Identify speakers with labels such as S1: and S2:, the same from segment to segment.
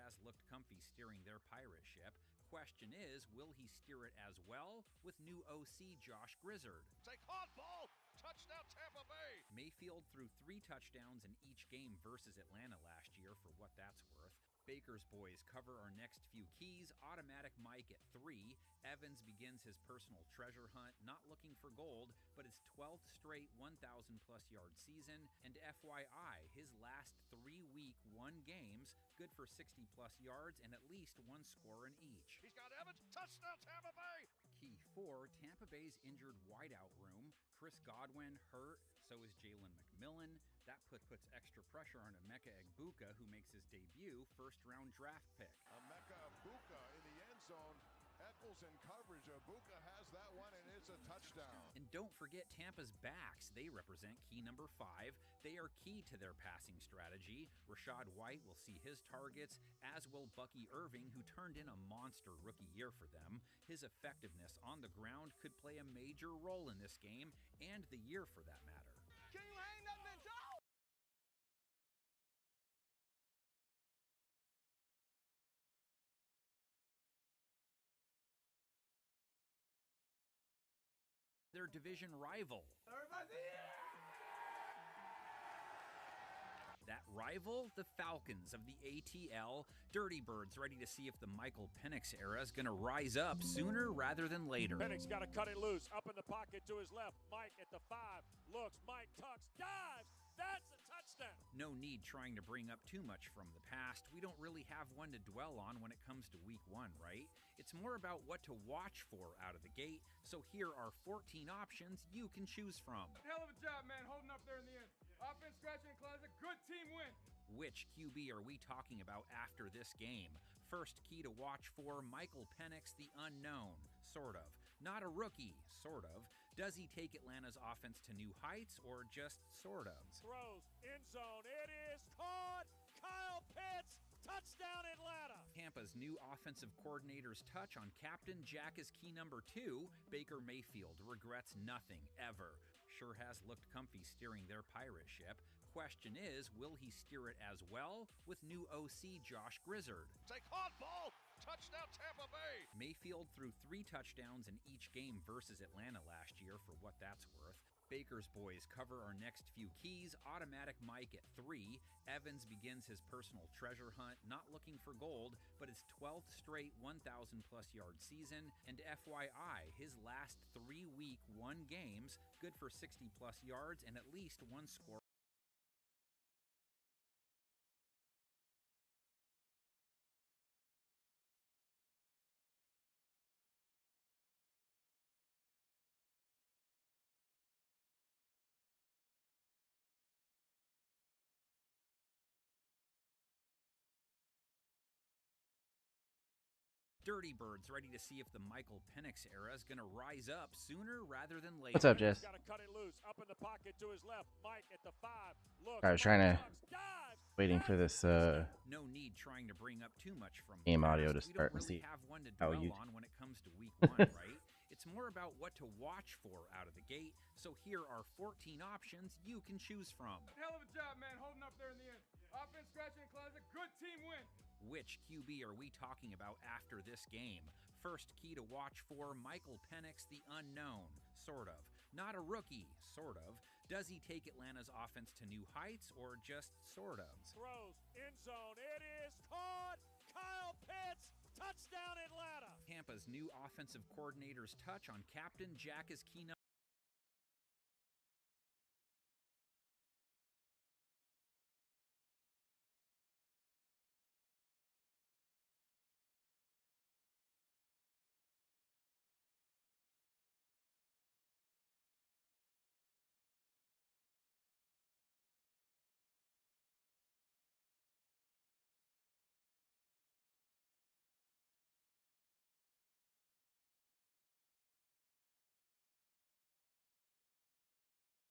S1: has looked comfy steering their pirate ship. Question is, will he steer it as well with new OC Josh Grizzard?
S2: Take hot ball! Touchdown Tampa Bay!
S1: Mayfield threw 3 touchdowns in each game versus Atlanta last year, for what that's worth. Baker's boys cover our next few keys. Automatic Mike at 3. Evans begins his personal treasure hunt, not looking for gold, but his 12th straight 1,000-plus yard season. And FYI, his last 3-week 1 games, good for 60-plus yards and at least 1 score in each.
S2: He's got Evans, touchdown Tampa Bay!
S1: Key 4, Tampa Bay's injured wideout room. Chris Godwin hurt, so is Jalen McMillan. That puts extra pressure on Emeka Egbuka, who makes his debut, first-round draft pick.
S3: Emeka Egbuka in the end zone. Eccles in coverage. Egbuka has that one, and it's a touchdown.
S1: And don't forget Tampa's backs. They represent key number 5. They are key to their passing strategy. Rashad White will see his targets, as will Bucky Irving, who turned in a monster rookie year for them. His effectiveness on the ground could play a major role in this game, and the year for that matter.
S2: Can you hang that man down?
S1: Their division rival. That rival, the Falcons of the ATL. Dirty Birds ready to see if the Michael Penix era is going to rise up sooner rather than later.
S4: Penix got to cut it loose. Up in the pocket to his left. Mike at the 5. Looks. Mike tucks. Dives. That's a touchdown.
S1: No need trying to bring up too much from the past. We don't really have one to dwell on when it comes to week 1, right? It's more about what to watch for out of the gate. So here are 14 options you can choose from.
S5: Hell of a job, man, holding up there in the end. Offense scratching and claws, a good team win.
S1: Which QB are we talking about after this game? First key to watch for, Michael Penix, the unknown, sort of. Not a rookie, sort of. Does he take Atlanta's offense to new heights, or just sort of?
S4: Throws, end zone, it is caught! Kyle Pitts, touchdown Atlanta!
S1: Tampa's new offensive coordinator's touch on Captain Jack is key number 2. Baker Mayfield regrets nothing, ever. Sure has looked comfy steering their pirate ship. Question is, will he steer it as well with new OC Josh Grizzard?
S2: Take hot ball! Touchdown Tampa Bay!
S1: Mayfield threw 3 touchdowns in each game versus Atlanta last year, for what that's worth. Baker's boys cover our next few keys. Automatic Mike at 3. Evans begins his personal treasure hunt, not looking for gold, but his 12th straight 1,000-plus yard season. And FYI, his last 3-week 1 games, good for 60-plus yards and at least 1 score. Dirty Birds ready to see if the Michael Penix era is going to rise up sooner rather than later.
S6: What's up, Jess?
S4: Got to cut it loose. Up in the pocket to his left. Mike at the 5. Looks.
S6: I was trying to waiting for this
S1: no need trying to bring up too much from
S6: game audio to
S1: we
S6: start
S1: don't
S6: and
S1: really
S6: see
S1: have one to
S6: how
S1: dwell
S6: you
S1: on when it comes to week 1, right? It's more about what to watch for out of the gate. So here are 14 options you can choose from.
S5: Hell of a job, man, holding up there in the end. Offense scratching and claws, a good team win.
S1: Which QB are we talking about after this game? First key to watch for, Michael Penix, the unknown, sort of. Not a rookie, sort of. Does he take Atlanta's offense to new heights, or just sort of?
S4: Throws, end zone, it is caught! Kyle Pitts, touchdown Atlanta!
S1: Tampa's new offensive coordinator's touch on Captain Jack is key number.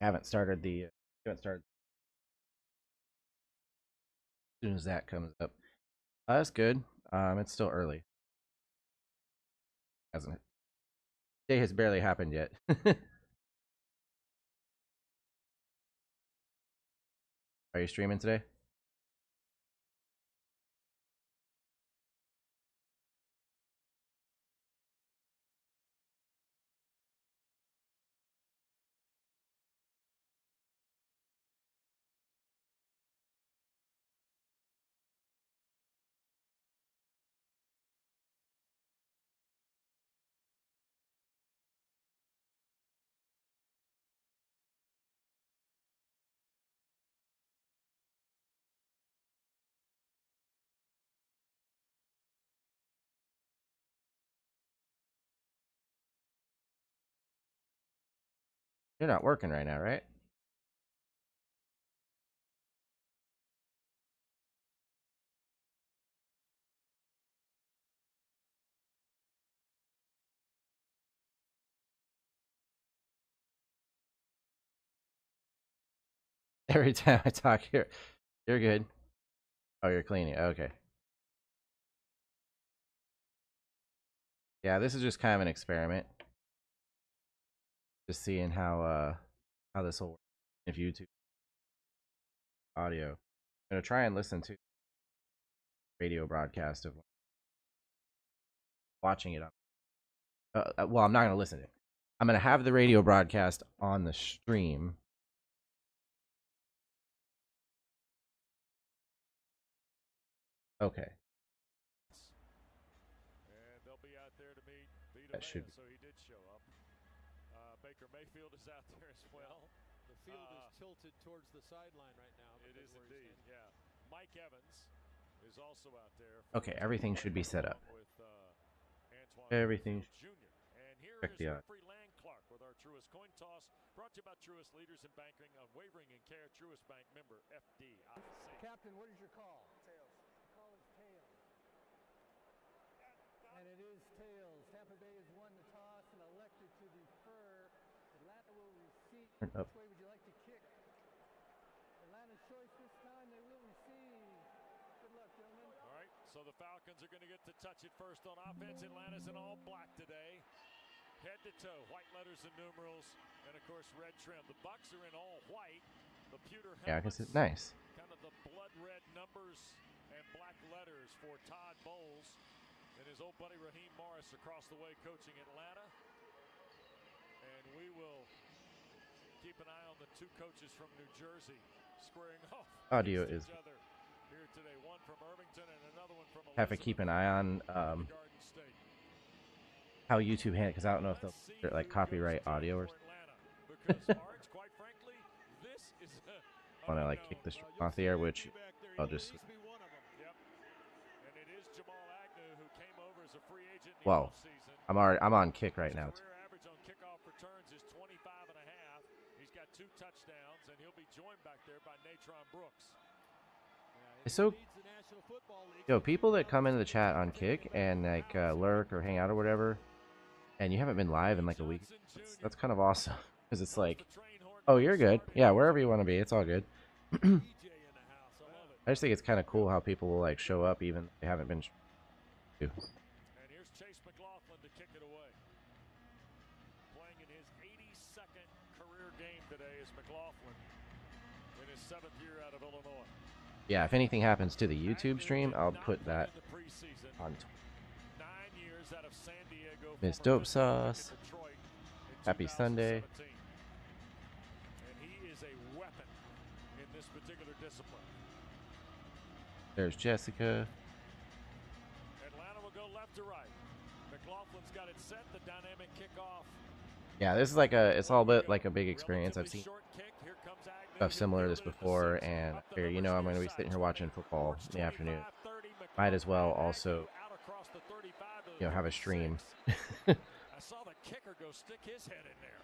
S6: haven't started the as soon as that comes up. That's good. It's still early. Hasn't Day has barely happened yet. Are you streaming today? You're not working right now, right? Every time I talk here, you're good. Oh, you're cleaning. Okay. Yeah, this is just kind of an experiment. Just seeing how this will work if YouTube audio. I'm gonna try and listen to radio broadcast of watching it on. Well, I'm not gonna listen to it. I'm gonna have the radio broadcast on the stream. Okay.
S4: And they'll be out there to meet
S6: That should be.
S4: so he did show up. Baker Mayfield is out there as well.
S7: The field is tilted towards the sideline right now.
S4: It is indeed, yeah. Mike Evans is also out there.
S6: Okay, everything should be set up.
S4: With,
S6: Everything.
S4: Jr. And here
S6: Check
S4: is
S6: the
S4: referee Lan Clark with our Truist coin toss. Brought to you by Truist Leaders in Banking, Unwavering in Care, Truist Bank member FDIC.
S8: Captain, what is your call? Tails. The call is tails. And it is tails. Tampa Bay has won the toss and elected to defer. Atlanta will receive.
S6: Turn up.
S8: Which way would you like to kick? Atlanta's choice this time. They will receive. Good luck, gentlemen.
S4: All right, so the Falcons are going to get to touch it first on offense. Atlanta's in all black today. Head to toe, white letters and numerals, and of course red trim. The Bucs are in all white. The pewter helmets,
S6: Yeah, I guess it's nice.
S4: kind of the blood red numbers and black letters for Todd Bowles and his old buddy Raheem Morris across the way coaching Atlanta. And we will keep an eye on the two coaches from New Jersey squaring off
S6: Audio
S4: against
S6: is.
S4: each other here today. One from Irvington and another one from
S6: Have to keep an eye on
S4: Garden State.
S6: how YouTube handles, because I don't know if they'll like copyright audio or. Want to like kick the stream off the air, which I'll just. Well, I'm on kick right now.
S4: Average on kickoff returns is 25.5. He's got 2 touchdowns, and he'll be joined back there by Natron Brooks.
S6: So, yo, people that come into the chat on Kick and like lurk or hang out or whatever, and you haven't been live in like a week, that's kind of awesome because it's like, oh, you're good, yeah, wherever you want to be, it's all good. I just think it's kind of cool how people will like show up even if they haven't been.
S4: And here's Chase McLaughlin to kick it away. Playing in his 82nd career game today is McLaughlin in his 7th year out of Illinois.
S6: Yeah, if anything happens to the YouTube stream, I'll put that on.
S4: 9 years out of San Diego.
S6: Miss Dope Sauce. Happy Sunday.
S4: And he is a weapon in this particular discipline.
S6: There's Jessica.
S4: Atlanta will go left to right. McLaughlin's got it set. The dynamic kickoff.
S6: Yeah, this is like it's all bit like a big experience. I've seen stuff similar to this before, and I figure, you know, I'm going to be sitting here watching football in the afternoon. Might as well also, you know, have a stream.
S4: I saw the kicker go stick his head in there.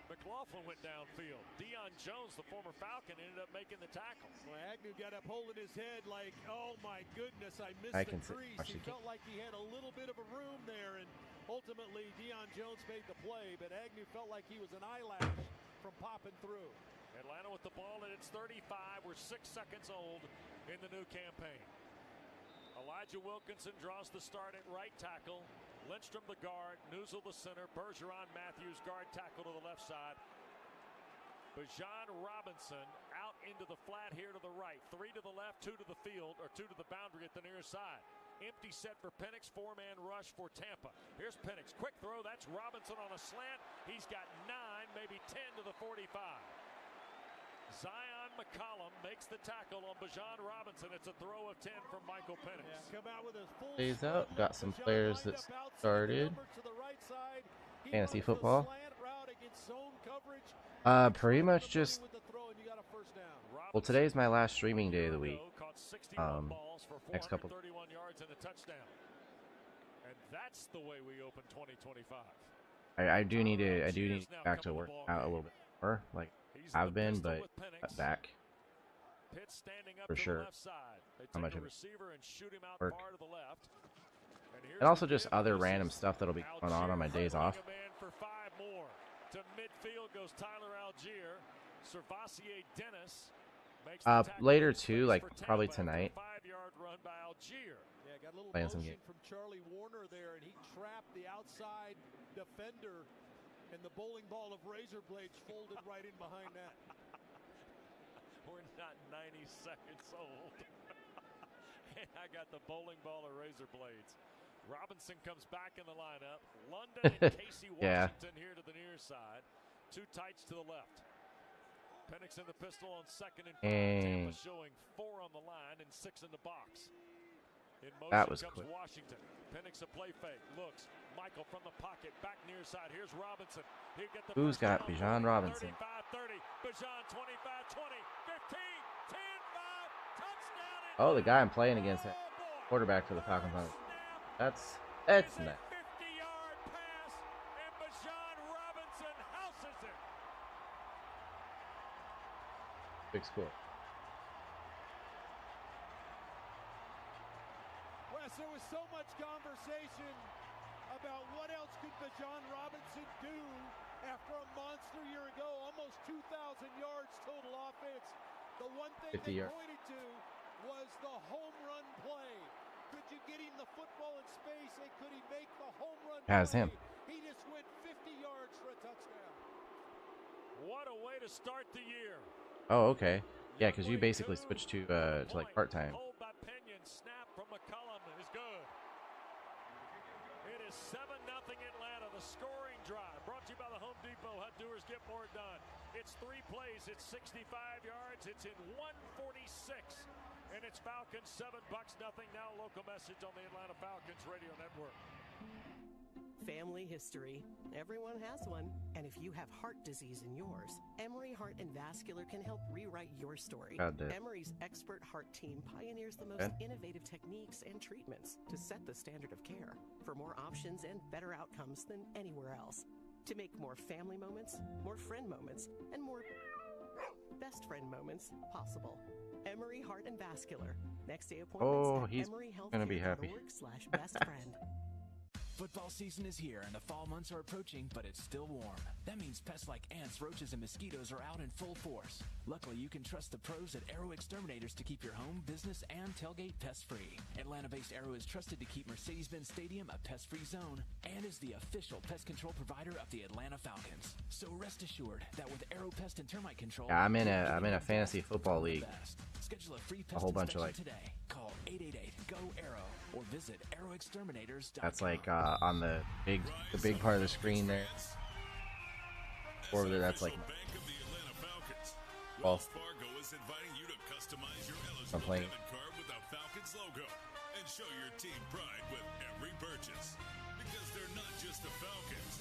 S4: McLaughlin went downfield. Deion Jones, the former Falcon, ended up making the tackle.
S7: Well, Agnew got up holding his head like, oh my goodness, I missed
S6: I
S7: the
S6: can
S7: crease. He felt like he had a little bit of a room there, and ultimately Deion Jones made the play, but Agnew felt like he was an eyelash from popping through.
S4: Atlanta with the ball at its 35. We're 6 seconds old in the new campaign. Elijah Wilkinson draws the start at right tackle. Lindstrom the guard, Newsel the center, Bergeron Matthews guard tackle to the left side. Bijan Robinson out into the flat here to the right. 3 to the left, 2 to the field, or 2 to the boundary at the near side. Empty set for Penix, 4-man rush for Tampa. Here's Penix, quick throw, that's Robinson on a slant. He's got 9, maybe 10 to the 45. Zion McCollum makes the tackle on Bijan Robinson. It's a throw of 10 from Michael Penix.
S7: Yeah, come out with his full
S6: Stays out. Got some players that started fantasy football. Pretty much just. Well, today's my last streaming day of the week. Next couple.
S4: 31 yards and a touchdown. And that's the way we open 2025.
S6: I do need to get back to work out a little bit more, like
S4: He's
S6: I've
S4: the
S6: been,
S4: pistol
S6: but
S4: with Penix.
S6: cut back
S4: Pitt standing up
S6: for
S4: to
S6: sure.
S4: the left side. They
S6: How
S4: take
S6: much
S4: a
S6: of it
S4: receiver and shoot him out
S6: work.
S4: far to the left. And
S6: And also
S4: here's
S6: just
S4: the
S6: other
S4: give.
S6: random stuff that'll be going on my days off.
S4: A man for 5 more. To midfield goes Tyler Algier. Servassier Dennis makes the tackle
S6: Later
S4: in
S6: too,
S4: space
S6: like
S4: for
S6: probably
S4: Tampa after a
S6: tonight.
S4: 5-yard run by Algier.
S7: Yeah, got a little
S6: Playing some
S7: motion
S6: game.
S7: from Charlie Warner there, and he trapped the outside defender, and the bowling ball of razor blades folded right in behind that.
S4: We're not 90 seconds old. And I got the bowling ball of razor blades. Robinson comes back in the lineup. London and Casey
S6: Yeah.
S4: Washington here to the near side. 2 tights to the left. Penix in the pistol on 2nd and 5. Tampa showing 4 on the line and 6 in the box. In motion
S6: That was
S4: comes
S6: quick.
S4: Washington. Penix a play fake. Looks. Michael from the pocket. Back near side. Here's Robinson. He'll get the
S6: Who's
S4: first
S6: got
S4: down.
S6: Bijan Robinson?
S4: 35-30. Bijan 25-20. 15. 10-5. Touchdown.
S6: Oh, the guy I'm playing against,
S4: Oh, boy.
S6: quarterback for the Falcons. That's
S4: It's a
S6: nice.
S4: 50-yard pass, and Bijan Robinson houses it.
S6: Big score.
S7: Wes, there was so much conversation about what else could Bijan Robinson do after a monster year ago, almost 2,000 yards total offense. The one thing
S6: 50
S7: they
S6: yards.
S7: pointed to was the home run play. Could you get him the football in space, and could he make the home run
S6: Has
S7: play?
S6: him.
S7: He just went 50 yards for a touchdown.
S4: What a way to start the year.
S6: Oh, okay. Yeah, because you basically switched to like part-time.
S4: Hold by Pinion. Snap from McCollum is good. It is 7-0 Atlanta. The scoring drive brought to you by the Home Depot. Hut doers get more done. It's 3 plays. It's 65 yards. It's in 146. And it's Falcons 7 bucks nothing. Now local message on the Atlanta Falcons radio network.
S9: Family history. Everyone has one. And if you have heart disease in yours, Emory Heart and Vascular can help rewrite your story. Emory's expert heart team pioneers the most innovative techniques and treatments to set the standard of care for more options and better outcomes than anywhere else. To make more family moments, more friend moments, and more best friend moments possible. Emory Heart and Vascular. Next day appointments
S6: Oh,
S9: at
S6: he's gonna be happy.
S9: emeryhealthcare.org/bestfriend.
S10: Football season is here and the fall months are approaching, but it's still warm. That means pests like ants, roaches, and mosquitoes are out in full force. Luckily, you can trust the pros at Arrow Exterminators to keep your home, business, and tailgate pest-free. Atlanta-based Arrow is trusted to keep Mercedes-Benz Stadium a pest-free zone and is the official pest control provider of the Atlanta Falcons. So rest assured that with Arrow Pest and Termite Control,
S6: Yeah, I'm in a fantasy football league.
S10: Schedule a free
S6: A
S10: pest
S6: whole bunch of
S10: inspection
S6: like.
S10: today. Call 888-GO-ARROW or visit arrowexterminators.com.
S6: That's like on the big part of the screen there. Or that's like. Well,
S11: Wells Fargo is inviting you to customize your
S6: I'm
S11: eligible
S6: playing.
S11: debit card with the Falcons logo and show your team pride with every purchase. Because they're not just the Falcons,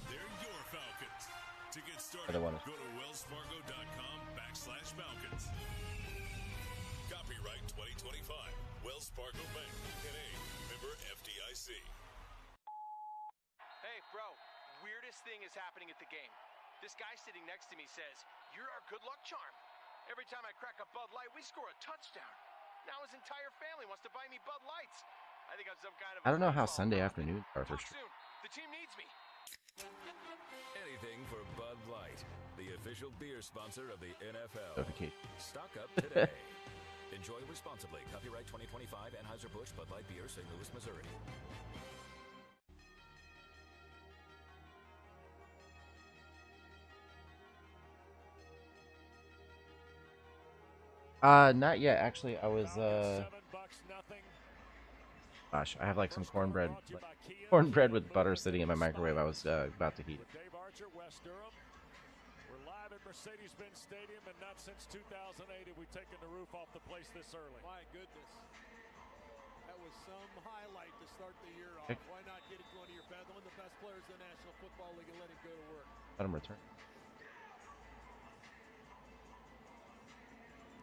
S11: they're your Falcons. To get started,
S6: Other one.
S11: go to wellsfargo.com/Falcons. Copyright 2025. Wells Fargo Bank, N.A. Member FDIC.
S12: Hey, bro, weirdest thing is happening at the game. This guy sitting next to me says, "You're our good luck charm. Every time I crack a Bud Light, we score a touchdown." Now his entire family wants to buy me Bud Lights. I think I'm some kind of...
S6: I don't know how Sunday afternoons are for sure.
S12: Soon. The team needs me.
S13: Anything for Bud Light, the official beer sponsor of the NFL.
S6: Notification.
S13: Stock up today. Enjoy responsibly. Copyright 2025 Anheuser-Busch Bud Light Beer, St. Louis, Missouri.
S6: Not yet. Actually, I was Gosh, I have like some cornbread with butter sitting in my microwave. I was about to heat it.
S4: Dave Archer, West Durham. We're live at Mercedes-Benz Stadium, and not since 2008 have we taken the roof off the place this early.
S7: My goodness. That was some highlight to start the year off. Why not get it to one of your best, one of the best players in the National Football League and let him go to work?
S6: Let him return.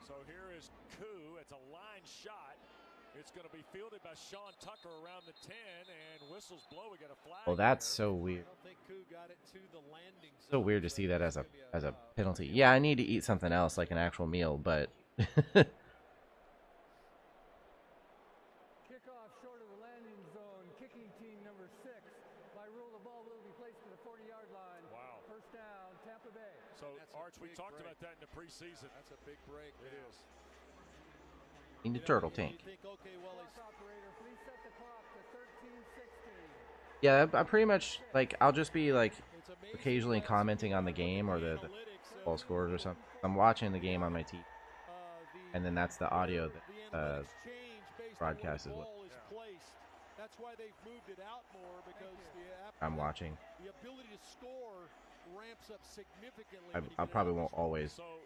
S4: So here is Koo. It's a line shot. It's going to be fielded by Sean Tucker around the 10, and whistles blow. We got a flag.
S6: Oh, that's so weird.
S7: I don't think Koo got it to the landing zone.
S6: So weird to see that as a penalty. Yeah, I need to eat something else like an actual meal, but
S8: Kickoff short of the landing zone. Kicking team number 6. By rule, the ball will be placed to the 40-yard line.
S4: Wow.
S8: First down, Tampa Bay.
S4: So, Arch, we talked about that in the preseason.
S7: That's a big break.
S4: It is.
S6: in the turtle tank. Yeah, I pretty much, like, I'll just be, like, occasionally commenting on the game or the ball scores or something. I'm watching the game on my TV. And then that's the audio that broadcast as well.
S7: That's why they've moved it out more, because
S6: I'm watching.
S7: the ability to score ramps up significantly.
S6: I probably won't always.
S4: So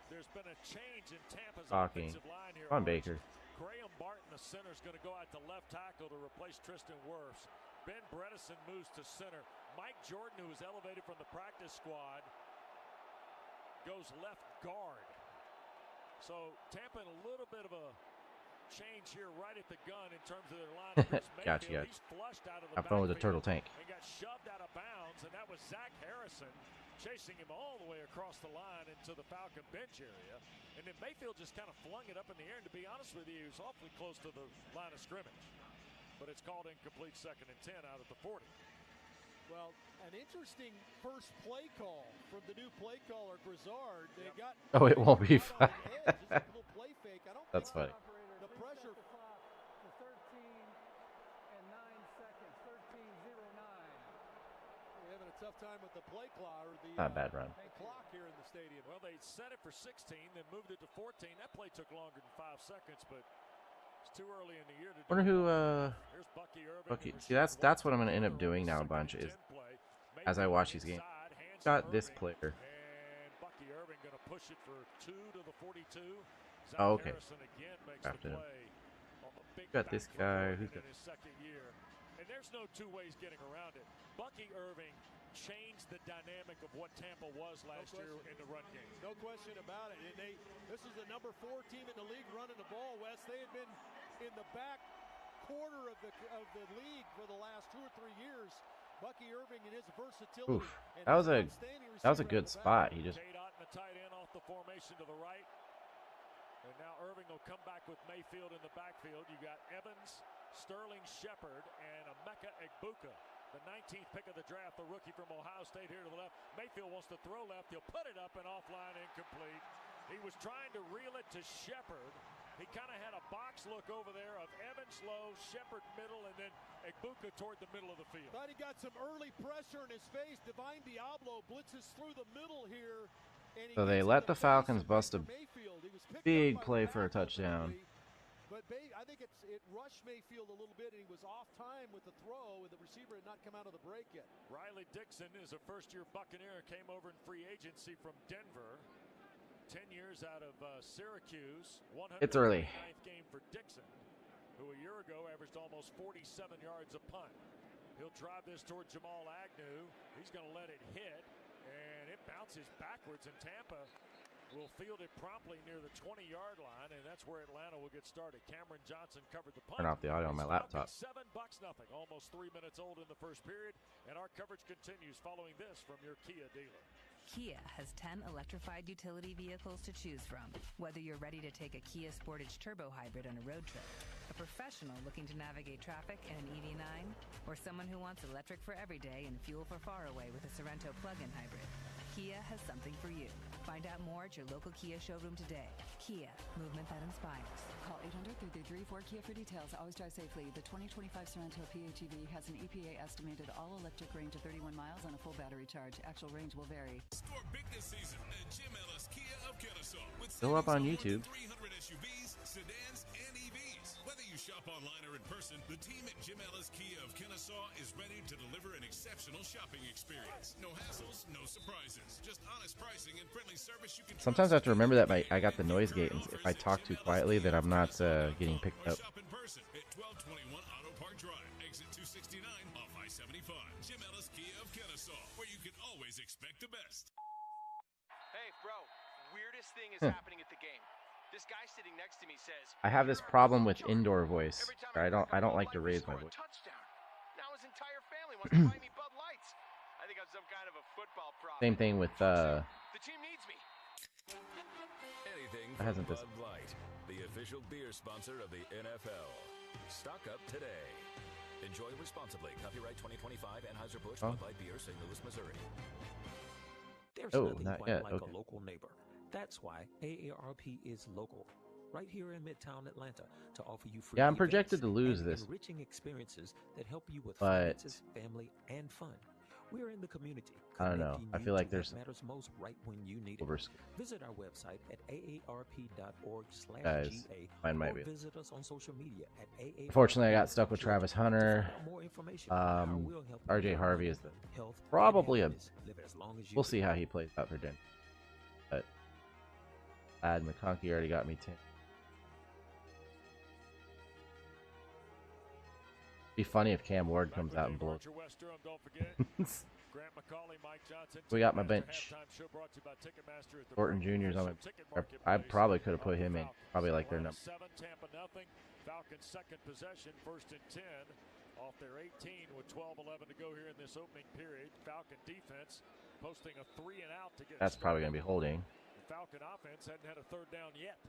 S4: there's been a change in Tampa's
S6: Talking.
S4: offensive line here.
S6: Come on, Baker.
S4: Graham Barton, the center, is going to go out to left tackle to replace Tristan Wirfs. Ben Bredesen moves to center. Mike Jordan, who was elevated from the practice squad, goes left guard. So Tampa in a little bit of a change here right at the gun in terms of their line.
S6: Gotcha.
S4: He's flushed out of the
S6: Have fun with the turtle tank.
S4: and got shoved out of bounds, and that was Zach Harrison chasing him all the way across the line into the Falcon bench area. And then Mayfield just kind of flung it up in the air, and to be honest with you, he was awfully close to the line of scrimmage. But it's called incomplete, 2nd and 10 out at the 40.
S7: Well, an interesting first play call from the new play caller, Grizzard. They got
S6: Oh, it won't be fun.
S7: play fake. I don't
S6: That's
S7: think
S6: funny.
S7: the pressure.
S8: To 13 and 9 seconds. 13:09.
S7: We're having a tough time with the play clock or the
S6: Not a bad run.
S7: clock here in the stadium.
S4: Well, they set it for 16, then moved it to 14. That play took longer than 5 seconds, but it's too early in the year to
S6: Wonder who
S4: Here's Bucky Irving.
S6: Bucky. See, that's what I'm gonna end up doing now a bunch is as I watch these games. Got this player.
S4: And Bucky Irving going to push it for 2 to the 42. Zach
S6: Oh, okay.
S4: Harrison again makes
S6: After
S4: the
S6: him.
S4: play on the big
S6: Got this
S4: back foot
S6: guy.
S4: in
S6: Who's got?
S4: his 2nd year. And there's no two ways getting around it. Bucky Irving changed the dynamic of what Tampa was last year in the run game.
S7: No question about it. And this is the number 4 team in the league running the ball, Wes. They had been in the back quarter of the league for the last 2 or 3 years. Bucky Irving and his versatility.
S6: Oof. That was a good spot. He just
S4: K. Dot and the tight end off the formation to the right. And now Irving will come back with Mayfield in the backfield. You got Evans, Sterling Shepard, and Emeka Egbuka. The 19th pick of the draft, the rookie from Ohio State here to the left. Mayfield wants to throw left. He'll put it up and offline, incomplete. He was trying to reel it to Shepard. He kind of had a box look over there of Evans low, Shepard middle, and then Egbuka toward the middle of the field.
S7: Thought he got some early pressure in his face. Divine Diablo blitzes through the middle here. And
S6: so they let the Falcons bust a big play for a touchdown.
S7: But I think it rushed Mayfield a little bit, and he was off time with the throw, and the receiver had not come out of the break yet.
S4: Riley Dixon is a first-year Buccaneer, came over in free agency from Denver. 10 years out of Syracuse.
S6: It's early.
S4: 109th game for Dixon, who a year ago averaged almost 47 yards a punt. He'll drive this toward Jamal Agnew. He's going to let it hit, and it bounces backwards, and Tampa will field it promptly near the 20-yard line, and that's where Atlanta will get started. Cameron Johnson covered the punt.
S6: Turn off the audio on my laptop.
S4: $7, almost 3 minutes old in the first period, and our coverage continues following this from your Kia dealer.
S14: Kia has 10 electrified utility vehicles to choose from. Whether you're ready to take a Kia Sportage Turbo Hybrid on a road trip, a professional looking to navigate traffic in an EV9, or someone who wants electric for every day and fuel for far away with a Sorento plug-in hybrid, Kia has something for you. Find out more at your local Kia showroom today. Kia, movement that inspires.
S15: Call 800-334-KIA for details. Always drive safely. The 2025 Sorento PHEV has an EPA estimated all-electric range of 31 miles on a full battery charge. Actual range will vary.
S11: Score big this season at Jim Ellis Kia of Kennesaw. With
S6: Still up on YouTube.
S11: 300 SUVs, sedans, and EVs. Whether you shop online or in person, the team at Jim Ellis Kia of Kennesaw is ready to deliver an exceptional shopping experience. No hassles, no surprises. Just honest pricing and friendly service you can
S6: Sometimes I have to remember that I got the noise gate, and if I talk too quietly, that I'm not getting picked up.
S11: Shop in person at 1221 Auto Park Drive, exit 269 off I-75. Jim Ellis Kia of Kennesaw, where you can always expect the best.
S12: Hey, bro, weirdest thing is happening at the game. This guy sitting next to me says,
S6: I have this problem with indoor voice. I don't like to raise my voice.
S12: now his entire family wants to buy me Bud Lights. I think I'm some kind of a football prop.
S6: Same thing with
S12: The team needs me.
S13: Anything from Bud Light, the official beer sponsor of the NFL. Stock up today. Enjoy responsibly. Copyright 2025 Anheuser-Busch Bud Light Beer, St. Louis, Missouri.
S16: There's nothing quite like a local neighbor. That's why AARP is local, right here in Midtown Atlanta, to offer you free
S6: I'm projected to lose this.
S16: Enriching experiences that help you with
S6: But
S16: finances, family, and fun. We're in the community.
S6: I don't know. I feel like there's
S16: matters most right when you need it. Visit our website at aarp.org/ga.
S6: Mine might be.
S16: Visit us on social media at AARP.
S6: Unfortunately, I got stuck with Travis Hunter. RJ Harvey is probably a. We'll see how he plays out for Denver. But Ad McConkey already got me 10. Be funny if Cam Ward comes out and blows. We got my bench. Thornton Jr.'s on my. I probably could have put him in. Probably like their number.
S4: Falcons second possession, 1st and 10 off their 18 with 12:11 to go here in this opening period. Falcon defense posting a 3 and out to get.
S6: That's probably going to be holding.
S4: The Falcon offense hadn't had a 3rd down yet.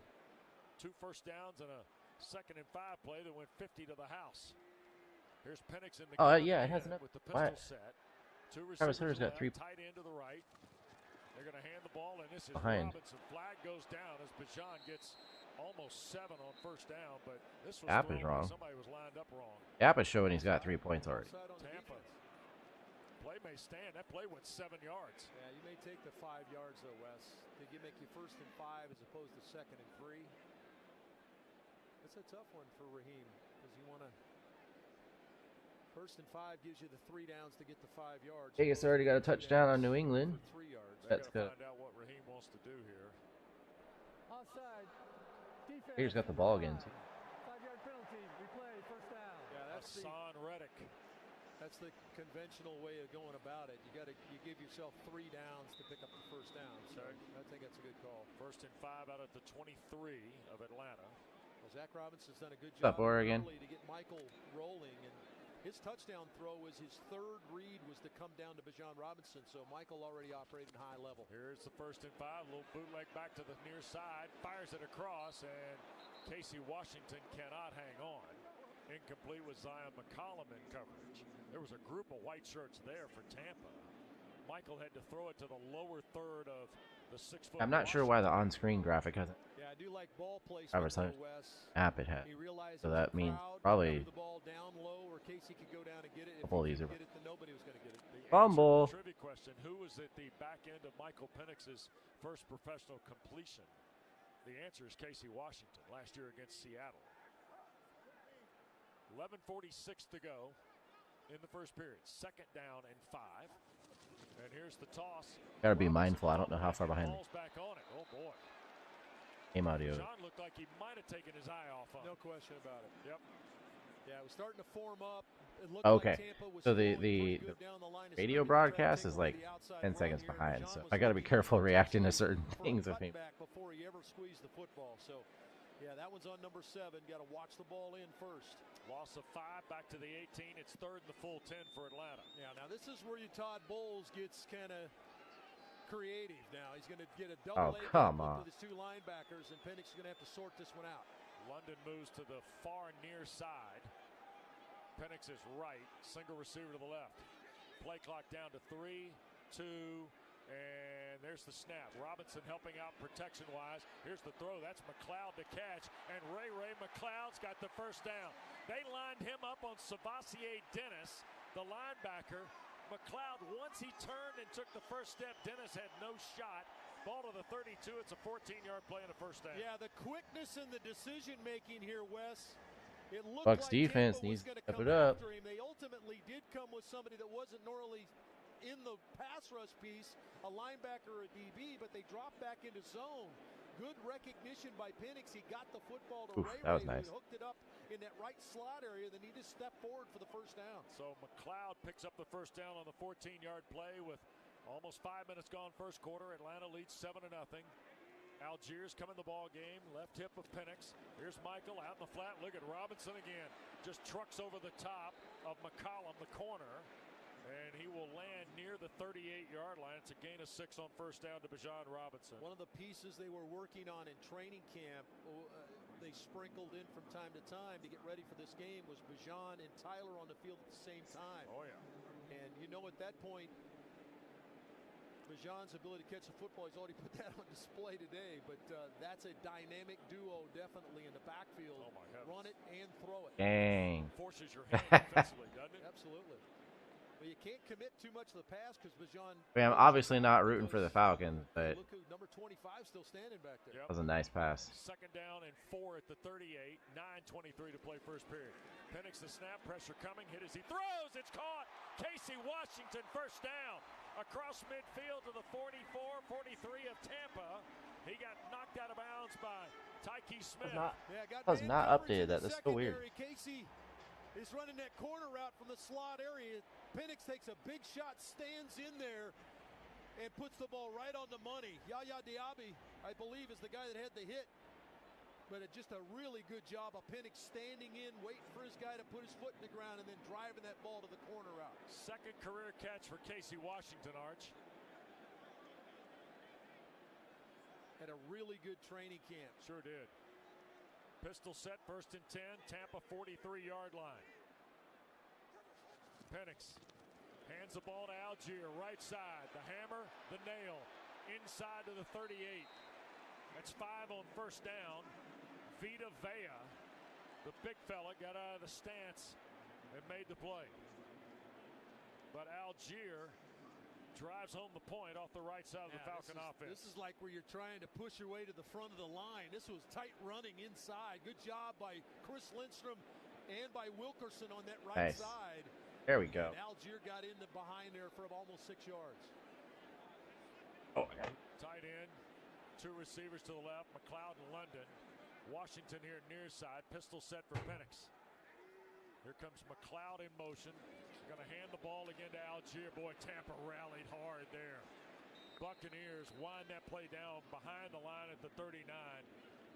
S4: 2 first downs and a 2nd and 5 play that went 50 to the house. Here's Penix in the
S6: yeah, it has enough.
S4: With the pistol set. 2
S6: Travis Hunter's got 3
S4: tight end to the right. They're going to hand the ball, and this is
S6: behind.
S4: Robinson. Flag goes down as Bijan gets almost 7 on 1st down, but this was
S6: App is wrong.
S4: Somebody was lined up wrong.
S6: App is showing he's got 3 points already.
S4: Tampa. Play may stand. That play went 7 yards.
S7: Yeah, you may take the 5 yards though, Wes. Did you make you 1st and 5 as opposed to 2nd and 3? That's a tough one for Raheem because you want to. 1st and 5 gives you the 3 downs to get the 5 yards.
S6: Vegas already got a touchdown on New England. That's good.
S4: Find out what Raheem wants to do here.
S8: Offside.
S6: Vegas got the ball again.
S8: 5-yard penalty. Replay. 1st down.
S7: Yeah, that's
S4: Hassan Reddick.
S7: That's the conventional way of going about it. You give yourself 3 downs to pick up the 1st down. So I think that's a good call.
S4: 1st and 5 out at the 23 of Atlanta.
S7: Well, Zach Robinson's done a good job
S6: Oregon?
S7: early to get Michael rolling, and his touchdown throw was his 3rd read was to come down to Bijan Robinson. So Michael already operating high level.
S4: Here's the 1st and 5. A little bootleg back to the near side. Fires it across, and Casey Washington cannot hang on. Incomplete with Zion McCollum in coverage. There was a group of white shirts there for Tampa. Michael had to throw it to the lower third of the 6-foot.
S6: I'm not sure why the on-screen graphic hasn't.
S7: Yeah, I do like ball placement.
S6: App it had. So that means probably
S7: the ball down low where Casey could go down and get it.
S6: A couple of these are
S7: nobody was going to get it.
S6: fumble.
S4: Trivia question: who was at the back end of Michael Penix's first professional completion? The answer is Casey Washington last year against Seattle. 11:46 to go in the first period. 2nd down and 5. And here's the toss.
S6: Gotta be mindful. I don't know how far behind.
S4: Back on it. Oh boy.
S6: Game audio.
S4: John looked like he might have taken his eye off on.
S7: No question about it.
S4: Yep.
S7: Yeah, it was starting to form up. It looked
S6: Okay.
S7: like Tampa was
S6: So the radio broadcast is like 10 seconds behind. So I gotta be careful reacting to certain things with me.
S7: Before he ever squeezed the football. So yeah, that one's on number 7. Got to watch the ball in first.
S4: Loss of 5 back to the 18. It's 3rd and the full 10 for Atlanta.
S7: Yeah, now this is where Todd Bowles gets kind of creative. Now he's going to get a double A with his 2 linebackers, and Penix is going to have to sort this one out.
S4: London moves to the far near side. Penix is right. Single receiver to the left. Play clock down to 3, 2, and there's the snap. Robinson helping out protection-wise. Here's the throw. That's McLeod to catch. And Ray McLeod's got the 1st down. They lined him up on Savasier Dennis, the linebacker. McLeod, once he turned and took the 1st step, Dennis had no shot. Ball to the 32. It's a 14-yard play and a 1st down.
S7: Yeah, the quickness and the decision-making here, Wes. It looked
S6: Bucks
S7: like
S6: defense
S7: Tampa
S6: needs
S7: was
S6: to
S7: gonna
S6: step it
S7: come
S6: up.
S7: after him. They ultimately did come with somebody that wasn't normally in the pass rush piece, a linebacker or a DB, but they dropped back into zone. Good recognition by Penix. He got the football to Ray.
S6: That was nice.
S7: He hooked it up in that right slot area. Then he just stepped forward for the 1st down.
S4: So McLeod picks up the 1st down on the 14-yard play with almost 5 minutes gone 1st quarter. Atlanta leads 7-0. Algiers coming the ball game. Left hip of Penix. Here's Michael out in the flat. Look at Robinson again. Just trucks over the top of McCollum, the corner. And he will land near the 38-yard line. It's a gain of 6 on first down to Bijan Robinson.
S7: One of the pieces they were working on in training camp, they sprinkled in from time to time to get ready for this game, was Bijan and Tyler on the field at the same time.
S4: Oh, yeah.
S7: And you know, at that point, Bijan's ability to catch the football, he's already put that on display today. But that's a dynamic duo, definitely in the backfield.
S4: Oh, my heavens.
S7: Run it and throw it.
S6: Dang.
S4: Forces your hand defensively, doesn't it?
S7: Absolutely. Well, you can't commit too much to the pass because Bijan.
S6: I mean, I'm obviously not rooting for the Falcons, but
S7: look who number 25 still standing back there.
S6: that was a nice pass.
S4: Second down and 4 at the 38. 9:23 to play first period. Penix the snap, pressure coming. Hit as he throws. It's caught. Casey Washington first down across midfield to the 44-43 of Tampa. He got knocked out of bounds by Tyke Smith.
S6: That was not updated. That's so weird.
S7: Casey is running that corner route from the slot area. Penix takes a big shot, stands in there, and puts the ball right on the money. Yaya Diaby, I believe, is the guy that had the hit. But it's just a really good job of Penix standing in, waiting for his guy to put his foot in the ground, and then driving that ball to the corner route.
S4: Second career catch for Casey Washington, Arch.
S7: Had a really good training camp.
S4: Sure did. Pistol set, 1st and 10, Tampa 43-yard line. Penix hands the ball to Algier, right side. The hammer, the nail, inside to the 38. That's 5 on first down. Vita Vea, the big fella, got out of the stance and made the play. But Algier drives home the point off the right side of the Falcon offense.
S7: This is like where you're trying to push your way to the front of the line. This was tight running inside. Good job by Chris Lindstrom and by Wilkerson on that right side.
S6: There we go.
S7: And Algier got in behind there for almost 6 yards.
S6: Oh,
S4: tight end, 2 receivers to the left, McLeod and London. Washington here near side, pistol set for Penix. Here comes McLeod in motion. Going to hand the ball again to Algier. Boy, Tampa rallied hard there. Buccaneers wind that play down behind the line at the 39.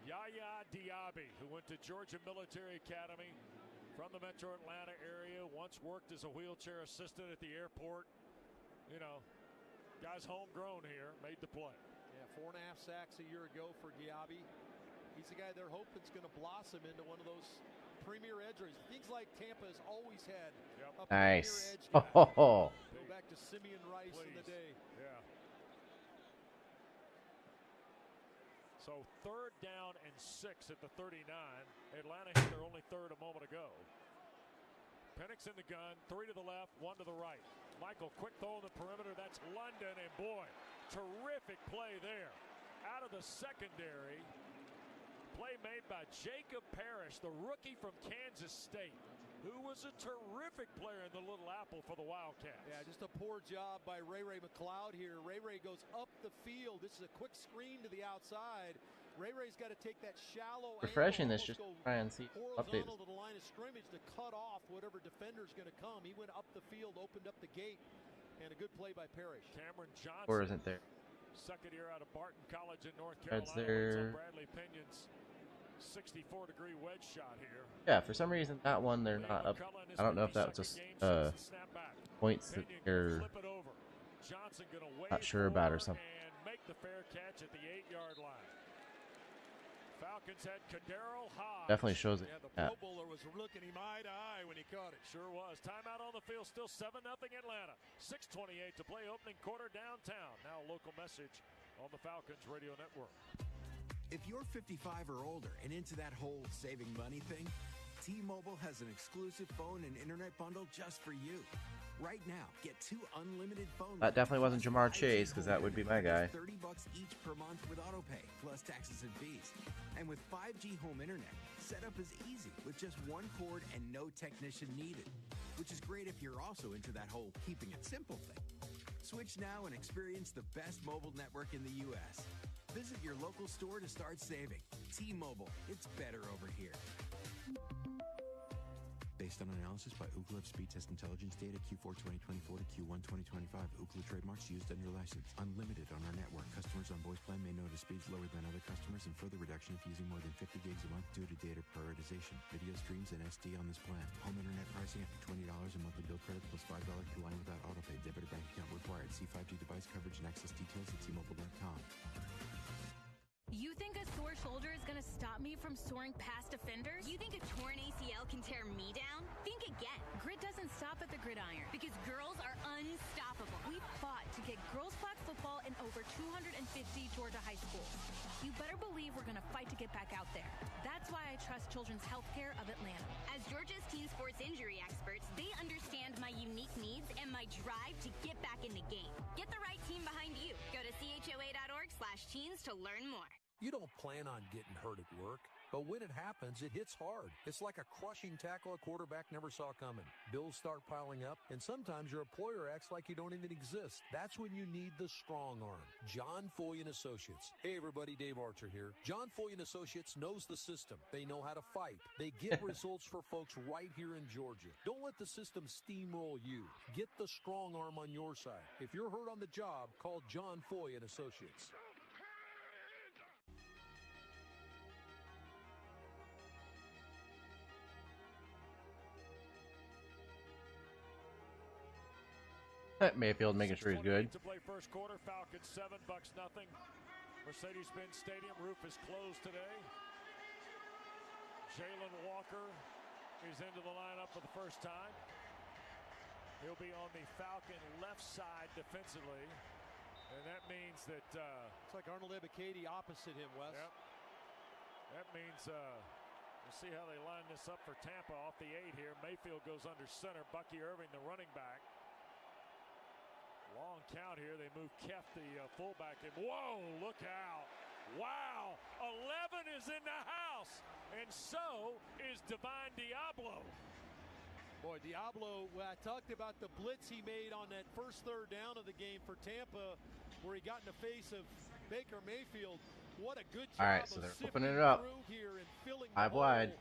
S4: Yaya Diaby, who went to Georgia Military Academy from the Metro Atlanta area, once worked as a wheelchair assistant at the airport. You know, guy's homegrown here, made the play.
S7: Yeah, 4.5 sacks a year ago for Diaby. He's the guy they're hoping is going to blossom into one of those premier edge rushers. Things like Tampa has always had a premier edge guy. Go back to Simeon Rice in the day.
S4: Yeah. So 3rd down and 6 at the 39. Atlanta hit their only 3rd a moment ago. Penix in the gun, 3 to the left, 1 to the right. Michael, quick throw on the perimeter. That's London, and boy, terrific play there. Out of the secondary. Play made by Jacob Parrish, the rookie from Kansas State, who was a terrific player in the Little Apple for the Wildcats.
S7: Yeah, just a poor job by Ray McLeod here. Ray goes up the field. This is a quick screen to the outside. Ray's got to take that shallow
S6: refreshing this, just try and see
S7: horizontal to the line of scrimmage to cut off whatever defender's going to come. He went up the field, opened up the gate, and a good play by Parrish.
S4: Cameron Johnson.
S6: Or isn't there?
S4: Second year out of Barton College in North Carolina.
S6: That's there.
S4: Bradley Pinion's 64-degree wedge shot here.
S6: Yeah, for some reason that one they're not up. I don't know if that was just points that they're not sure about or something.
S4: And make the fair catch at the 8-yard line. Falcons had Kadero Hodge.
S6: Definitely shows it.
S7: Yeah, the Pro Bowler was looking him eye to eye when he caught it.
S4: Sure was. Timeout on the field, still 7-0 Atlanta. 6:28 to play, opening quarter downtown. Now a local message on the Falcons Radio Network.
S17: If you're 55 or older and into that whole saving money thing, T-Mobile has an exclusive phone and internet bundle just for you. Right now, get 2 unlimited phone.
S6: That definitely wasn't Jamar Chase, because that would be my guy.
S17: $30 each per month with autopay, plus taxes and fees. And with 5G home internet, setup is easy with just 1 cord and no technician needed. Which is great if you're also into that whole keeping it simple thing. Switch now and experience the best mobile network in the U.S. Visit your local store to start saving. T-Mobile, it's better over here. They Based on analysis by Ookla of Speed Test Intelligence data Q4 2024 to Q1 2025. Ookla trademarks used under license. Unlimited on our network. Customers on voice plan may notice speeds lower than other customers and further reduction if using more than 50 gigs a month due to data prioritization. Video streams and SD on this plan. Home internet pricing after $20 a monthly bill credit plus $5 per line without autopay. Debit or bank account required. See 5G device coverage and access details at T-Mobile.com.
S18: You think a sore shoulder is going to stop me from soaring past defenders? You think a torn ACL can tear me down? Think again. Grit doesn't stop at the gridiron because girls are unstoppable. We fought to get girls flag football in over 250 Georgia high schools. You better believe we're going to fight to get back out there. That's why I trust Children's Healthcare of Atlanta. As Georgia's teen sports injury experts, they understand my unique needs and my drive to get back in the game. Get the right team behind you. Go to choa.org/teens to learn more.
S19: You don't plan on getting hurt at work, but when it happens, it hits hard. It's like a crushing tackle a quarterback never saw coming. Bills start piling up, and sometimes your employer acts like you don't even exist. That's when you need the strong arm. John Foy & Associates. Hey everybody, Dave Archer here. John Foy & Associates knows the system. They know how to fight. They get results for folks right here in Georgia. Don't let the system steamroll you. Get the strong arm on your side. If you're hurt on the job, call John Foy & Associates.
S6: Mayfield making sure he's good.
S4: To play first quarter, Falcons 7 bucks nothing. Mercedes-Benz Stadium roof is closed today. Jalen Walker is into the lineup for the first time. He'll be on the Falcon left side defensively, and that means that
S7: it's like Arnold Ebiketie opposite him, Wes.
S4: Yep. That means we'll see how they line this up for Tampa off the 8 here. Mayfield goes under center. Bucky Irving, the running back. Long count here. They move Keft, the fullback. And whoa, look out. Wow. 11 is in the house. And so is Divine Diablo.
S7: Boy, Diablo, I talked about the blitz he made on that first third down of the game for Tampa, where he got in the face of Baker Mayfield. What a good job.
S6: All right, so they're opening it up.
S7: Here and filling
S6: 5 wide.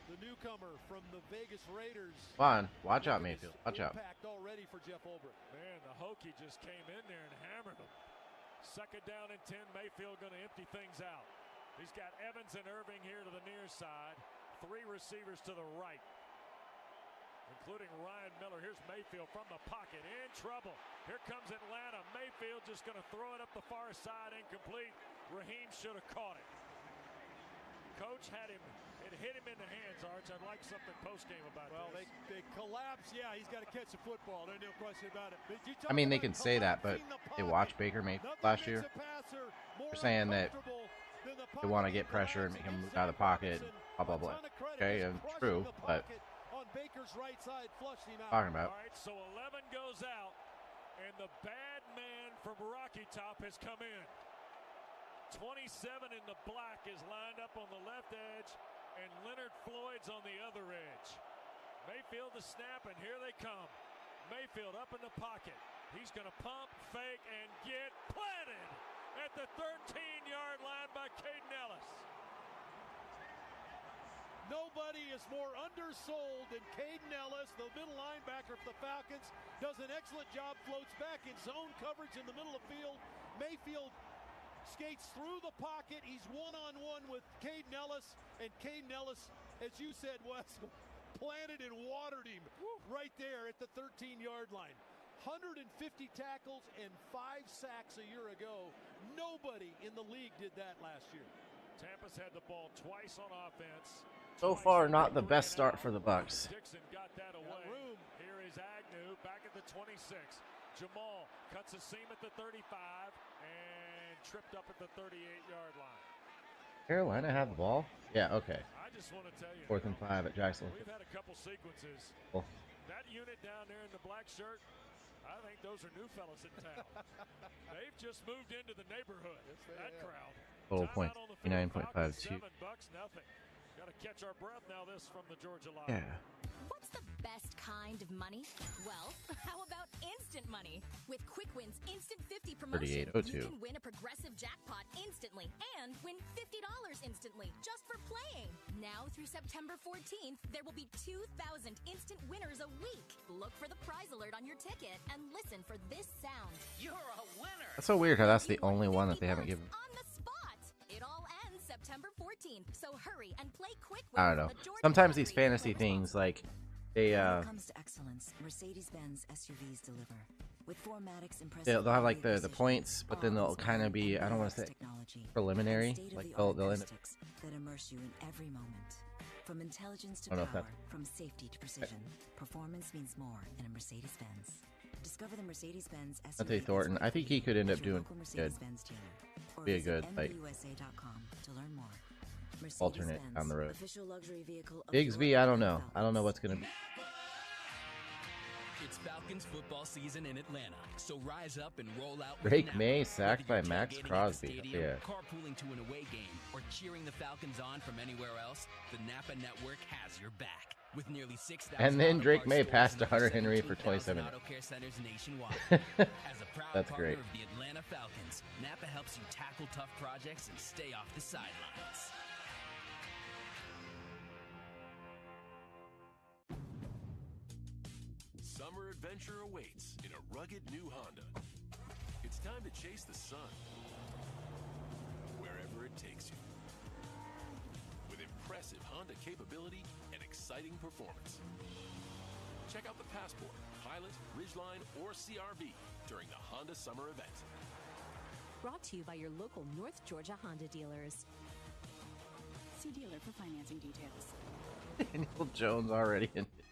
S7: The newcomer from the Vegas Raiders.
S6: Come on, watch out, Mayfield. Watch out.
S7: Impact already for Jeff Ulbrich.
S4: Man, the Hokie just came in there and hammered him. Second down and 10. Mayfield going to empty things out. He's got Evans and Irving here to the near side. 3 receivers to the right, including Ryan Miller. Here's Mayfield from the pocket. In trouble. Here comes Atlanta. Mayfield just going to throw it up the far side. Incomplete. Raheem should have caught it. Coach had him. It hit him in the hands, Arch. I'd like something post-game about
S7: well,
S4: this.
S7: Well, they collapse. Yeah, he's got to catch the football. There's no question about it.
S6: I mean, they can say that, but they watched Baker Mayfield last year. They're saying that they want to get pressure and make him move out of the pocket, blah, blah, blah. Okay, true, but
S7: on Baker's right side, flushed him out.
S6: Talking about.
S4: All right, so 11 goes out, and the bad man from Rocky Top has come in. 27 in the black is lined up on the left edge, and Leonard Floyd's on the other edge. Mayfield the snap, and here they come. Mayfield up in the pocket. He's going to pump, fake, and get planted at the 13-yard line by Caden Ellis.
S7: Nobody is more undersold than Caden Ellis, the middle linebacker for the Falcons. Does an excellent job, floats back in zone coverage in the middle of the field. Mayfield skates through the pocket. He's one-on-one with Caden Ellis, and Caden Ellis, as you said, Wes, planted and watered him right there at the 13-yard line. 150 tackles and 5 sacks a year ago. Nobody in the league did that last year.
S4: Tampa's had the ball twice on offense.
S6: So far, not the best start for the Bucks.
S4: Dixon got that away. Here is Agnew back at the 26. Jamal cuts a seam at the 35 and tripped up at the 38-yard line.
S6: Carolina had the ball? Yeah, okay.
S4: I just want to tell you.
S6: 4th and 5 at Jacksonville.
S4: We've had a couple sequences.
S6: Oh.
S4: That unit down there in the black shirt, I think those are new fellas in town. They've just moved into the neighborhood. That crowd.
S6: Total point, 9.52.
S4: $7 nothing. Got to catch our breath now. This from the Georgia line.
S6: Yeah.
S18: What's the best kind
S20: kind of money? Well, how about instant money? With Quick Win's Instant 50 promotion,
S6: 3802.
S20: you can win a progressive jackpot instantly and win $50 instantly just for playing. Now through September 14th, there will be 2,000 instant winners a week. Look for the prize alert on your ticket and listen for this sound. You're a winner!
S6: That's so weird how that's the only one that they haven't given.
S20: On the spot! It all ends September 14th, so hurry and play Quick Win.
S6: I don't know. Sometimes these fantasy things, like, they,
S21: When it comes to excellence, Mercedes-Benz SUVs deliver. With 4MATIC's impressive
S6: they'll have like the points, but then they'll kind of be, I don't want to say preliminary, like they'll end up.
S21: That immerse you in every moment. From intelligence to
S6: I don't know
S21: power,
S6: if that's-
S21: from safety to precision, performance means more in a Mercedes-Benz. Discover the Mercedes-Benz SUV.
S6: I'll tell you, Thornton, I think he could end up doing good.
S21: Mercedes-Benz dealer. Or
S6: Be a
S21: visit
S6: good, like,
S21: MBUSA.com to learn more.
S6: alternate down the road.
S21: Official luxury vehicle of
S6: Bigsby, I don't know. I don't know what's gonna be.
S22: It's Falcons football season in Atlanta, so rise up and roll out.
S6: Drake May sacked by Max Crosby. Yeah.
S22: Carpooling to an away game, or cheering the Falcons on from anywhere else, the Napa Network has your back. With nearly 6,000
S6: And then Drake
S22: auto
S6: May
S22: parts
S6: passed
S22: stores
S6: to Hunter
S22: and
S6: Henry for
S22: 17,000
S6: 27.
S22: auto care centers nationwide. As a proud
S6: That's
S22: partner
S6: great.
S22: of the Atlanta Falcons, Napa helps you tackle tough projects and stay off the sidelines.
S11: Summer adventure awaits in a rugged new Honda. It's time to chase the sun wherever it takes you. With impressive Honda capability and exciting performance. Check out the Passport, Pilot, Ridgeline, or CRV during the Honda Summer event.
S23: Brought to you by your local North Georgia Honda dealers. See dealer for financing details.
S6: Daniel Jones already in it.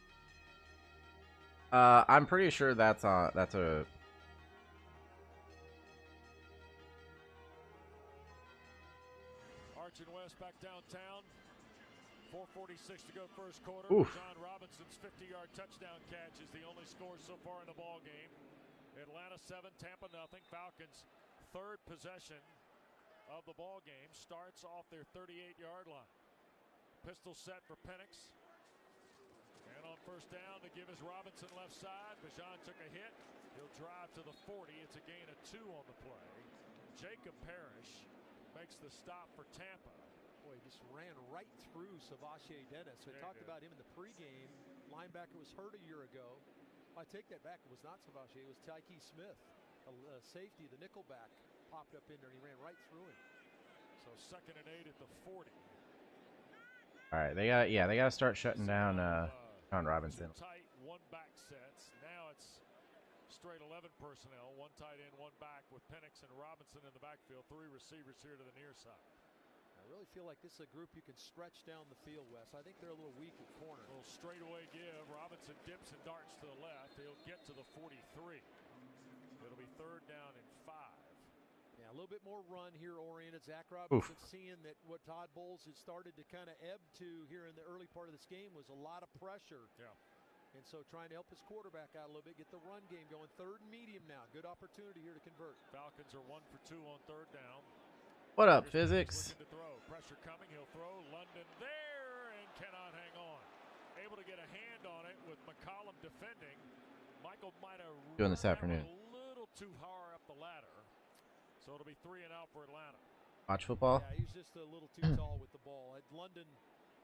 S6: I'm pretty sure that's a
S4: Arch and West back downtown. 4:46 to go first quarter.
S6: Oof.
S4: John Robinson's 50-yard touchdown catch is the only score so far in the ball game. Atlanta 7, Tampa nothing. Falcons' third possession of the ball game starts off their 38-yard line. Pistol set for Penix. And on first down to give is Robinson left side. Bijan took a hit. He'll drive to the 40. It's a gain of 2 on the play. Jacob Parrish makes the stop for Tampa.
S7: Boy, he just ran right through Savashe Dennis. We talked about him in the pregame. Linebacker was hurt a year ago. I take that back. It was not Savashe. It was Tyke Smith, a safety, the nickelback, popped up in there and he ran right through him.
S4: So 2nd and 8 at the 40.
S6: All right. They got to start shutting down John Robinson.
S4: Two tight, 1 back sets. Now it's straight 11 personnel, 1 tight end, 1 back with Penix and Robinson in the backfield. 3 receivers here to the near side.
S7: I really feel like this is a group you can stretch down the field, Wes. I think they're a little weak at corner.
S4: A little straightaway give. Robinson dips and darts to the left. He'll get to the 43. It'll be 3rd down and 5.
S7: Yeah, a little bit more run here oriented. Zach Robinson seeing that what Todd Bowles has started to kind of ebb to here in the early part of this game was a lot of pressure.
S4: Yeah.
S7: And so trying to help his quarterback out a little bit, get the run game going. 3rd and medium now. Good opportunity here to convert.
S4: Falcons are 1 for 2 on 3rd down.
S6: What up, Physics?
S4: To throw. Pressure coming. He'll throw. London there and cannot hang on. Able to get a hand on it with McCollum defending. Michael might have
S6: Doing this afternoon.
S4: a little too far up the ladder. So it'll be 3 and out for Atlanta.
S6: Watch football.
S7: Yeah, he's just a little too tall with the ball. London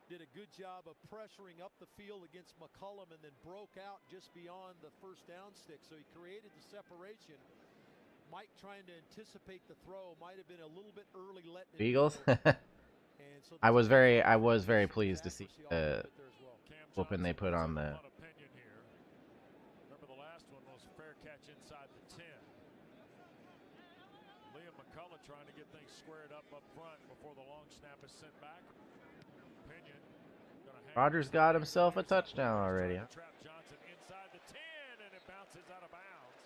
S7: did a good job of pressuring up the field against McCollum and then broke out just beyond the first down stick. So he created the separation. Mike trying to anticipate the throw might have been a little bit early letting
S6: Eagles.
S7: So
S6: I was very pleased to see the whooping they put on the.
S4: Remember the last one was a fair catch inside the 10. Liam McCullough trying to get things squared up front before the long snap is sent back. Pinion
S6: Rodgers got himself a touchdown already.
S4: Trap Johnson inside the 10 and it bounces out of bounds.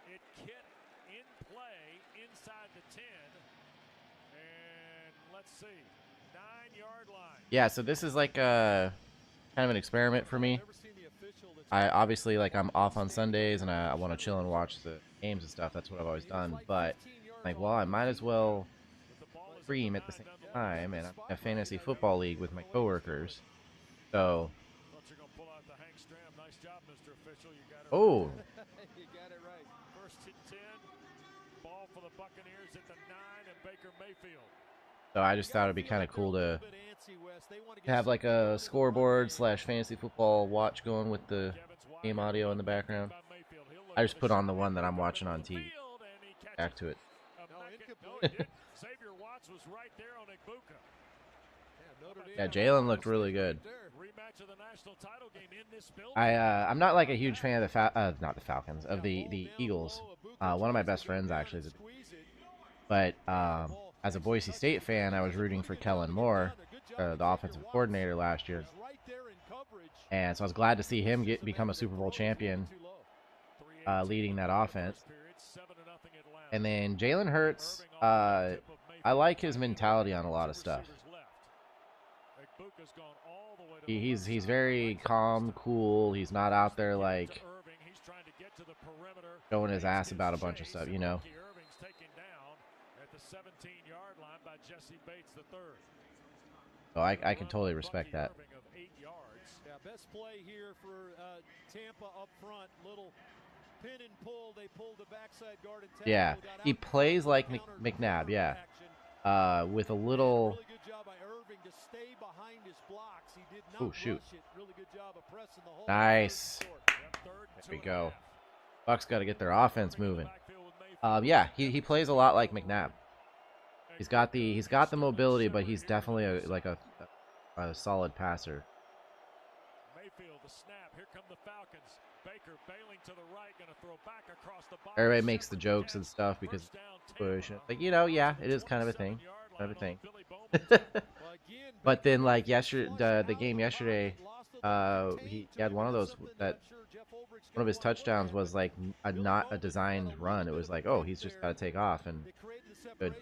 S4: It hit in play inside the 10. And let's see, 9-yard line.
S6: Yeah, so this is like a kind of an experiment for me. I obviously I'm off on Sundays and I want to chill and watch the games and stuff. That's what I've always done. But well, I might as well stream at the same time, and I'm in a fantasy football league with my coworkers. So
S4: Nice job, Mr. Official. You got it
S6: Oh.
S4: right. You got it right. First and 10. Ball for the Buccaneers at the 9 and Baker Mayfield.
S6: So I just thought it'd be kind of cool to have like a scoreboard / fantasy football watch going with the game audio in the background. I just put on the one that I'm watching on TV. Back to it.
S4: Xavier Watts was right there on Igbuka.
S6: Yeah, Jalen looked really good. I'm not like a huge fan of the not the Falcons, of the Eagles. One of my best friends actually is. But as a Boise State fan, I was rooting for Kellen Moore, the offensive coordinator last year, and so I was glad to see him become a Super Bowl champion, leading that offense. And then Jalen Hurts, I like his mentality on a lot of stuff. He's very calm, cool. He's not out there like showing his ass about a bunch of stuff, you know. So I can totally respect that.
S7: Yeah, best play here for Tampa up front. Little pin and pull. They pulled the backside guard and tackle.
S6: Yeah, he plays like McNabb. Yeah, with a little.
S7: Really good job by Irving to stay behind his blocks. He did not
S6: Oh shoot!
S7: rush it. Really good job of pressing the whole.
S6: Nice. There we go. Bucks got to get their offense moving. Yeah, he plays a lot like McNabb. He's got the mobility, but he's definitely a solid passer.
S4: Mayfield the snap. Here come the Falcons. Baker bailing to the right, going to throw back across the box.
S6: Everybody makes the jokes and stuff because push. Like, you know, yeah, it is kind of a thing. Kind of a thing. But then, like yesterday, the game yesterday, he had one of those that one of his touchdowns was like not a designed run. It was like, oh, he's just got to take off and good.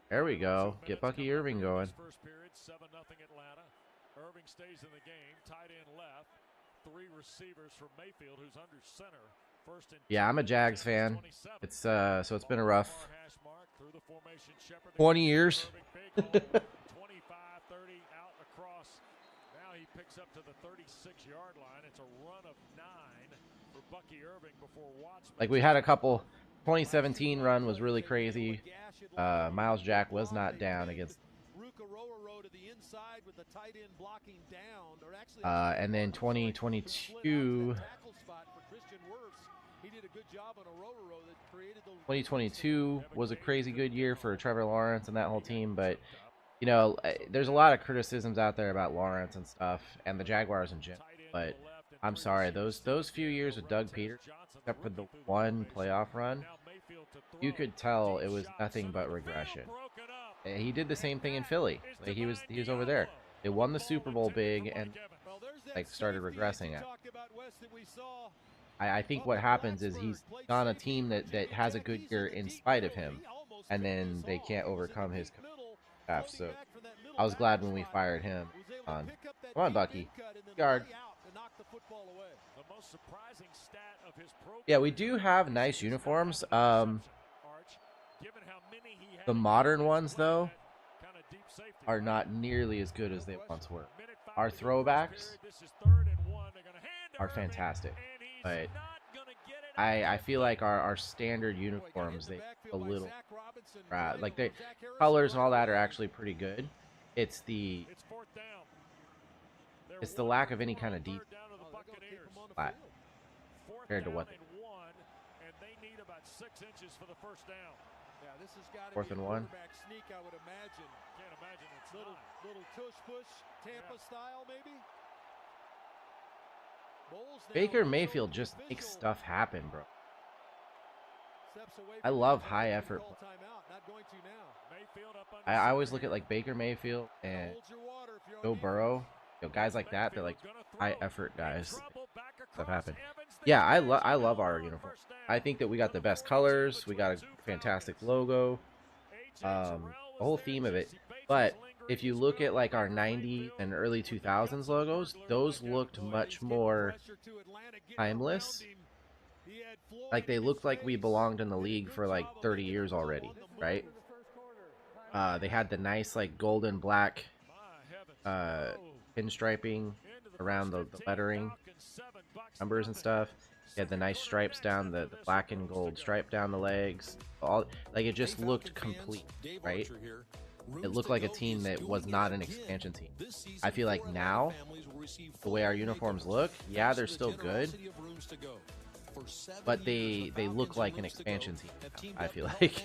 S6: There we go. Get Bucky Irving going.
S4: First period, 7-0 Atlanta. Irving stays in the game. Tight end left. 3 receivers for Mayfield, who's under center. First and
S6: yeah, I'm a Jags fan. It's so it's been a rough 20 years.
S4: 25-30 out across. Now he picks up to the 36-yard line. It's a run of 9 for Bucky Irving before Watts.
S6: Like we had a couple. 2017 run was really crazy. Miles Jack was not down against. And then 2022. 2022 was a crazy good year for Trevor Lawrence and that whole team, but you know, there's a lot of criticisms out there about Lawrence and stuff, and the Jaguars in general. But I'm sorry, those few years with Doug Peters, except for the one playoff run, you could tell it was nothing but regression. He did the same thing in Philly. Like he was over there. They won the Super Bowl big and like started regressing it. I think what happens is he's on a team that has a good year in spite of him, and then they can't overcome his staff. So I was glad when we fired him. Come on, Bucky. Guard. Yeah, we do have nice uniforms. The modern ones, though, are not nearly as good as they once were. Our throwbacks are fantastic, but I feel like our standard uniforms, they a little like the colors and all that are actually pretty good. It's the lack of any kind of detail compared to what.
S7: Yeah, this has got to
S6: 4th and 1.
S7: Sneak, I would imagine. Can't imagine it's little tush push, Tampa style maybe.
S6: Baker Mayfield just makes stuff happen, bro. I love high effort. I always look at like Baker Mayfield and Joe Burrow, you know, guys like that. They're like high effort guys. Stuff happen. Yeah, I love our uniform. I think that we got the best colors. We got a fantastic logo. The whole theme of it. But if you look at like our 90s and early 2000s logos, those looked much more timeless. Like they looked like we belonged in the league for like 30 years already, right? They had the nice like golden black pinstriping around the lettering, numbers and stuff. He had the nice stripes down the black and gold stripe down the legs. All like it just looked complete, right? It looked like a team that was not an expansion team. I feel like now, the way our uniforms look, yeah, they're still good, but they look like an expansion team now, I feel like.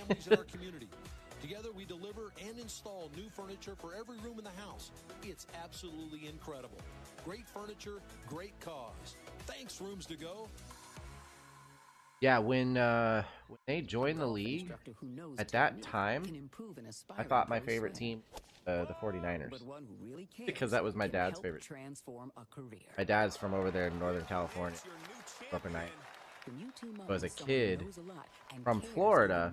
S19: Together we deliver and install new furniture for every room in the house. It's absolutely incredible. Great furniture, great cause. Thanks, Rooms to Go.
S6: Yeah, when they joined the league, at that time, I thought my favorite team, the 49ers, because that was my dad's favorite. My dad's from over there in Northern California, up at night. So as a kid from Florida,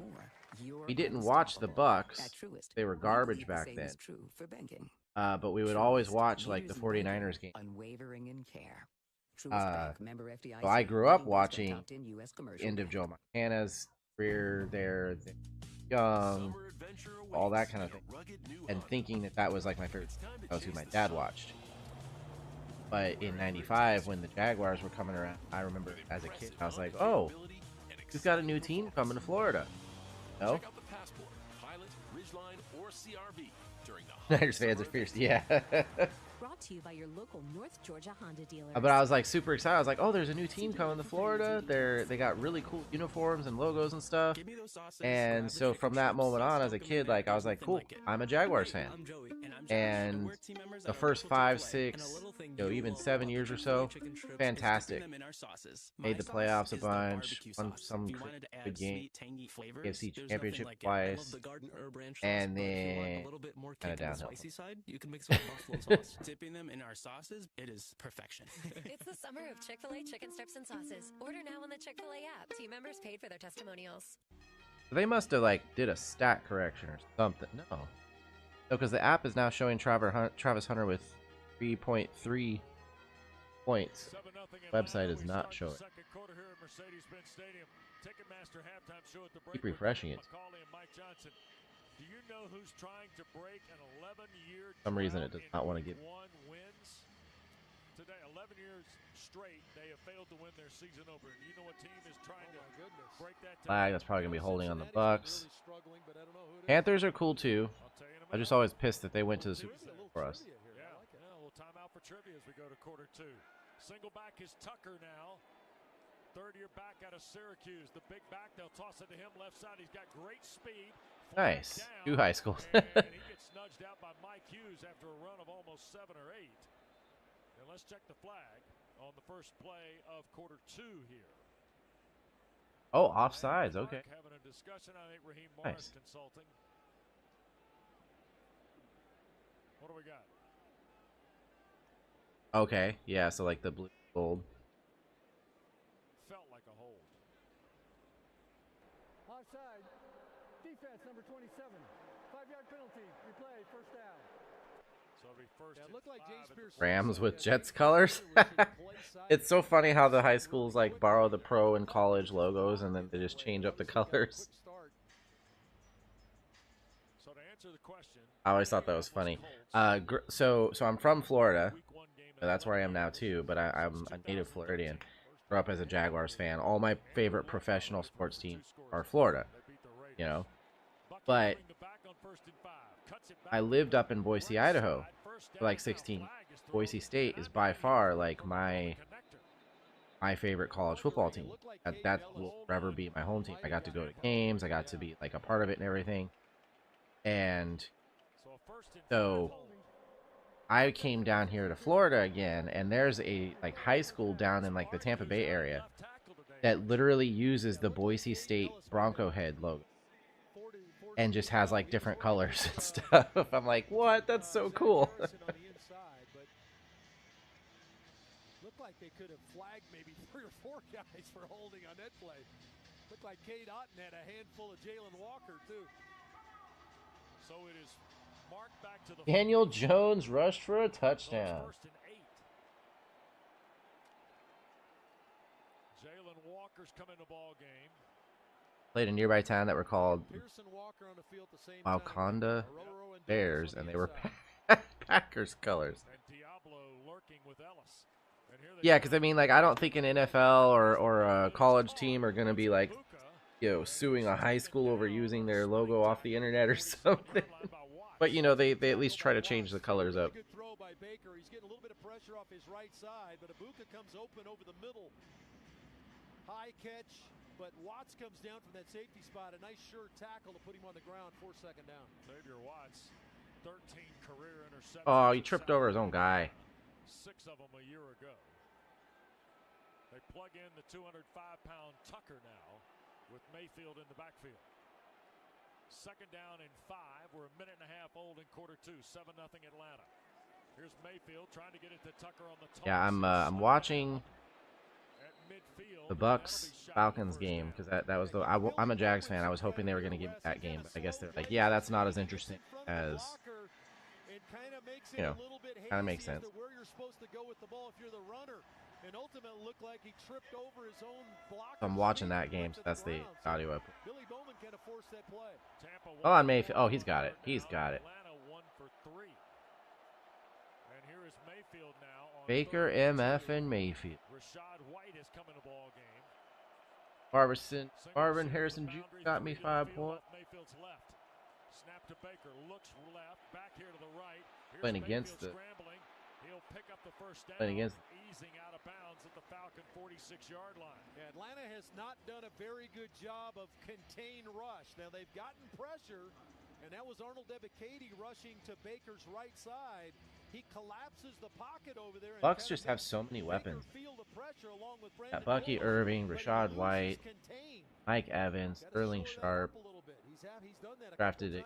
S6: we didn't watch the Bucks. They were garbage back then. But we would always watch like the 49ers game. So I grew up watching the end of Joe Montana's career there, Young, all that kind of thing, and thinking that that was like my favorite. That was who my dad watched. But in '95, when the Jaguars were coming around, I remember as a kid, I was like, "Oh, we've got a new team coming to Florida." No. Niners fans are fierce, yeah.
S23: Brought to you by your local North Georgia Honda dealer.
S6: But I was like super excited. I was like, "Oh, there's a new team coming to Florida. They got really cool uniforms and logos and stuff." And so from that moment on, as a kid, like I was like, "Cool, I'm a Jaguars fan." And the first 5, 6, even 7 years or so, fantastic. Made the playoffs a bunch, won some good game, AFC Championship twice, and then kind of downhill.
S2: Dipping them in our sauces, it is perfection.
S3: It's the summer of Chick-fil-A chicken strips and sauces. Order now on the Chick-fil-A app. Team members paid for their testimonials.
S6: They must have like did a stat correction or something. No, because the app is now showing Travis Hunter with 3.3 points. Website is not showing. Keep refreshing it.
S4: Do you know who's trying to break an 11-year
S6: For some reason it does not want to give.
S4: Wins? Today, 11 years straight, they have failed to win their season opener. You know what team is trying to break that?
S6: Flag, that's probably going to be holding on the Bucks. Panthers are cool too. I'm just always pissed that they went to the Super Bowl for us.
S4: Yeah, a little timeout for trivia as we go to quarter 2. Single back is Tucker now. Third-year back out of Syracuse. The big back, they'll toss it to him left side. He's got great speed.
S6: Nice. 2 high schools.
S4: And he gets nudged out by Mike Hughes after a run of almost 7 or 8. And let's check the flag on the first play of quarter 2 here.
S6: Oh, offsides. Okay.
S4: Having a discussion. I think Raheem Morris consulting. What do we got?
S6: Okay. Yeah. So like the blue gold.
S4: Felt like a hold.
S8: Offside. Defense number 27. 5-yard penalty. Replay. First down.
S4: So it'll be first.
S7: It looked like James Pierce.
S6: Rams with Jets colors. It's so funny how the high schools like borrow the pro and college logos and then they just change up the colors.
S4: So to answer the question,
S6: I always thought that was funny. So I'm from Florida. So that's where I am now too. But I'm a native Floridian. Grew up as a Jaguars fan. All my favorite professional sports teams are Florida. You know. But I lived up in Boise, Idaho for like 16. Boise State is by far like my favorite college football team. That will forever be my home team. I got to go to games. I got to be like a part of it and everything. And so I came down here to Florida again, and there's a like high school down in like the Tampa Bay area that literally uses the Boise State Bronco head logo and just has like different colors and stuff. I'm like, what? That's so cool.
S7: Looked like they could have flagged maybe 3 or 4 guys for holding on that play. Looked like Cade Otton had a handful of Jalen Walker too.
S4: So it is marked back to the
S6: Daniel Jones rushed for a touchdown.
S4: Jalen Walker's coming to ball game.
S6: Played a nearby town that were called Wakanda Bears, and they were Packers colors. Yeah, because I mean, like, I don't think an NFL or a college team are gonna be like, suing a high school over using their logo off the internet or something. But you know, they at least try to change the colors up.
S7: Good throw by Baker. He's getting a little bit of pressure off his right side, but Ibuka comes open over the middle. High catch, but Watts comes down from that safety spot. A nice sure tackle to put him on the ground. 4nd down.
S4: Xavier Watts, 13 career interceptions.
S6: Oh, he tripped over his own guy.
S4: 6 of them a year ago. They plug in the 205-pound Tucker now with Mayfield in the backfield. 2nd down and 5. We're a minute and a half old in quarter 2. 7-0 Atlanta. Here's Mayfield trying to get it to Tucker on the toss.
S6: Yeah, I'm watching the Bucks Falcons game because that was the I'm a Jags fan. I was hoping they were going to give me that game, but I guess they're like, yeah, that's not as interesting as kind of makes sense.
S7: Where you're supposed to go with the ball if you're the runner, and ultimately looked like he tripped over his own blocker.
S6: So I'm watching that game, so that's the audio up.
S7: Billy Bowman kind of forced that play.
S6: Oh, on Mayfield. Oh, he's got it. He's got it.
S4: Atlanta 1 for 3. And here is Mayfield now on
S6: Baker, MF, and Mayfield.
S4: Rashad White has come in the ball game.
S6: Marvin Harrison Jr. got me 5 points.
S4: Mayfield's left. Snap to Baker. Looks left. Back here to the right.
S6: Playing against the.
S4: He'll pick up the first down.
S6: Playing against.
S4: Easing out of bounds at the Falcon 46-yard line.
S7: Yeah, Atlanta has not done a very good job of contain rush. Now they've gotten pressure, and that was Arnold Ebiketie rushing to Baker's right side. He collapses the pocket over there.
S6: Bucks just have so many weapons. Got Bucky Irving, Rashad White, Mike Evans, Sterling Sharp. Drafted it.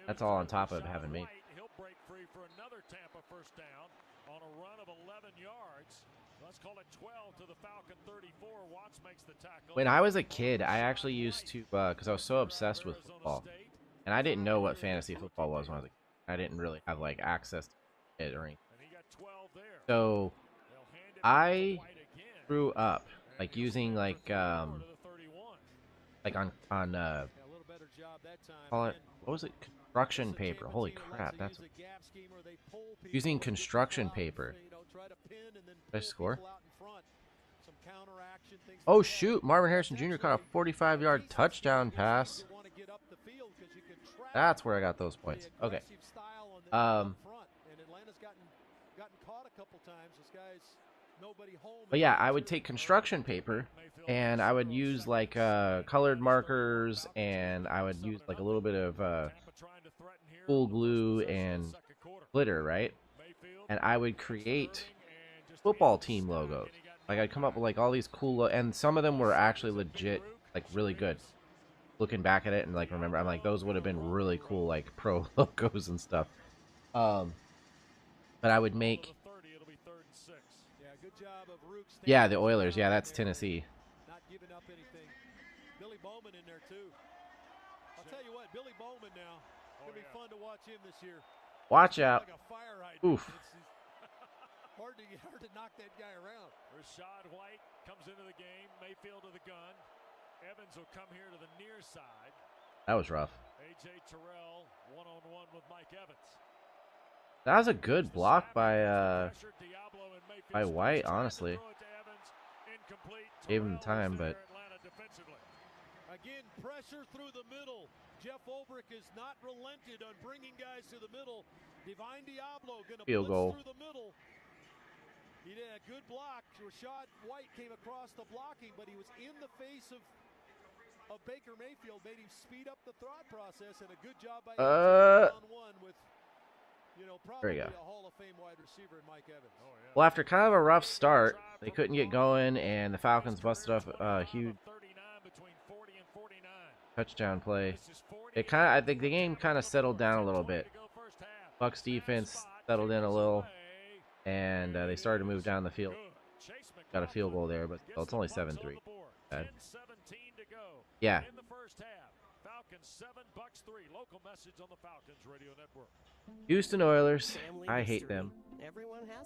S6: That's all on top of having me.
S4: He'll break free for another Tampa first down on a run of 11 yards. Let's call it 12 to the Falcon 34. Watts makes the tackle.
S6: When I was a kid, I actually used to, because I was so obsessed with football, and I didn't know what fantasy football was when I was a kid. I didn't really have like access to it or anything. So I grew up like using like on call it, what was it, construction paper. Holy crap, that's using construction paper. Did I score? Oh shoot, Marvin Harrison Jr. caught a 45-yard touchdown pass. That's where I got those points. Okay. But yeah, I would take construction paper and I would use like colored markers, and I would use like a little bit of full glue and glitter, right? And I would create football team logos. Like I'd come up with like all these cool, and some of them were actually legit, like really good. Looking back at it and like remember, I'm like, those would have been really cool, like pro logos and stuff. But I would make. Yeah, the Oilers. Yeah, that's Tennessee.
S7: Not giving up anything. Billy Bowman in there too. I'll tell you what, Billy Bowman now. It'll be fun to watch him this year.
S6: Watch out. Oof.
S7: Hard to knock that guy around.
S4: Rashad White comes into the game. Mayfield to the gun. Evans will come here to the near side.
S6: That was rough.
S4: A.J. Terrell one-on-one with Mike Evans.
S6: That was a good block by White, honestly. Gave him the time, but
S7: again, pressure through the middle. Jeff Ulbrich has not relented on bringing guys to the middle. Divine Diablo going to
S6: field goal
S7: through the middle. He did a good block. Rashad White came across the blocking, but he was in the face of Baker Mayfield, made him speed up the thought process, and a good job by one with, probably a Hall of Fame wide receiver in Mike Evans. Oh, yeah.
S6: Well, after kind of a rough start, they couldn't get going, and the Falcons busted up a huge touchdown play. I think the game kind of settled down a little bit. Bucks defense settled in a little, and they started to move down the field. Got a field goal there, but it's only 7-3. Yeah.
S4: In the first half, Falcons 7, Bucks 3. Local message on the Falcons Radio Network.
S6: Houston Oilers, I hate them.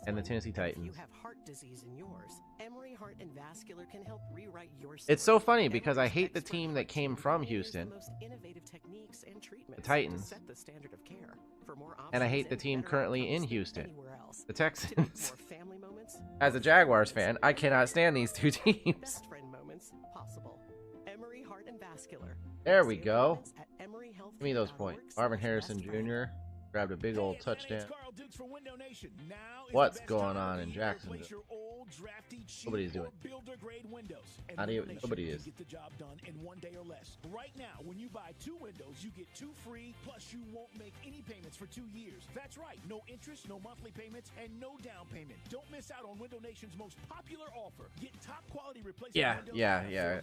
S6: And the Tennessee Titans.
S1: If you have heart disease in yours, Emory Heart and Vascular can help rewrite your
S6: It's so
S1: story.
S6: funny because I
S1: Emery's
S6: hate the
S1: expert
S6: team
S1: heart
S6: that came
S1: team
S6: from
S1: pioneers
S6: Houston,
S1: the most innovative techniques and treatments
S6: the Titans,
S1: to set the standard of care. For more
S6: and I
S1: options
S6: hate the
S1: and
S6: team
S1: better
S6: currently in
S1: outcomes than
S6: Houston,
S1: anywhere else.
S6: the
S1: To make
S6: Texans.
S1: more family moments
S6: As a Jaguars fan, I cannot stand these two teams.
S1: best friend moments possible. Emory Heart and Vascular.
S6: There we
S1: See
S6: go.
S1: appointments at
S6: Give me those points. Marvin Harrison Jr. grabbed a big old touchdown. What's going on in Jacksonville? Nobody's doing it. Not even, nobody is.
S10: Get the job done in 1 day or less. Right now, when you buy 2 windows, you get 2 free, plus you won't make any payments for 2 years. That's right, no interest, no monthly payments, and no down payment. Don't miss out on Window Nation's most popular offer. Get top quality replacement windows.
S6: Yeah.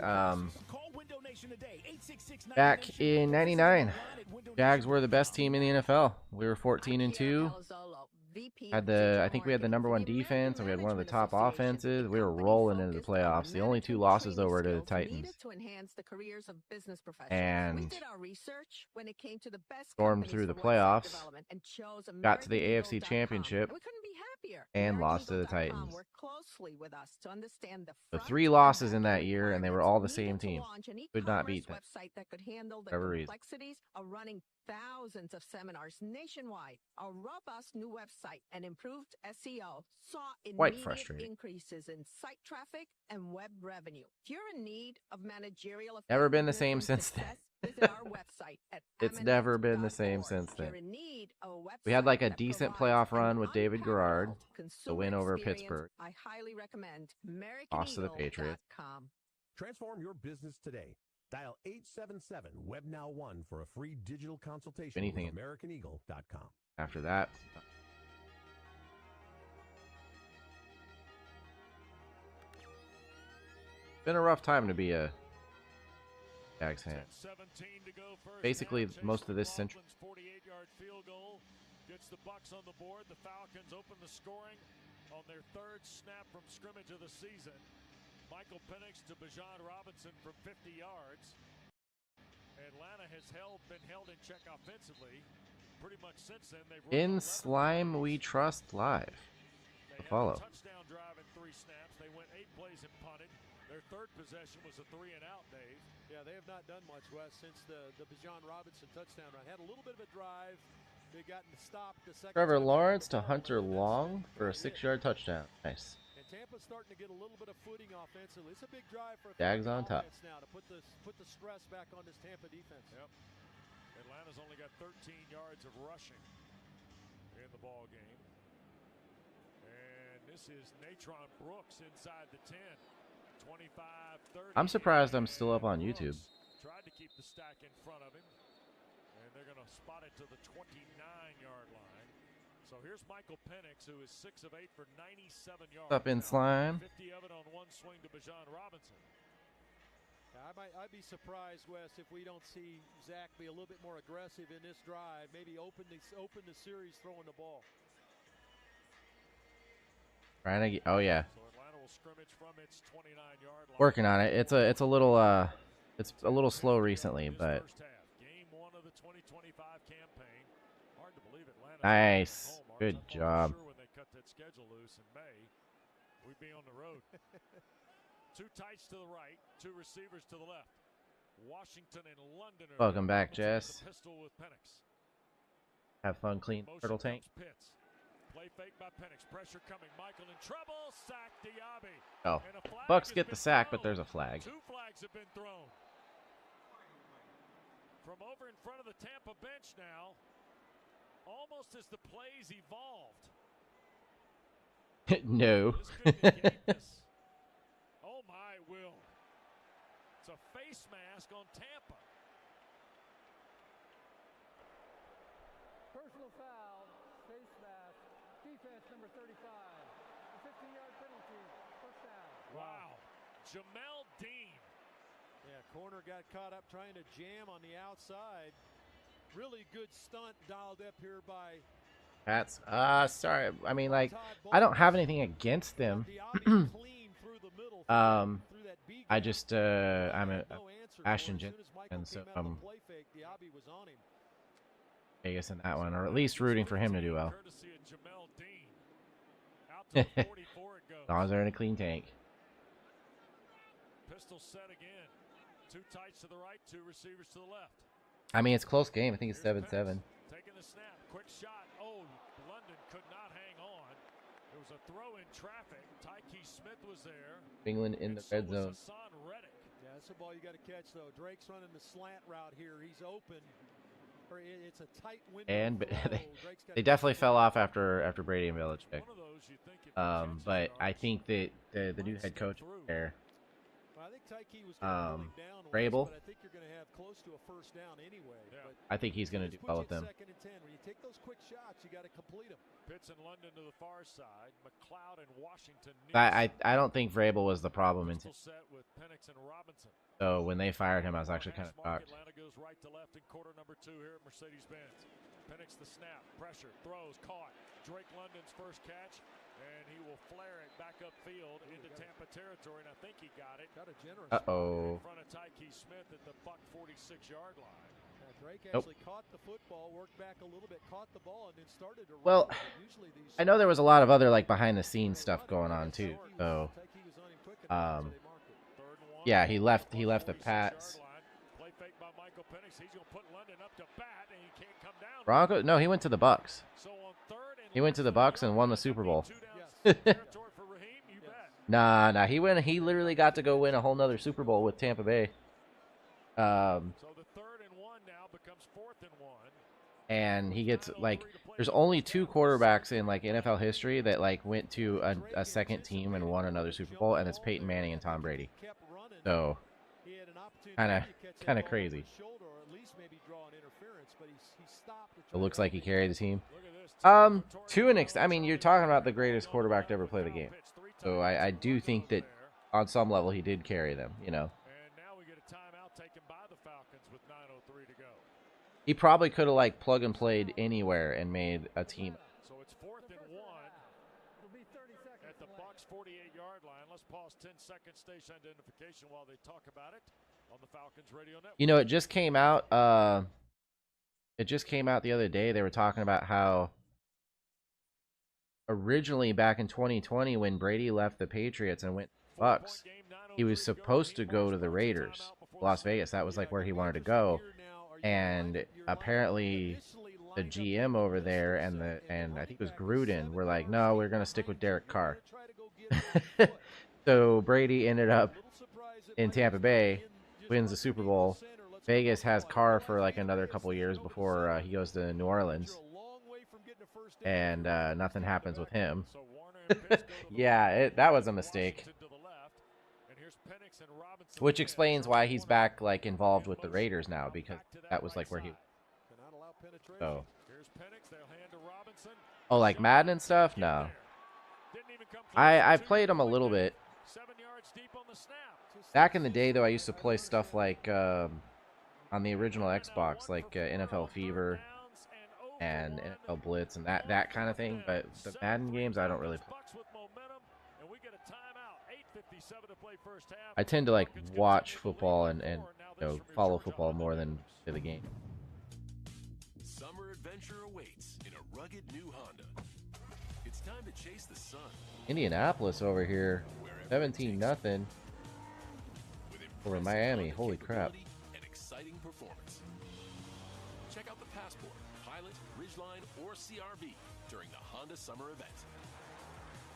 S10: Call Window Nation today, 866
S6: Back in '99, Jags were the best team in the NFL. We were 14-2. I think we had the #1 defense, and we had one of the top offenses. We were rolling into the playoffs. The only 2 losses though were to the Titans, and stormed through the playoffs, got to the AFC Championship, and lost to the Titans. The 3 losses in that year, and they were all the same team. Could not beat them. For whatever reason.
S5: Thousands of seminars nationwide, a robust new website, and improved SEO saw
S6: Quite
S5: immediate
S6: frustrating.
S5: increases in site traffic and web revenue. If you're in need of managerial
S6: Never been the
S5: effectiveness
S6: same
S5: and
S6: since then.
S5: success, visit our website at
S6: It's never been the same since
S5: If you're
S6: then.
S5: in need of a
S6: We had like
S5: website
S6: a
S5: that
S6: decent
S5: provides
S6: playoff run
S5: an
S6: with David Garrard, the
S5: consumer
S6: win over
S5: experience,
S6: Pittsburgh,
S5: I highly recommend
S6: lost to the Patriots.
S5: AmericanEagle.com.
S9: Transform your business today. Dial 877-WebNow1 for a free digital consultation
S6: Anything
S9: with AmericanEagle.com.
S6: After that, been a rough time to be a Jags fan. Basically, most of this century.
S4: 48-yard field goal gets the Bucs on the board. The Falcons open the scoring on their 3rd snap from scrimmage of the season. Michael Penix to Bijan Robinson from 50 yards. Atlanta has been held in check offensively pretty much since then.
S6: In Slime We Trust Live. Follow.
S4: Touchdown drive in 3 snaps. They went 8 plays and punted. Their 3rd possession was a 3-and-out, Dave.
S7: Yeah, they have not done much, Wes, since the Bijan Robinson touchdown run. Had a little bit of a drive. They got stopped the second.
S6: Trevor Lawrence to Hunter Long for a 6-yard touchdown. Nice.
S7: And Tampa's starting to get a little bit of footing offensively. It's a big drive for a
S6: Jags on top.
S7: now to put the stress back on this Tampa defense.
S4: Yep. Atlanta's only got 13 yards of rushing in the ball game. And this is Natron Brooks inside the 10. 25-30.
S6: I'm surprised I'm still up on YouTube.
S4: Tried to keep the stack in front of him. And they're going to spot it to the 29-yard line. So here's Michael Penix, who is 6 of 8 for 97 yards.
S6: Up in Slime.
S4: 50 of it on one swing to Bijan Robinson.
S7: I'd be surprised, Wes, if we don't see Zach be a little bit more aggressive in this drive. Maybe open the series throwing the ball.
S6: Trying to get, oh yeah.
S4: So Atlanta will scrimmage from its 29-yard line.
S6: Working on it. It's a little slow recently, but
S4: Game 1 of the 2025 campaign. Hard to believe Atlanta.
S6: nice. Good job.
S4: Sure when they cut that schedule loose in May, we'd be on the road. 2 tights to the right, 2 receivers to the left. Washington and London.
S6: Welcome back, Jess.
S4: Pistol with Penix.
S6: Have fun, clean turtle tank.
S4: Pitts. Play fake by Penix. Pressure coming. Michael in trouble. Sack Diaby.
S6: Oh, Bucks get the sack, but there's a flag.
S4: 2 flags have been thrown. From over in front of the Tampa bench now, almost as the plays evolved.
S6: No.
S4: Oh my, Will. It's a face mask on Tampa.
S8: Personal foul, face mask, defense number 35. A 15-yard penalty, first down.
S4: Wow. Jamel Dean.
S7: Yeah, corner got caught up trying to jam on the outside. Really good stunt dialed up here by
S6: Pats. Sorry. I mean, like, I don't have anything against them. I just, I'm a Ashton Jensen, and so Vegas in that one, or at least rooting for him to do well. As long as they're in a clean tank.
S4: Pistol set again. Two tights to the right, two receivers to the left.
S6: I mean, it's a close game. I think it's 7-7.
S4: Taking the snap. Quick shot. Oh, London could not hang on. It was a throw in traffic. Tyke Smith was there.
S6: England in the red zone.
S7: Yeah, that's the ball you got to catch, though. Drake's running the slant route here. He's open. It's a tight window.
S6: And they definitely fell off after Brady and Belichick. But I think that the new head coach there, Vrabel,
S7: I think you're going to have close to a first down anyway.
S6: I think he's going to do well with them.
S7: Second and 10. When you take those quick shots, you got to complete them.
S4: Pitts and London to the far side. McLeod and Washington.
S6: I don't think Vrabel was the problem in so when they fired him, I was actually kind of shocked.
S4: Atlanta goes right to left in quarter number 2 here at Mercedes-Benz. Penix the snap, pressure, throws, caught. Drake London's first catch, and he will flare it back upfield into Tampa territory, and I think he got it.
S7: Got a generous
S6: Uh-oh.
S4: In front of Tyke Smith at the buck 46-yard line.
S7: Drake actually caught the football, worked back a little bit, caught the ball, and then started to
S6: well,
S7: run. Usually these
S6: I know there was a lot of other like behind the scenes stuff going on too. So, yeah, he left the Pats. Broncos? No, he went to the Bucks. He went to the Bucks and won the Super Bowl. Nah. He literally got to go win a whole nother Super Bowl with Tampa Bay.
S4: So the 3rd and 1 now becomes 4th and 1.
S6: And he gets like, there's only 2 quarterbacks in like NFL history that like went to a second team and won another Super Bowl, and it's Peyton Manning and Tom Brady. So, kind of crazy. It looks like he carried the team. To an extent, I mean, you're talking about the greatest quarterback to ever play the game. So I do think that on some level he did carry them, you know. He probably could have like plug and played anywhere and made a team.
S4: So it's 4th and 1 at the Bucks 48-yard line. Let's pause 10 seconds, station identification while they talk about it on the Falcons radio network.
S6: You know, it just came out. It just came out the other day. They were talking about how originally back in 2020 when Brady left the Patriots and went to the Bucks, he was supposed to go to the Raiders, Las Vegas. That was like where he wanted to go. And apparently the GM over there and I think it was Gruden were like, no, we're going to stick with Derek Carr. So Brady ended up in Tampa Bay, wins the Super Bowl. Vegas has Carr for like another couple years before he goes to New Orleans. And nothing happens with him. Yeah, that was a mistake. Which explains why he's back like involved with the Raiders now, because that was like where he. So. Oh, like Madden and stuff? No. I played them a little bit. Back in the day, though, I used to play stuff like on the original Xbox, like NFL Fever and NFL Blitz and that kind of thing. But the Madden games, I don't really play. I tend to like watch football and you know, follow football more than play the game.
S11: Summer adventure awaits in a rugged new Honda. It's time to chase the sun.
S6: Indianapolis over here, 17-0 over Miami. Holy crap!
S11: And exciting performance. Check out the Passport, Pilot, Ridgeline, or CRV during the Honda Summer event.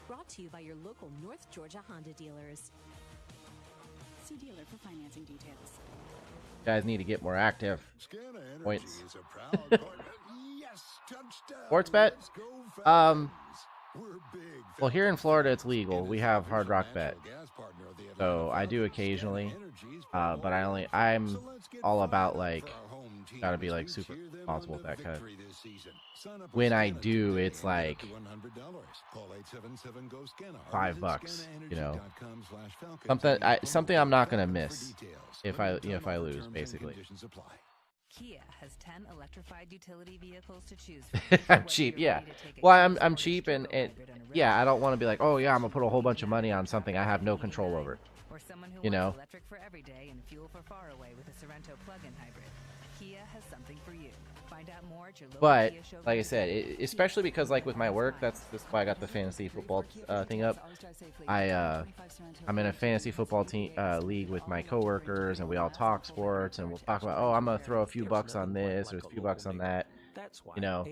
S23: Brought to you by your local North Georgia Honda dealers. See dealer for financing details.
S6: Guys need to get more active. Points. Sports bet. Well, here in Florida, it's legal. We have Hard Rock Bet, so I do occasionally. But I'm all about like, gotta be like super responsible with that cut. When I do, it's like $5, you know, something I'm not gonna miss if I lose, basically.
S23: Kia has 10 electrified utility vehicles to choose from.
S6: I'm cheap, yeah. Well, I'm cheap, and yeah, I don't want to be like, oh yeah, I'm gonna put a whole bunch of money on something I have no control over.
S23: Or someone who
S6: you know.
S23: wants electric for every day and fuel for far away with a Sorento plug-in hybrid. Kia has something for you. Find out more at your local
S6: But
S23: Kia showroom.
S6: like I said, especially because like with my work, that's why I got the fantasy football thing up. I'm in a fantasy football team league with my coworkers, and we all talk sports, and we'll talk about, oh, I'm gonna throw a few bucks on this or a few bucks on that, you know.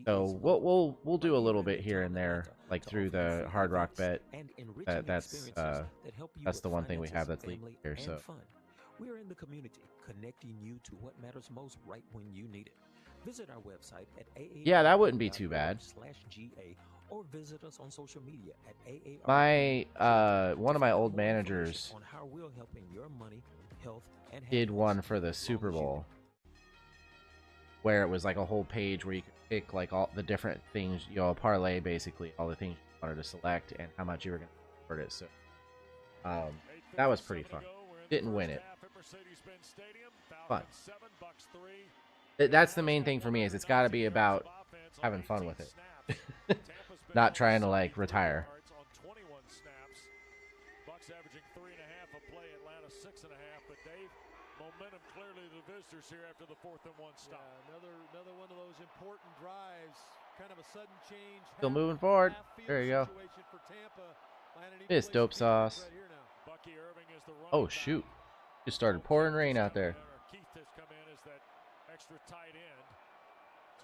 S6: So we'll do a little bit here and there, like through the Hard Rock Bet. That's the one thing we have that's legal here. So
S16: we're in the community, connecting you to what matters most right when you need it. Visit our website at
S6: yeah, that wouldn't be too bad.
S16: /GA, or visit us on social media at AARP.
S6: My one of my old managers
S16: on how we're helping your money, health, and
S6: did one for the Super Bowl, where it was like a whole page where you could pick like all the different things, you know, a parlay basically, all the things you wanted to select and how much you were going to afford it. So that was pretty fun. Didn't win it. Fun. That's the main thing for me, is it's got to be about having fun with it. Not trying to like retire.
S4: Bucks averaging 3.5 a play, Atlanta 6.5, but Dave, momentum clearly the visitors here after the 4th and 1 stop.
S7: Yeah, another one of those important drives, kind of a sudden change.
S6: Still moving forward. There you go. This dope sauce. Oh shoot. Just started pouring rain out there.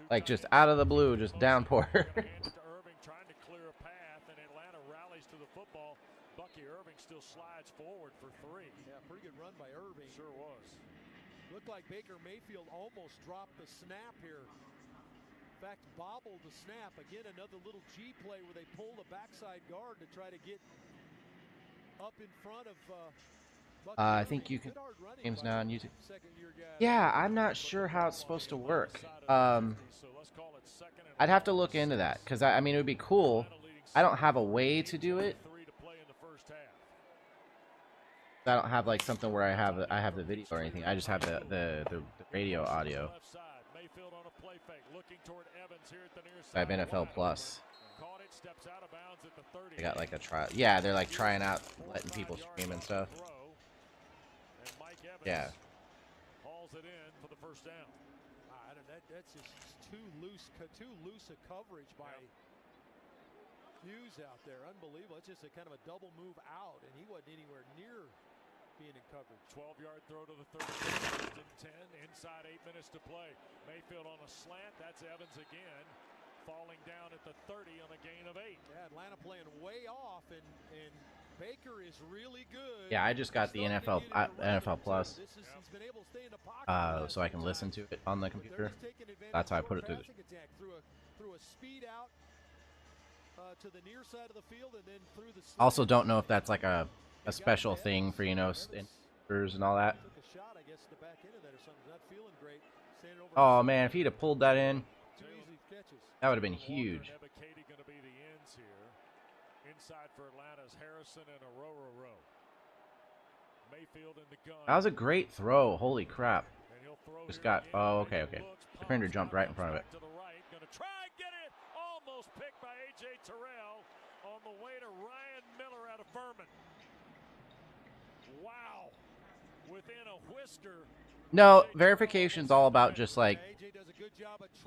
S6: Like just out of the blue, just downpour.
S4: Trying to clear a path, and Atlanta rallies to the football. Bucky Irving still slides forward for 3.
S7: Yeah, pretty good run by Irving.
S4: Sure was.
S7: Looked like Baker Mayfield almost dropped the snap here. In fact, bobbled the snap. Again, another little G play where they pull the backside guard to try to get up in front of
S6: I think you can games now on YouTube. Yeah, I'm not sure how it's supposed to work. I'd have to look into that, because I mean, it would be cool. I don't have a way to do it. I don't have like something where I have the video or anything. I just have the radio audio. I have NFL Plus. They got like a trial. Yeah, they're like trying out, letting people stream and stuff. Yeah.
S4: Hauls it in for the first down.
S7: That's just too loose a coverage by Hughes out there. Unbelievable. It's just a kind of a double move out, and he wasn't anywhere near being in coverage.
S4: 12-yard throw to the 30, 10, inside 8 minutes to play. Mayfield on a slant. That's Evans again, falling down at the 30 on a gain of 8.
S7: Yeah, Atlanta playing way off, and Baker is really good.
S6: Yeah, I just got the NFL Plus, so I can listen to it on the computer. That's how I put it through.
S7: Through a speed out to the near side of the field, and then through the.
S6: Also, don't know if that's like a special thing for, you know, and all that. Oh man, if he'd have pulled that in, that would have been huge.
S4: Inside for Atlanta's Harrison and Aurora. Mayfield in the gun.
S6: That was a great throw. Holy crap. Just got. Oh, okay. The defender jumped right in front of it.
S4: To the right, gonna try and get it. Almost picked by A.J. Terrell on the way to Ryan Miller out of Furman. Wow. Within a whisker.
S6: No, verification's all about just like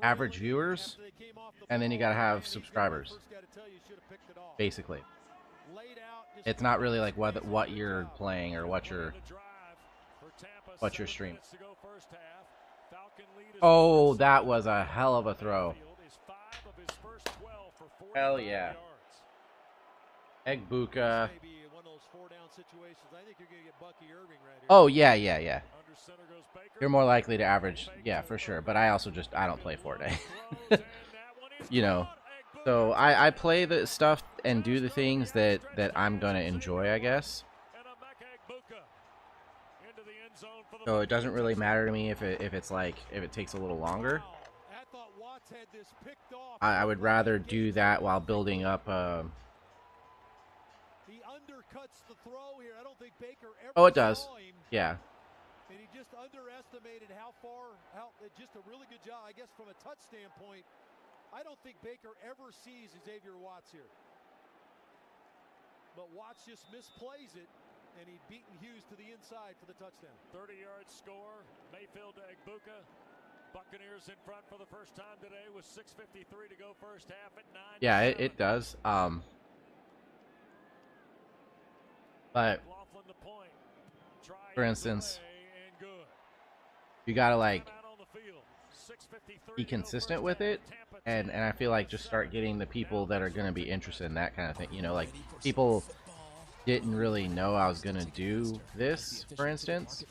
S6: average viewers, and then you gotta have subscribers. Basically, it's not really like what you're playing or what you're streaming. Oh, that was a hell of a throw. Hell yeah. Egbuka. Oh yeah. You're more likely to average, yeah, for sure. But I don't play Fortnite. You know, so I play the stuff and do the things that I'm gonna enjoy, I guess. So it doesn't really matter to me if it takes a little longer. I would rather do that while building up. Oh, it does. Yeah.
S7: And he just underestimated how just a really good job, I guess, from a touch standpoint. I don't think Baker ever sees Xavier Watts here. But Watts just misplays it, and he beaten Hughes to the inside for the touchdown.
S4: 30-yard score. Mayfield to Egbuka. Buccaneers in front for the first time today with 6:53 to go first half at 9.
S6: Yeah, it does. But for instance, you gotta like be consistent with it, and I feel like just start getting the people that are gonna be interested in that kind of thing. You know, like people didn't really know I was gonna do this, for instance,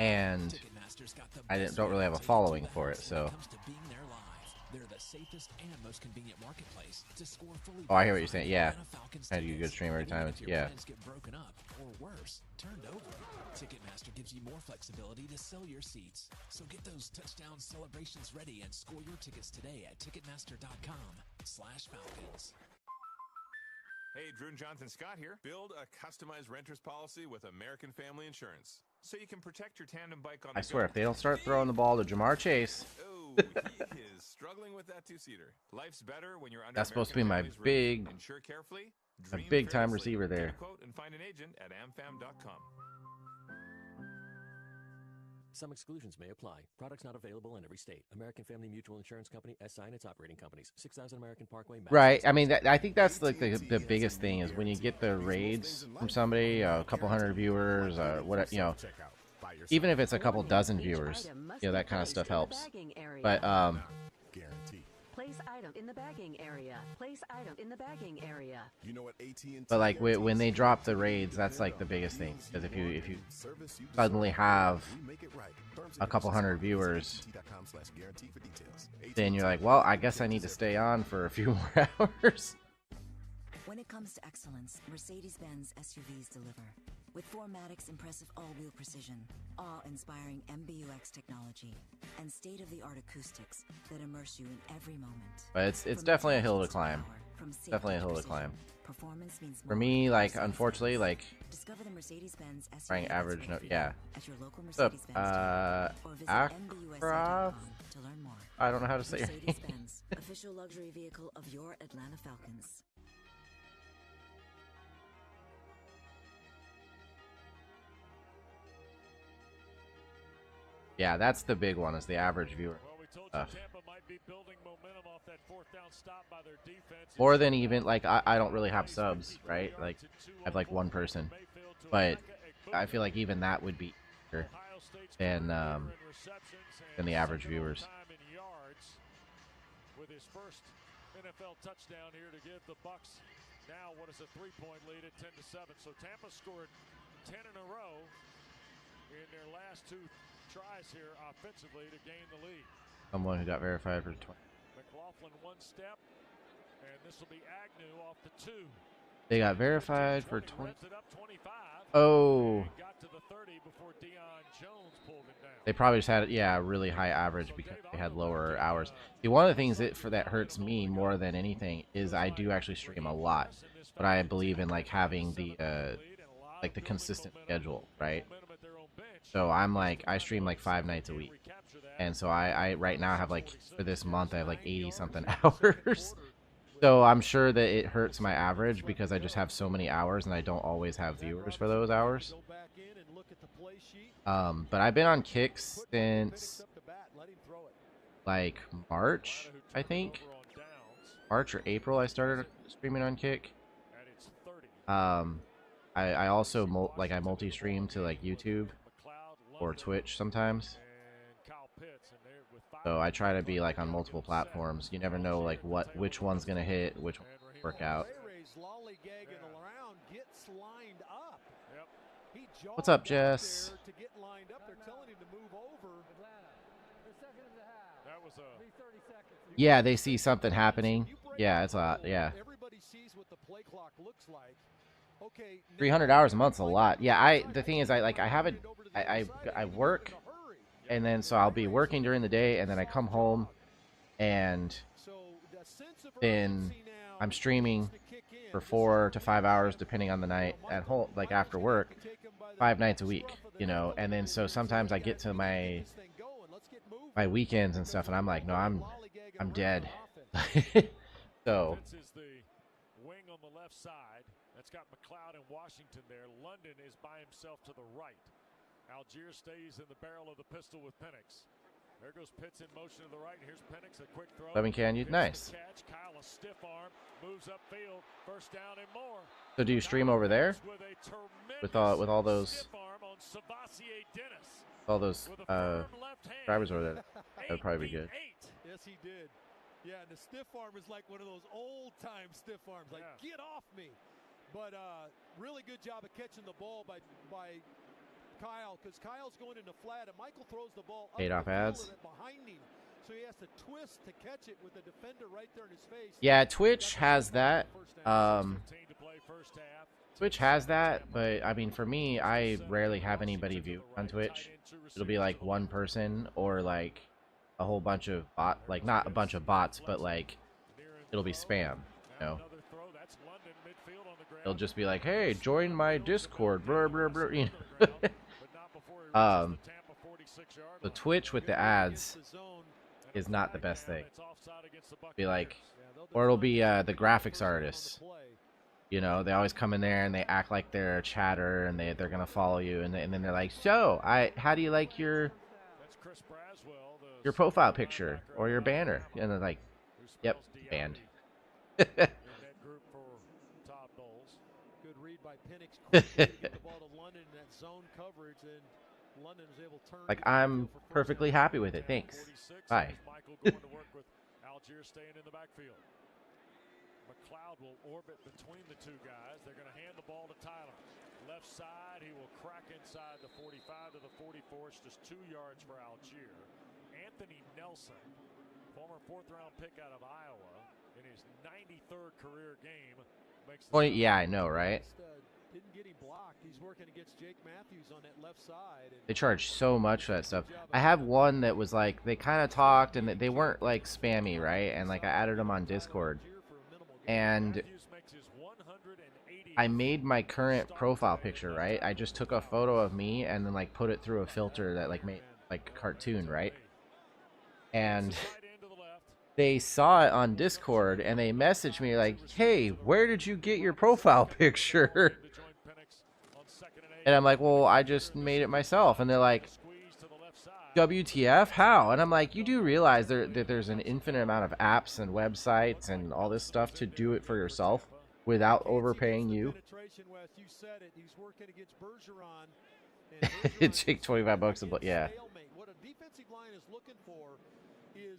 S6: and I don't really have a following for it, so.
S10: They're the safest and most convenient marketplace to score fully.
S6: Oh, I hear what you're saying. Yeah, I do a good stream every time. Yeah.
S10: Get broken up or worse, turned over. Ticketmaster gives you more flexibility to sell your seats. So get those touchdown celebrations ready and score your tickets today at Ticketmaster.com/Falcons.
S12: Hey, Drew and Jonathan Scott here. Build a customized renter's policy with American Family Insurance, so you can protect your tandem bike on the
S6: I swear,
S12: go.
S6: if they don't start throwing the ball to Jamar Chase.
S12: Oh, he is struggling with that two-seater. Life's better when you're under.
S6: That's supposed to be my big,
S12: Insure carefully,
S6: a big time receiver there.
S12: Get a quote and find an agent at amfam.com.
S14: Some exclusions may apply. Products not available in every state. American Family Mutual Insurance Company, SI and its operating companies. 6000 American Parkway, Madison.
S6: Right. I mean, I think that's like the biggest thing is when you get the raids from somebody, a couple hundred viewers, what, you know, even if it's a couple dozen viewers, you know, that kind of stuff helps. But
S23: Place item in the bagging area. Place item in the bagging area.
S15: You know what AT&T.
S6: But like when they drop the raids, that's like the biggest thing. Because if you suddenly have a couple hundred viewers, then you're like, well, I guess I need to stay on for a few more hours.
S21: When it comes to excellence, Mercedes-Benz SUVs deliver. With 4MATIC's impressive all-wheel precision, awe-inspiring MBUX technology, and state-of-the-art acoustics that immerse you in every moment.
S6: But it's definitely a hill to climb. Definitely a hill to climb. For me, like, unfortunately, like,
S21: discover the Mercedes-Benz SUV
S6: rank average, no, yeah.
S21: At your local
S6: What's up,
S21: Acra? To learn more.
S6: I don't know how to say your name.
S21: Mercedes-Benz, official luxury vehicle of your Atlanta Falcons.
S6: Yeah, that's the big one, is the average viewer. More than even, like, I don't really have subs, right? Like, I have, like, one person. But I feel like even that would be better than the average viewers.
S4: With his first NFL touchdown here to give the Bucs now what is a 3-point lead at 10-7. So Tampa scored 10 in a row in their last two tries here offensively to gain the lead.
S6: Someone who got verified for 20.
S4: McLaughlin one step, and this will be Agnew off the 2.
S6: They got verified for 20. Oh.
S4: Got to the 30 before Deion Jones pulled him down.
S6: They probably just had, yeah, a really high average because they had lower hours. See, one of the things that hurts me more than anything is I do actually stream a lot, but I believe in like having the like the consistent schedule, right? So I'm like, I stream like 5 nights a week, and so I right now have like, for this month I have like 80 something hours. So I'm sure that it hurts my average because I just have so many hours and I don't always have viewers for those hours. But I've been on Kick since like March, I think. March or April I started streaming on Kick. I also I multi-stream to like YouTube or Twitch sometimes. So I try to be like on multiple platforms. You never know like which one's gonna hit, which one will work out. What's up, Jess? Yeah, they see something happening. Yeah, it's a lot. Yeah. 300 hours a month's a lot. Yeah, the thing is, I work, and then so I'll be working during the day, and then I come home, and then I'm streaming for 4 to 5 hours, depending on the night at home, like after work, 5 nights a week, you know. And then so sometimes I get to my weekends and stuff, and I'm like, no, I'm dead. So.
S4: Wing on the left side. That's got McLeod and Washington there. London is by himself to the right. Algier stays in the barrel of the pistol with Penix. There goes Pitts in motion to the right. Here's Penix, a quick throw.
S6: 11 Canyon, nice.
S4: Catch. Kyle, a stiff arm, moves upfield, first down and more.
S6: So do you stream over there with all those drivers over there? That would probably be good.
S7: Yes, he did. Yeah, and the stiff arm is like one of those old-time stiff arms. Like, get off me. But really good job of catching the ball by Kyle, because Kyle's going into flat, and Michael throws the ball up
S6: Paid off ads.
S7: behind him. So he has to twist to catch it with the defender right there in his face.
S6: Yeah, Twitch has that. Twitch has that, but I mean, for me, I rarely have anybody view on Twitch. It'll be like one person or like a whole bunch of like not a bunch of bots, but like it'll be spam, you know. It'll just be like, hey, join my Discord, blah, blah, blah, you know. The Twitch with the ads is not the best thing. Be like, or it'll be the graphics artists. You know, they always come in there and they act like they're a chatter and they're gonna follow you, and then they're like, so how do you like your profile picture or your banner? And they're like, yep, banned. Like, I'm perfectly happy with it. Thanks. Bye.
S4: Algier staying in the backfield. McLeod will orbit between the two guys. They're going to hand the ball to Tyler. Left side, he will crack inside the 45 to the 44. It's just 2 yards for Algier. Anthony Nelson, former 4th-round pick out of Iowa, in his 93rd career game, makes the
S6: yeah, I know, right?
S7: Didn't get him blocked. He's working against Jake Matthews on that left side.
S6: They charge so much for that stuff. I have one that was like, they kind of talked and they weren't like spammy, right? And like I added them on Discord. And I made my current profile picture, right? I just took a photo of me and then like put it through a filter that like made like a cartoon, right? And they saw it on Discord and they messaged me like, hey, where did you get your profile picture? And I'm like, well, I just made it myself. And they're like, WTF? How? And I'm like, you do realize that there's an infinite amount of apps and websites and all this stuff to do it for yourself without overpaying you? It take $25 a book, yeah.
S7: What a defensive line is looking for is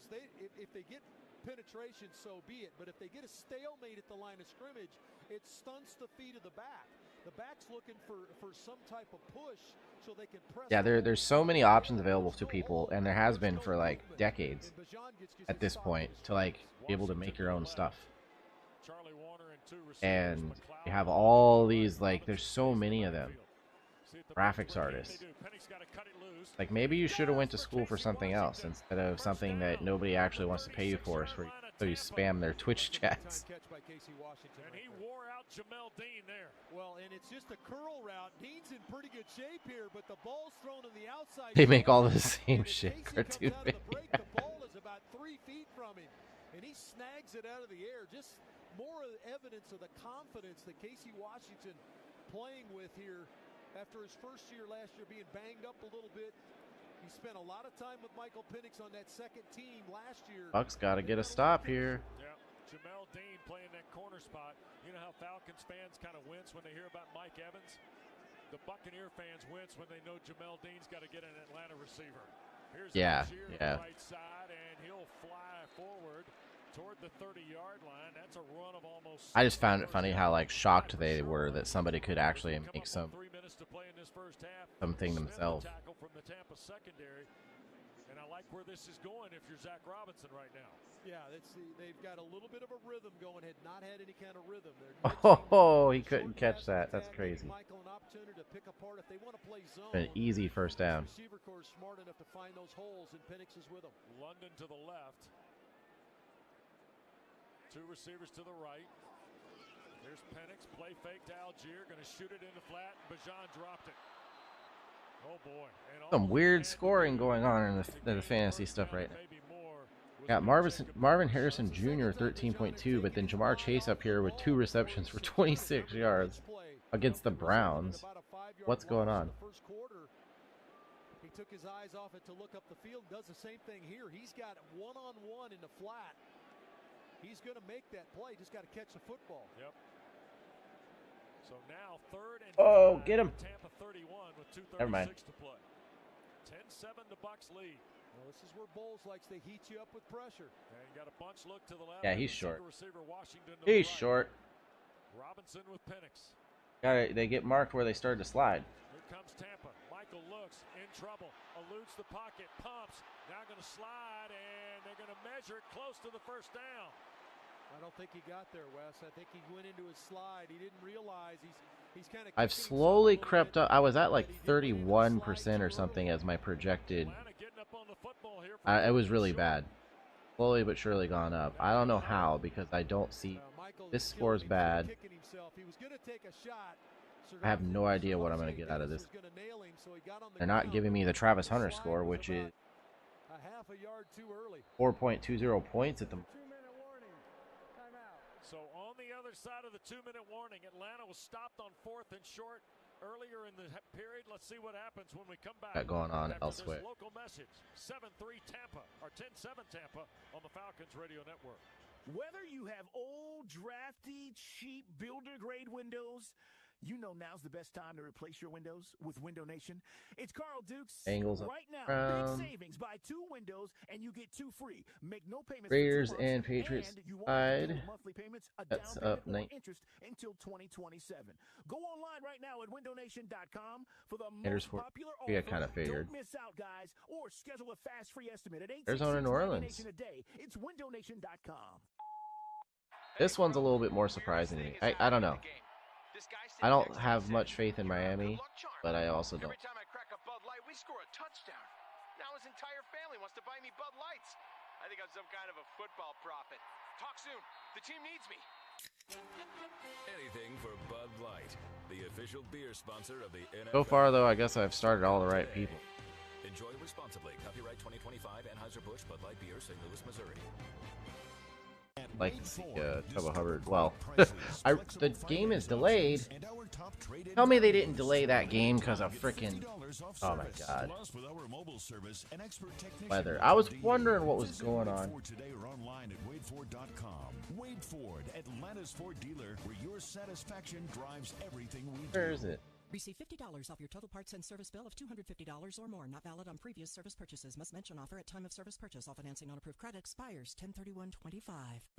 S7: if they get penetration, so be it. But if they get a stalemate at the line of scrimmage, it stunts the feet of the back. The back's looking for some type of push so they can press.
S6: Yeah, there's so many options available to people, and there has been for like decades at this point, to like be able to make your own stuff. And you have all these, like, there's so many of them. Graphics artists. Like, maybe you should have went to school for something else instead of something that nobody actually wants to pay you for, so you spam their Twitch chats.
S4: And he wore out Jamel Dean there.
S7: Well, and it's just a curl route. Dean's in pretty good shape here, but the ball's thrown on the outside.
S6: They make all the same shit, cartoon.
S7: The ball is about 3 feet from him, and he snags it out of the air. Just more evidence of the confidence that Casey Washington playing with here after his first year last year being banged up a little bit. He spent a lot of time with Michael Penix on that second team last year.
S6: Buck's got to get a stop here.
S4: Yeah, Jamel Dean playing that corner spot. You know how Falcons fans kind of wince when they hear about Mike Evans? The Buccaneer fans wince when they know Jamel Dean's got to get an Atlanta receiver. Here's Algier on the right side, and he'll fly forward toward the 30-yard line. That's a run of almost.
S6: I just found it funny how like shocked they were that somebody could actually make something themselves.
S4: From the Tampa secondary, and I like where this is going if you're Zach Robinson right now.
S7: Yeah, they've got a little bit of a rhythm going. Had not had any kind of rhythm.
S6: Oh, he couldn't catch that. That's crazy. An easy first down.
S7: Receiver corps smart enough to find those holes, and Penix is with them.
S4: London to the left. 2 receivers to the right. Here's Penix, play fake to Algier, going to shoot it in the flat. Bajan dropped it. Oh boy.
S6: Some weird scoring going on in the fantasy stuff right now. Got Marvin Harrison Jr. 13.2, but then Jamar Chase up here with 2 receptions for 26 yards against the Browns. What's going on?
S7: took his eyes off it to look up the field. Does the same thing here. He's got one-on-one in the flat. He's going to make that play. Just got to catch the football.
S4: Yep. So now 3rd and 5.
S6: Get him.
S4: Tampa 31 with 2:36 to play. 10-7 the Bucs lead.
S7: Well, this is where Bowles likes to heat you up with pressure.
S4: And you got a bunch look to the left.
S6: Yeah, he's short.
S4: Receiver Washington to
S6: He's
S4: the right.
S6: short.
S4: Robinson with Penix.
S6: They get marked where they started to slide.
S4: Here comes Tampa. Michael looks in trouble. Eludes the pocket. Pumps. Now going to slide, and they're going to measure it close to the first down.
S7: I don't think he got there, Wes. I think he went into his slide. He didn't realize he's kind of.
S6: I've slowly crept up. I was at like 31% or something as my projected. It was really bad. Slowly but surely gone up. I don't know how because I don't see. This score's bad. I have no idea what I'm going to get out of this. They're not giving me the Travis Hunter score, which is 4.20 points at the moment.
S4: So on the other side of the 2-minute warning, Atlanta was stopped on 4th and short earlier in the period. Let's see what happens when we come back.
S6: Got going on
S4: after
S6: elsewhere.
S4: This local message, 7-3 Tampa, or 10-7 Tampa on the Falcons Radio Network.
S10: Whether you have old, drafty, cheap, builder-grade windows, you know now's the best time to replace your windows with Window Nation. It's Carl Dukes.
S6: Angles
S10: right now. Big savings. Buy 2 windows and you get 2 free. Make no payments.
S6: Raiders and Patriots side.
S10: Monthly payments,
S6: That's up
S10: interest until 2027. Go online right now at windownation.com for the
S6: Raiders
S10: most popular
S6: we
S10: offer.
S6: got kind of figured.
S10: Don't miss out, guys, or schedule a fast free estimate at
S6: Arizona, New Orleans.
S10: a day. It's windownation.com.
S6: This one's a little bit more surprising to me. I don't know. I don't have much faith in Miami, but I also don't.
S13: Every time I crack a Bud Light, we score a touchdown. Now his entire family wants to buy me Bud Lights. I think I'm some kind of a football prophet. Talk soon. The team needs me.
S15: Anything for Bud Light, the official beer sponsor of the NFL.
S6: So far, though, I guess I've started all the right people.
S15: Enjoy responsibly. Copyright 2025 Anheuser-Busch Bud Light Beer, St. Louis, Missouri.
S6: Like the Tubba Hubbard. Well, the game is delayed. Tell me they didn't delay that game because of freaking. Oh my God. Weather. I was wondering what was going on.
S17: Today or online at WadeFord.com. Wade Ford, Atlanta's Ford dealer, where your satisfaction drives everything we do.
S6: Where is it?
S1: Receive $50 off your total parts and service bill of $250 or more. Not valid on previous service purchases. Must mention offer at time of service purchase. All financing on approved credit expires 10/31/25.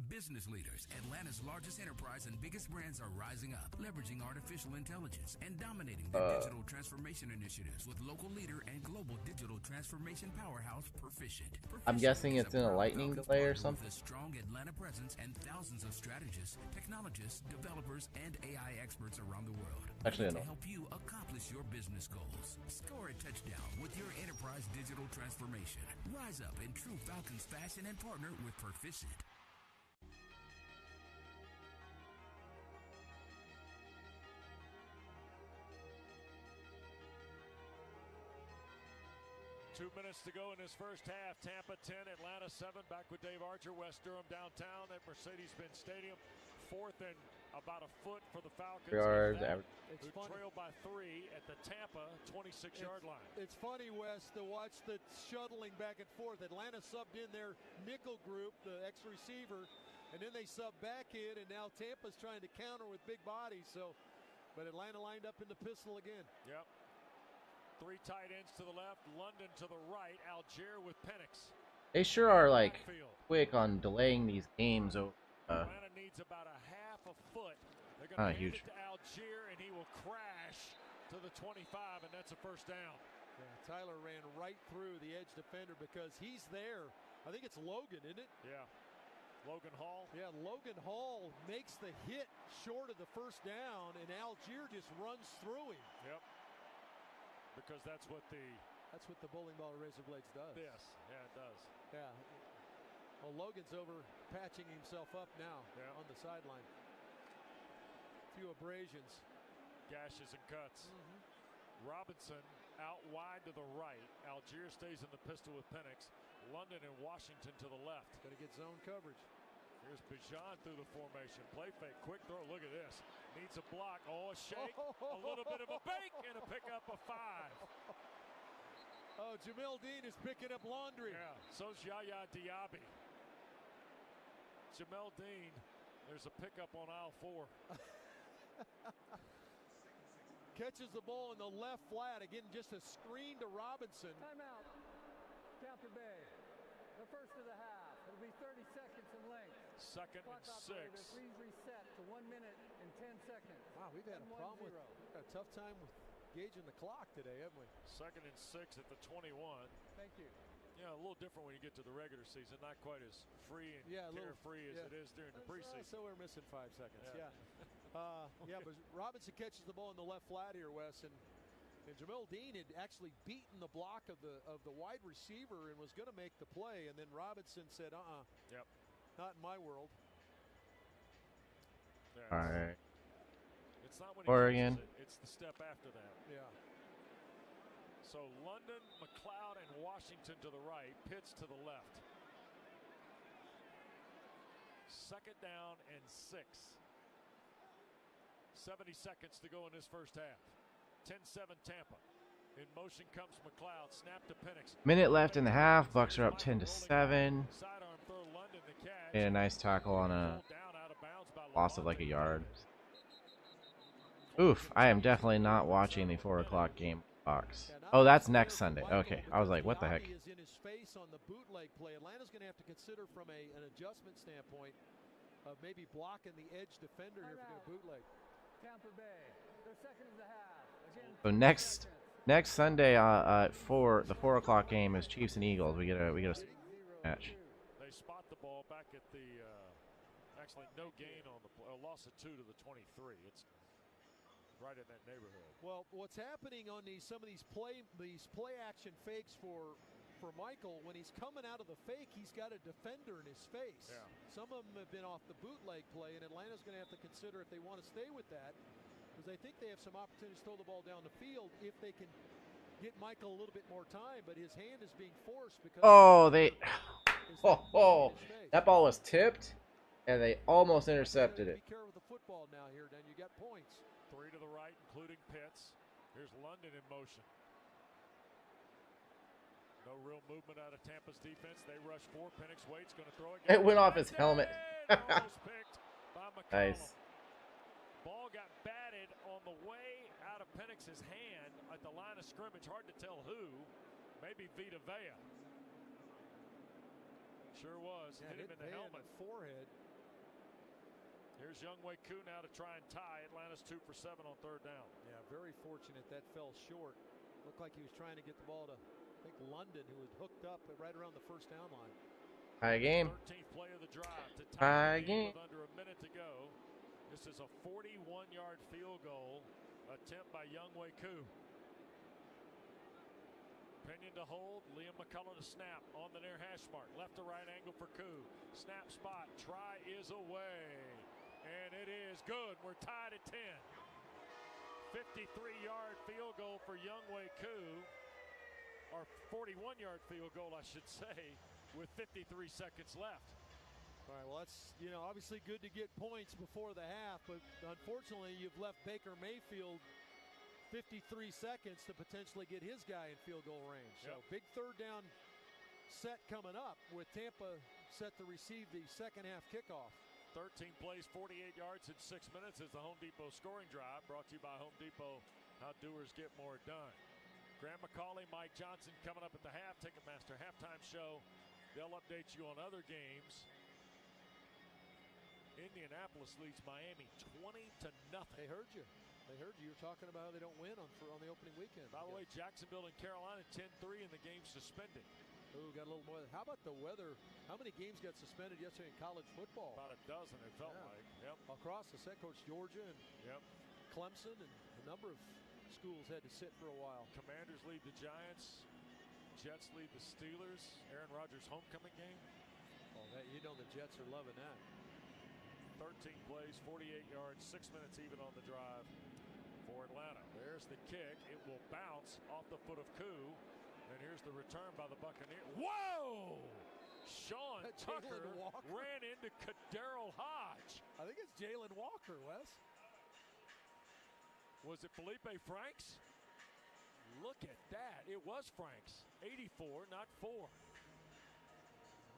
S24: Business leaders, Atlanta's largest enterprise and biggest brands are rising up, leveraging artificial intelligence and dominating the digital transformation initiatives with local leader and global digital transformation powerhouse Perficient.
S6: I'm guessing it's in a lightning delay or something.
S24: With a strong Atlanta presence and thousands of strategists, technologists, developers, and AI experts around the world.
S6: Actually, I know.
S24: To help you accomplish your business goals. Score a touchdown with your enterprise digital transformation. Rise up in true Falcons fashion and partner with Perficient.
S4: Two minutes to go in this first half. Tampa 10, Atlanta 7. Back with Dave Archer, West Durham downtown at Mercedes-Benz Stadium. 4th and about a foot for the Falcons.
S7: It's
S4: who trailed by 3 at the Tampa 26-yard line.
S7: It's funny, Wes, to watch the shuttling back and forth. Atlanta subbed in their nickel group, the ex-receiver, and then they subbed back in, and now Tampa's trying to counter with big bodies. So, but Atlanta lined up in the pistol again.
S4: Yep. 3 tight ends to the left, London to the right, Algier with Penix.
S6: They sure are like quick on delaying these games.
S4: Atlanta needs about a half a foot. They're going to hand
S6: huge.
S4: it to Algier, and he will crash to the 25, and that's a first down.
S7: Yeah, Tyler ran right through the edge defender because he's there. I think it's Logan, isn't it?
S4: Yeah. Logan Hall.
S7: Yeah, Logan Hall makes the hit short of the first down, and Algier just runs through him.
S4: Yep. Because that's what the
S7: bowling ball razor blades does.
S4: Yes, yeah, it does.
S7: Yeah. Well, Logan's over patching himself up now on the sideline. Few abrasions.
S4: Gashes and cuts. Robinson out wide to the right. Algier stays in the pistol with Penix. London and Washington to the left.
S7: Going to get zone coverage.
S4: Here's Bijan through the formation. Play fake, quick throw. Look at this. Needs a block. Oh, a shake. A little bit of a bake and a pickup of 5.
S7: Oh, Jamil Dean is picking up laundry.
S4: Yeah, so's Yaya Diaby. Jamel Dean, there's a pickup on aisle 4.
S7: Catches the ball in the left flat. Again, just a screen to Robinson.
S8: Timeout. Tampa Bay. The first of the half. It'll be 30 seconds in length.
S4: Second and 6.
S8: Please reset to 1 minute and 10 seconds.
S7: Wow, we've had a problem with a tough time with gauging the clock today, haven't we?
S4: Second and 6 at the 21.
S8: Thank you.
S4: Yeah, a little different when you get to the regular season. Not quite as free and carefree as it is during the preseason.
S7: So we're missing 5 seconds. Yeah. But Robinson catches the ball in the left flat here, Wes, and Jamel Dean had actually beaten the block of the wide receiver and was going to make the play, and then Robinson said,
S4: Yep.
S7: Not in my world.
S4: Yeah,
S6: All right.
S4: It's not when
S6: Oregon.
S4: it's the step after that.
S7: Yeah.
S4: So London, McLeod, and Washington to the right, Pitts to the left. Second down and 6. 70 seconds to go in this first half. 10-7 Tampa. In motion comes McLeod. Snap to Penix.
S6: Minute left in the half. Bucks are up 10-7.
S4: Sidearm throw London the catch.
S6: And a nice tackle on a loss of like a yard. Oof, I am definitely not watching the 4 o'clock game box. Oh, that's next Sunday. Okay, I was like, what the heck?
S7: Is in his face on the bootleg play. Atlanta's going to have to consider from an adjustment standpoint of maybe blocking the edge defender here for the bootleg.
S8: Tampa Bay, the second of the half. Again,
S6: So next Sunday for the 4 o'clock game is Chiefs and Eagles. We get a match.
S4: They spot the ball back at the actually no gain on the loss of 2 to the 23. It's right in that neighborhood.
S7: Well, what's happening on some of these play action fakes for Michael, when he's coming out of the fake, he's got a defender in his face.
S4: Yeah.
S7: Some of them have been off the bootleg play, and Atlanta's going to have to consider if they want to stay with that, because I think they have some opportunities to throw the ball down the field if they can get Michael a little bit more time, but his hand is being forced because
S6: that ball was tipped, and they almost intercepted it.
S7: Be careful with the football now here, then you got points.
S4: 3 to the right, including Pitts. Here's London in motion. No real movement out of Tampa's defense. They rush 4. Penix waits, going to throw it.
S6: It went off his helmet. Nice.
S4: Ball got batted on the way out of Penix's hand at the line of scrimmage. Hard to tell who. Maybe Vita Vea. Sure was.
S7: Yeah,
S4: hit him in the helmet.
S7: Forehead.
S4: Here's Younghoe Koo now to try and tie. Atlanta's 2 for 7 on 3rd down.
S7: Yeah, very fortunate that fell short. Looked like he was trying to get the ball to, I think, London, who was hooked up right around the 1st down line.
S6: High game.
S4: 13th play of the drive to tie the game with under a minute to go. This is a 41-yard field goal attempt by Younghoe Koo. Pinion to hold. Liam McCullough to snap on the near hash mark. Left to right angle for Koo. Snap spot. Try is away. And it is good. We're tied at 10. 53-yard field goal for Younghoe Koo. Or 41-yard field goal, I should say, with 53 seconds left.
S7: All right, well, that's, obviously good to get points before the half, but unfortunately you've left Baker Mayfield 53 seconds to potentially get his guy in field goal range. So big 3rd down set coming up with Tampa set to receive the second half kickoff.
S4: 13 plays, 48 yards in 6 minutes is the Home Depot scoring drive, brought to you by Home Depot. How doers get more done. Graham McCauley, Mike Johnson coming up at the half. Ticketmaster halftime show. They'll update you on other games. Indianapolis leads Miami 20-0.
S7: They heard you. You were talking about how they don't win on the opening weekend.
S4: By the way, Jacksonville and Carolina 10-3 and the game suspended.
S7: Ooh, got a little more. How about the weather? How many games got suspended yesterday in college football?
S4: About a dozen, it felt like. Yep.
S7: Across the set, Coach Georgia and Clemson, and a number of schools had to sit for a while.
S4: Commanders lead the Giants. Jets lead the Steelers. Aaron Rodgers' homecoming game.
S7: Oh, the Jets are loving that.
S4: 13 plays, 48 yards, 6 minutes even on the drive for Atlanta. There's the kick. It will bounce off the foot of Koo. And here's the return by the Buccaneers. Whoa! Sean Tucker ran into Kadarrell Hodge.
S7: I think it's Jalen Walker, Wes.
S4: Was it Felipe Franks? Look at that. It was Frank's. 84, not 4.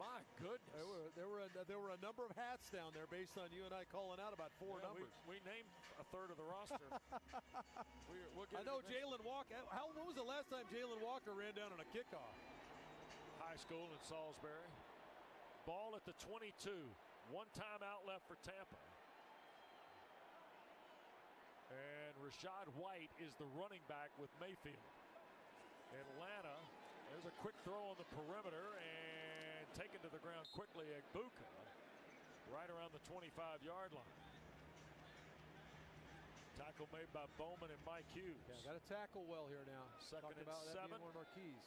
S4: My goodness.
S7: There were a number of hats down there based on you and I calling out about 4 numbers.
S4: We named a third of the roster.
S7: I know Jalen Walker. When was the last time Jalen Walker ran down on a kickoff?
S4: High school in Salisbury. Ball at the 22. 1 timeout left for Tampa. And Rashad White is the running back with Mayfield. Atlanta, there's a quick throw on the perimeter and taken to the ground quickly. Egbuka right around the 25-yard line. Tackle made by Bowman and Mike Hughes.
S7: Yeah, got to tackle well here now.
S4: Second and
S7: about
S4: 7.
S7: That being one of our keys.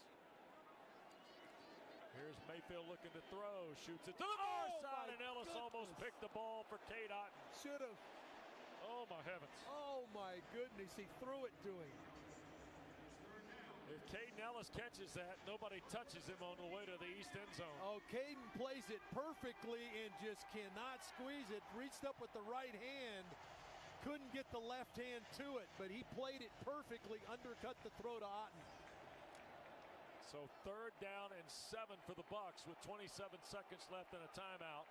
S4: Here's Mayfield looking to throw. Shoots it to the far side, and Ellis almost picked the ball for Cade Otton.
S7: Should have.
S4: Oh, my heavens.
S7: Oh, my goodness. He threw it to him.
S4: If Caden Ellis catches that, nobody touches him on the way to the east end zone.
S7: Oh, Caden plays it perfectly and just cannot squeeze it. Reached up with the right hand. Couldn't get the left hand to it, but he played it perfectly, undercut the throw to Otton.
S4: So 3rd down and 7 for the Bucs with 27 seconds left in a timeout.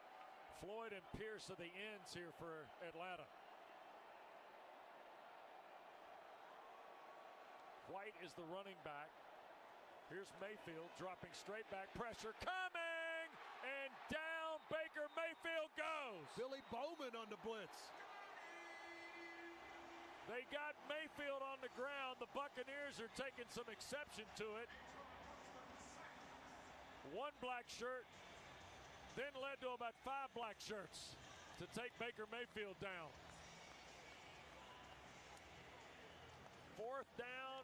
S4: Floyd and Pierce are the ends here for Atlanta. White is the running back. Here's Mayfield dropping straight back. Pressure coming! And down Baker Mayfield goes.
S7: Billy Bowman on the blitz.
S4: They got Mayfield on the ground. The Buccaneers are taking some exception to it. 1 black shirt, then led to about 5 black shirts to take Baker Mayfield down. 4th down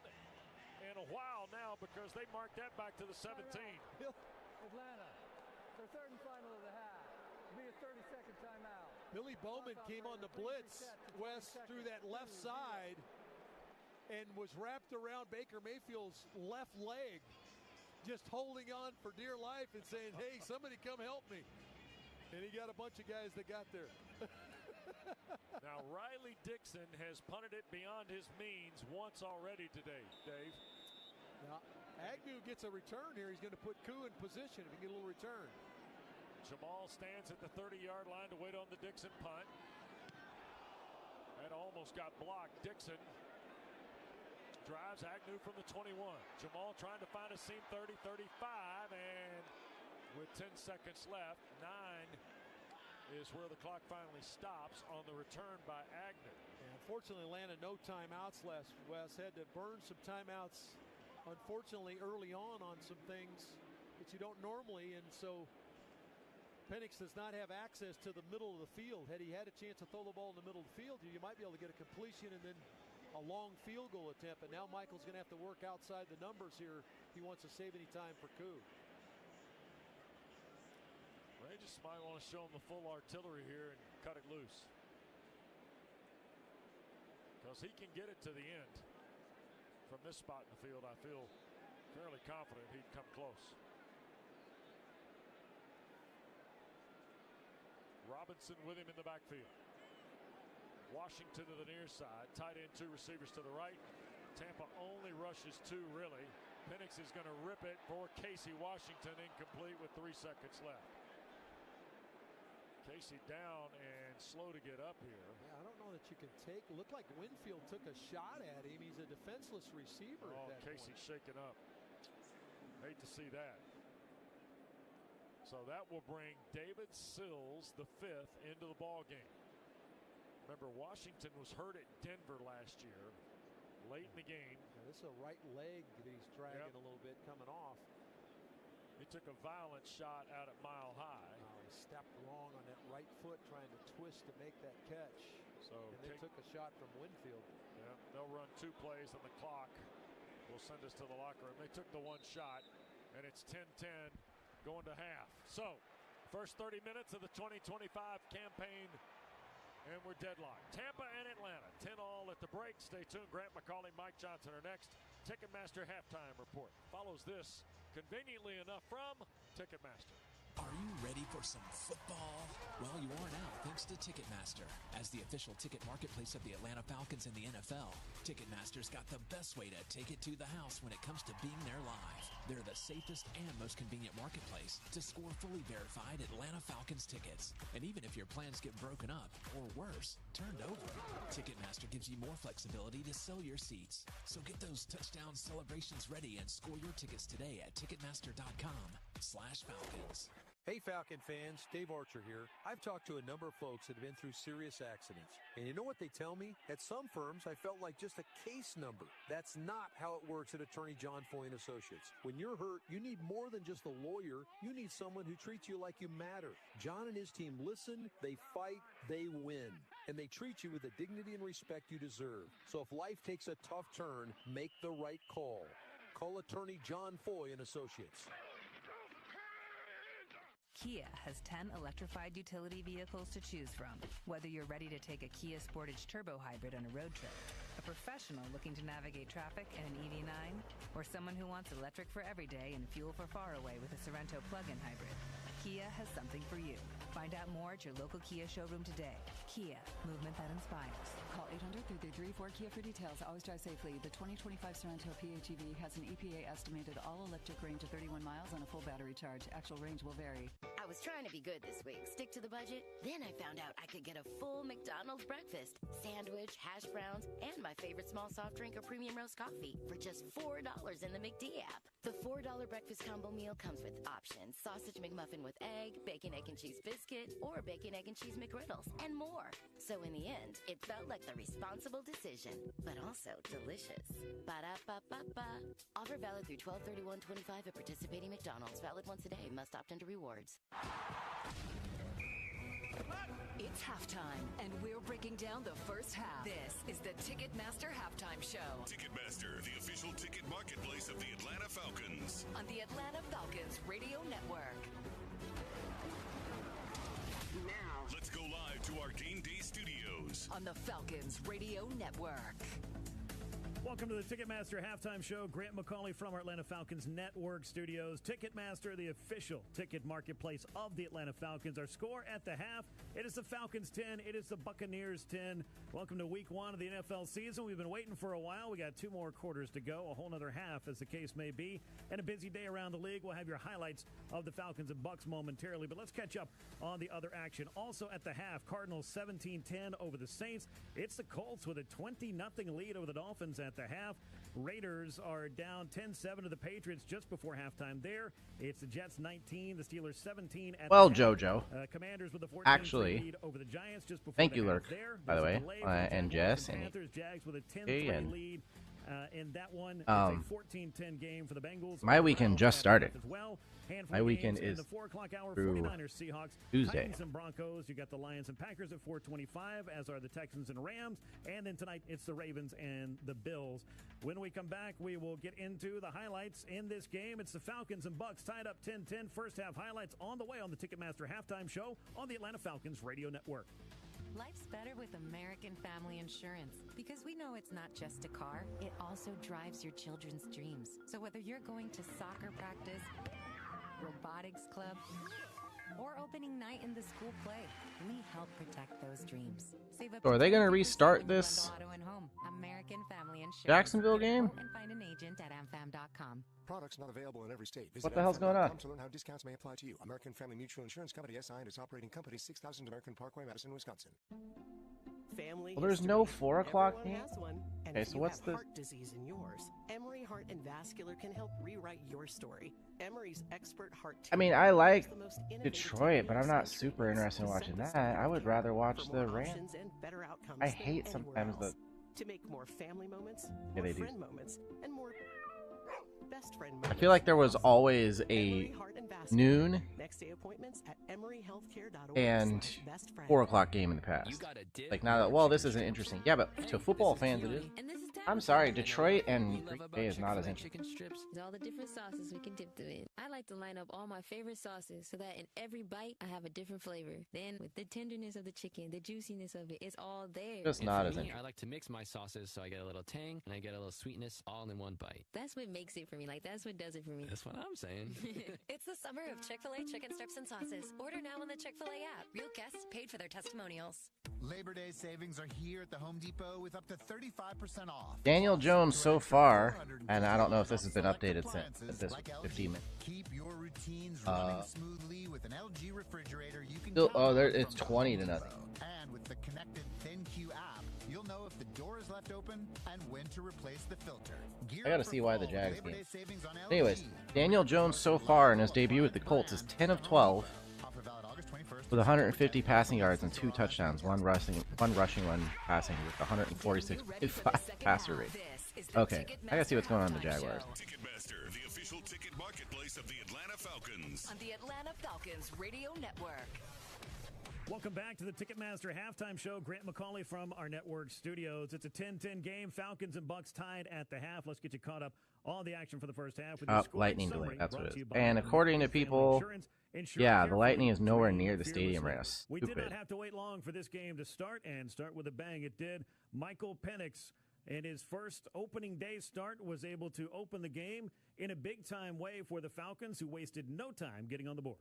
S4: in a while now because they marked that back to the 17.
S8: Atlanta, their 3rd and final of the half. It'll be a 30-second timeout.
S7: Billy Bowman came on the blitz, Wes, through that left side and was wrapped around Baker Mayfield's left leg, just holding on for dear life and saying, hey, somebody come help me. And he got a bunch of guys that got there.
S4: Now, Riley Dixon has punted it beyond his means once already today, Dave.
S7: Now, Agnew gets a return here. He's going to put Koo in position if he can get a little return.
S4: Jamal stands at the 30-yard line to wait on the Dixon punt. That almost got blocked. Dixon drives Agnew from the 21. Jamal trying to find a seam 30, 35, and with 10 seconds left, 9 is where the clock finally stops on the return by Agnew.
S7: And unfortunately, Atlanta no timeouts left. Wes had to burn some timeouts, unfortunately, early on some things that you don't normally, and so Penix does not have access to the middle of the field. Had he had a chance to throw the ball in the middle of the field, you might be able to get a completion and then a long field goal attempt. But now Michael's going to have to work outside the numbers here if he wants to save any time for Koo.
S4: They just might want to show him the full artillery here and cut it loose, because he can get it to the end. From this spot in the field, I feel fairly confident he'd come close. Robinson with him in the backfield. Washington to the near side. Tight end, 2 receivers to the right. Tampa only rushes 2, really. Penix is going to rip it for Casey Washington, incomplete with 3 seconds left. Casey down and slow to get up here.
S7: Yeah, I don't know that you can take. It looked like Winfield took a shot at him. He's a defenseless receiver at that
S4: Casey's
S7: point.
S4: shaken up. Hate to see that. So that will bring David Sills, the 5th, into the ball game. Remember, Washington was hurt at Denver last year, late in the game.
S7: Yeah, this is a right leg that he's dragging a little bit coming off.
S4: He took a violent shot out at Mile High.
S7: He stepped wrong on that right foot trying to twist to make that catch.
S4: So
S7: and they took a shot from Winfield.
S4: Yeah, they'll run 2 plays on the clock. Will send us to the locker room. They took the 1 shot, and it's 10-10 going to half. So, first 30 minutes of the 2025 campaign, and we're deadlocked. Tampa and Atlanta, 10-all at the break. Stay tuned. Grant McCauley, Mike Johnson are next. Ticketmaster halftime report follows this, conveniently enough, from Ticketmaster.
S10: Are you ready for some football? Well, you are now, thanks to Ticketmaster. As the official ticket marketplace of the Atlanta Falcons and the NFL, Ticketmaster's got the best way to take it to the house when it comes to being there live. They're the safest and most convenient marketplace to score fully verified Atlanta Falcons tickets. And even if your plans get broken up, or worse, turned over, Ticketmaster gives you more flexibility to sell your seats. So get those touchdown celebrations ready and score your tickets today at Ticketmaster.com/Falcons.
S18: Hey Falcon fans, Dave Archer here. I've talked to a number of folks that have been through serious accidents. And you know what they tell me? At some firms, I felt like just a case number. That's not how it works at Attorney John Foy & Associates. When you're hurt, you need more than just a lawyer. You need someone who treats you like you matter. John and his team listen, they fight, they win. And they treat you with the dignity and respect you deserve. So if life takes a tough turn, make the right call. Call Attorney John Foy & Associates.
S19: Kia has 10 electrified utility vehicles to choose from. Whether you're ready to take a Kia Sportage Turbo Hybrid on a road trip, a professional looking to navigate traffic in an EV9, or someone who wants electric for every day and fuel for far away with a Sorento plug-in hybrid, Kia has something for you. Find out more at your local Kia showroom today. Kia, movement that inspires.
S20: Call 800-3334-KIA for details. Always drive safely. The 2025 Sorento PHEV has an EPA estimated all-electric range of 31 miles on a full battery charge. Actual range will vary.
S22: I was trying to be good this week, stick to the budget. Then I found out I could get a full McDonald's breakfast, sandwich, hash browns, and my favorite small soft drink or premium roast coffee for just $4 in the McD app. The $4 breakfast combo meal comes with options: sausage McMuffin with egg, bacon, egg, and cheese biscuit, or bacon, egg, and cheese McGriddles, and more. So in the end, it felt like the responsible decision, but also delicious. Ba-da-ba-ba-ba. Offer valid through 12/31/25 at participating McDonald's. Valid once a day. Must opt into rewards.
S23: It's halftime, and we're breaking down the first half. This is the Ticketmaster Halftime Show.
S11: Ticketmaster, the official ticket marketplace of the Atlanta Falcons.
S23: On the Atlanta Falcons Radio Network.
S11: Now, let's go live to our game day studios.
S23: On the Falcons Radio Network.
S25: Welcome to the Ticketmaster Halftime Show. Grant McCauley from our Atlanta Falcons Network studios. Ticketmaster, the official ticket marketplace of the Atlanta Falcons. Our score at the half, it is the Falcons 10. It is the Buccaneers 10. Welcome to week one of the NFL season. We've been waiting for a while. We got 2 more quarters to go, a whole nother half as the case may be, and a busy day around the league. We'll have your highlights of the Falcons and Bucs momentarily, but let's catch up on the other action. Also at the half, Cardinals 17-10 over the Saints. It's the Colts with a 20-0 lead over the Dolphins at the half. Raiders are down 10-7 to the Patriots just before halftime there. It's the Jets 19, the Steelers 17 at
S6: Well,
S15: Uh,
S6: JoJo.
S25: Commanders with a 14
S6: Actually,
S25: lead over the Giants just before
S6: thank
S25: the
S6: you,
S25: half
S6: Lurk,
S25: there.
S6: by the
S25: There's a
S6: way,
S25: delay for the
S6: and
S25: Jaguars
S6: Jess, and
S25: Panthers. Jags with a 10-3
S6: and
S25: lead. In that one, it's
S6: Um,
S25: a 14-10 game for the Bengals.
S6: my weekend just started.
S25: As well. Handful
S6: My
S25: of
S6: weekend
S25: games in
S6: is
S25: the 4 o'clock hour.
S6: through
S25: 49ers, Seahawks,
S6: Tuesday.
S25: Titans and Broncos. You got the Lions and Packers at 4:25, as are the Texans and Rams. And then tonight, it's the Ravens and the Bills. When we come back, we will get into the highlights in this game. It's the Falcons and Bucs tied up 10-10. First half highlights on the way on the Ticketmaster Halftime Show on the Atlanta Falcons Radio Network.
S26: Life's better with American Family Insurance because we know it's not just a car, it also drives your children's dreams. So whether you're going to soccer practice, robotics club, or opening night in the school play, we help protect those dreams. Save up
S6: So are they going to
S26: 20%
S6: restart
S26: when you rent
S6: this
S26: auto and home. American Family Insurance.
S6: Jacksonville
S26: Get a
S6: game?
S26: quote and find an agent at amfam.com.
S27: Products not available in every state.
S6: What the hell's going on?
S27: To learn how discounts may apply to you. American Family Mutual Insurance Company, SI, and its operating company, 6000 American Parkway, Madison, Wisconsin.
S1: Family
S6: Well, there's
S1: history.
S6: no 4 o'clock
S1: Everyone
S6: game?
S1: has one. And
S6: Okay,
S1: if
S6: so
S1: you
S6: what's
S1: have
S6: the-
S1: heart disease in yours, Emory Heart and Vascular can help rewrite your story. Emory's expert heart
S6: I mean,
S1: team
S6: I like
S1: is the most innovative
S6: Detroit, but I'm not
S1: team
S6: super interested in watching that. I would rather watch
S1: for
S6: the
S1: more
S6: Rams.
S1: options and better outcomes
S6: I
S1: than
S6: hate
S1: anywhere
S6: sometimes the
S1: else. To make more family moments,
S6: Yeah,
S1: more
S6: they do.
S1: friend moments, and more best friend
S6: I
S1: moments.
S6: feel like there was always
S1: Emory
S6: a
S1: Heart and Vascular.
S6: noon
S1: Next day appointments at emoryhealthcare.org.
S6: and
S1: /bestfriend.
S6: 4 o'clock game in the past. Like now that, well, this isn't interesting. Yeah, but to football fans it is.
S23: And this is
S6: I'm sorry, Detroit and Green Bay is not as interesting.
S2: All the different sauces we can dip them in. I like to line up all my favorite sauces so that in every bite I have a different flavor. Then with the tenderness of the chicken, the juiciness of it, it's all there.
S6: Just not as interesting.
S3: I like to mix my sauces so I get a little tang and I get a little sweetness all in one bite.
S2: That's what makes it for me. Like, that's what does it for me.
S3: That's what I'm saying.
S5: It's the summer of Chick-fil-A chicken strips and sauces. Order now on the Chick-fil-A app. Real guests paid for their testimonials.
S9: Labor Day savings are here at the Home Depot with up to 35% off.
S6: Daniel Jones so far, and I don't know if this has been updated since this 15 minutes.
S9: Keep your routines running smoothly with an LG refrigerator. You can
S6: it's 20 to nothing.
S9: And with the connected ThinQ app, you'll know if the door is left open and when to replace the filter.
S6: I gotta see why the Jags game. Anyways, Daniel Jones so far in his debut with the Colts is 10 of 12 with 150 passing yards and 2 touchdowns, one rushing, one passing with 146.5 passer rate. Okay, I gotta see what's going on in the Jaguars.
S11: Ticketmaster, the official ticket marketplace of the Atlanta Falcons.
S23: On the Atlanta Falcons Radio Network.
S25: Welcome back to the Ticketmaster Halftime Show. Grant McCauley from our network studios. It's a 10-10 game. Falcons and Bucks tied at the half. Let's get you caught up on the action for the first half. With
S6: Lightning delay, that's what it is. And according to people, yeah, the Lightning is nowhere near the stadium right now.
S25: We did not have to wait long for this game to start, and start with a bang. It did. Michael Penix, in his first opening day start, was able to open the game in a big-time way for the Falcons, who wasted no time getting on the board.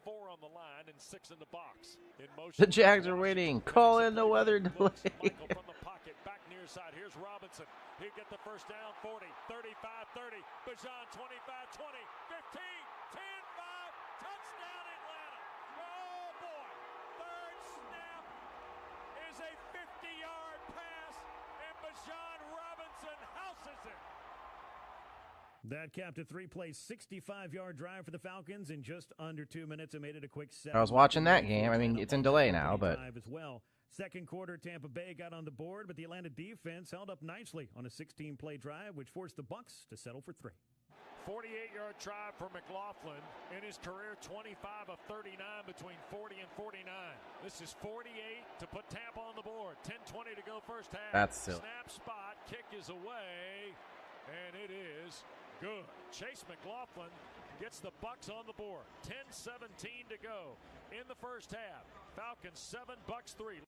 S4: 4 on the line and 6 in the box. In motion.
S6: The Jags are winning. Call in the weather delay.
S4: Michael from the pocket, back near side. Here's Robinson. He'll get the first down. 40, 35, 30. Bijan 25, 20, 15, 10, 5. Touchdown Atlanta. Oh boy. Third snap is a 50-yard pass, and Bijan Robinson houses it.
S25: That capped a 3-play, 65-yard drive for the Falcons in just under 2 minutes and made it a quick 7.
S6: I was watching that game. I mean, it's in delay now, but
S25: as well. Second quarter, Tampa Bay got on the board, but the Atlanta defense held up nicely on a 16-play drive, which forced the Bucks to settle for 3.
S4: 48-yard try for McLaughlin in his career, 25 of 39 between 40 and 49. This is 48 to put Tampa on the board. 10-20 to go first half.
S6: That's silly.
S4: Snap spot, kick is away, and it is good. Chase McLaughlin gets the Bucks on the board. 10-17 to go in the first half. Falcons 7, Bucks 3.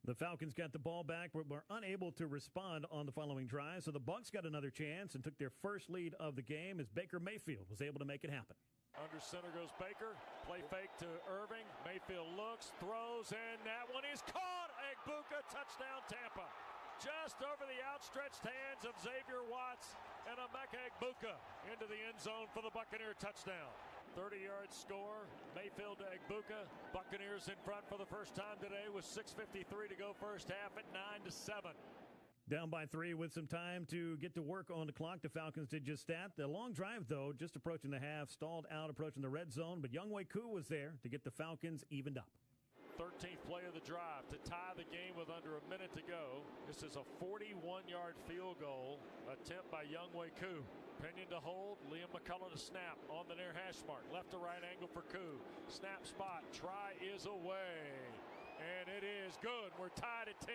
S25: The Falcons got the ball back, but were unable to respond on the following drive, so the Bucks got another chance and took their first lead of the game as Baker Mayfield was able to make it happen.
S4: Under center goes Baker. Play fake to Irving. Mayfield looks, throws, and that one is caught. Egbuka, touchdown Tampa. Just over the outstretched hands of Xavier Watts and Emeka Egbuka into the end zone for the Buccaneer touchdown. 30-yard score. Mayfield to Egbuka. Buccaneers in front for the first time today with 6:53 to go first half at 9-7.
S25: Down by 3 with some time to get to work on the clock. The Falcons did just that. The long drive, though, just approaching the half, stalled out approaching the red zone, but Younghoe Koo was there to get the Falcons evened up.
S4: 13th play of the drive to tie the game with under a minute to go. This is a 41-yard field goal attempt by Younghoe Koo. Pinion to hold, Liam McCullough to snap on the near hash mark. Left to right angle for Koo. Snap spot, try is away. And it is good. We're tied at 10.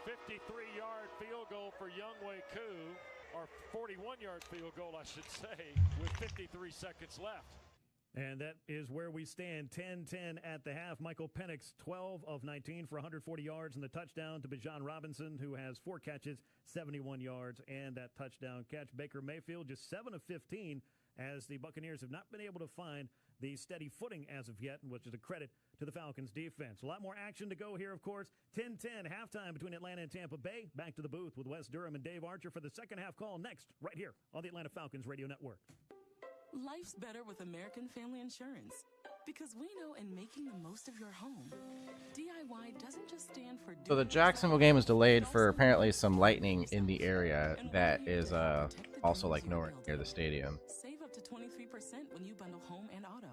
S4: 53-yard field goal for Younghoe Koo, or 41-yard field goal, I should say, with 53 seconds left.
S25: And that is where we stand, 10-10 at the half. Michael Penix, 12 of 19 for 140 yards and the touchdown to Bijan Robinson, who has 4 catches, 71 yards, and that touchdown catch. Baker Mayfield, just 7 of 15, as the Buccaneers have not been able to find the steady footing as of yet, which is a credit to the Falcons' defense. A lot more action to go here, of course. 10-10 halftime between Atlanta and Tampa Bay. Back to the booth with Wes Durham and Dave Archer for the second half call next, right here on the Atlanta Falcons Radio Network.
S12: Life's better with American Family Insurance, because we know in making the most of your home, DIY doesn't just stand for...
S6: So the Jacksonville game is delayed for apparently some lightning in the area that is also like nowhere near the stadium.
S12: Save up to 23% when you bundle home and auto.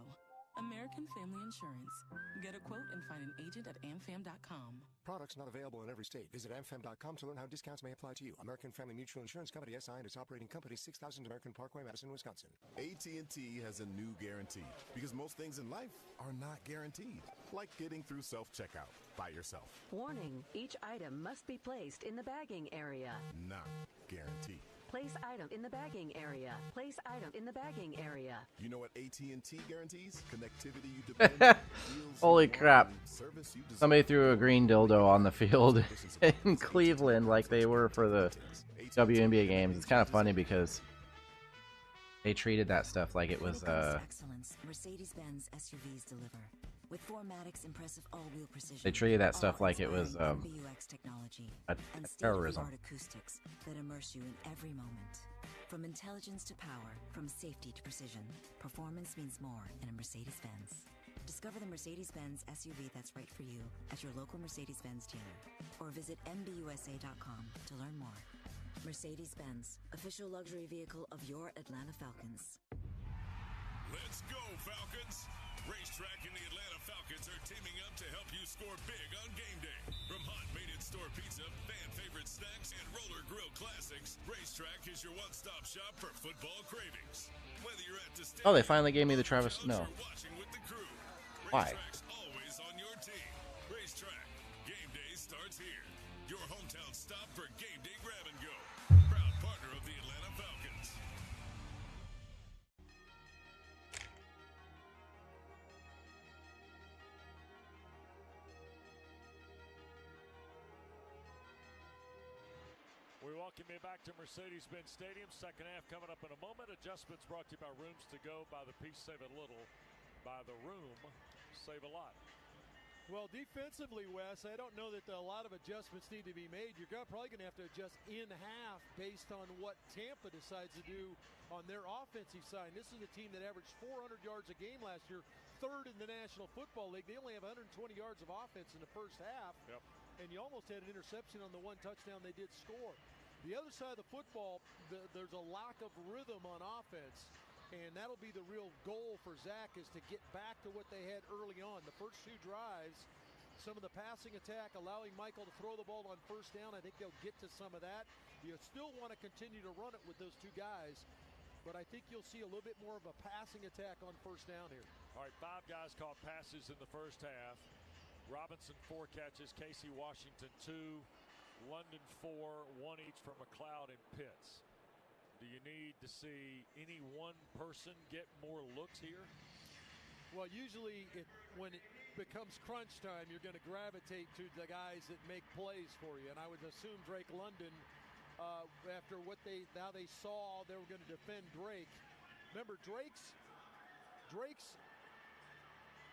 S12: American Family Insurance. Get a quote and find an agent at amfam.com.
S27: Products not available in every state. Visit amfam.com to learn how discounts may apply to you. American Family Mutual Insurance Company, SI, and its operating company, 6000 American Parkway, Madison, Wisconsin.
S11: AT&T has a new guarantee, because most things in life are not guaranteed, like getting through self-checkout. by yourself.
S23: Warning, each item must be placed in the bagging area.
S11: Not guaranteed.
S23: Place item in the bagging area. Place item in the bagging area.
S11: You know what AT&T guarantees? Connectivity you depend on.
S6: Holy crap. Somebody threw a green dildo on the field in Cleveland like they were for the WNBA games. It's kind of funny because they treated that stuff like it was
S8: excellence. Mercedes-Benz SUVs deliver. With 4MATIC's impressive all-wheel precision.
S6: They treated that stuff like it was
S8: technology
S6: a
S8: and
S6: terrorism.
S8: state-of-the-art acoustics that immerse you in every moment. From intelligence to power, from safety to precision, performance means more in a Mercedes-Benz. Discover the Mercedes-Benz SUV that's right for you at your local Mercedes-Benz dealer or visit MBUSA.com to learn more. Mercedes-Benz, official luxury vehicle of your Atlanta Falcons.
S11: Let's go, Falcons! Racetrack and the Atlanta Falcons are teaming up to help you score big on game day. From hot made-in-store pizza, fan-favorite snacks, and roller grill classics, Racetrack is your one-stop shop for football cravings. Whether you're at the stadium,
S6: Oh, they finally gave me the Travis. No.
S11: watching with the crew,
S6: Why?
S11: Racetrack's always on your team. Racetrack, game day starts here. Your hometown stop for game day grab and go. Proud partner of the Atlanta Falcons.
S4: We welcome you back to Mercedes-Benz Stadium. Second half coming up in a moment. Adjustments brought to you by Rooms to Go. By the piece, save a little. By the room, save a lot.
S7: Well, defensively, Wes, I don't know that a lot of adjustments need to be made. You're probably going to have to adjust in half based on what Tampa decides to do on their offensive side. This is a team that averaged 400 yards a game last year, third in the National Football League. They only have 120 yards of offense in the first half, and you almost had an interception on the one touchdown they did score. The other side of the football, there's a lack of rhythm on offense. And that'll be the real goal for Zach, is to get back to what they had early on. The first two drives, some of the passing attack, allowing Michael to throw the ball on first down. I think they'll get to some of that. You still want to continue to run it with those two guys, but I think you'll see a little bit more of a passing attack on first down here.
S4: All right, 5 guys caught passes in the first half. Robinson 4 catches, Casey Washington 2, London 4, 1 each from McLeod and Pitts. Do you need to see any one person get more looks here?
S7: Well, usually when it becomes crunch time, you're going to gravitate to the guys that make plays for you. And I would assume Drake London, after what they saw, they were going to defend Drake. Remember, Drake's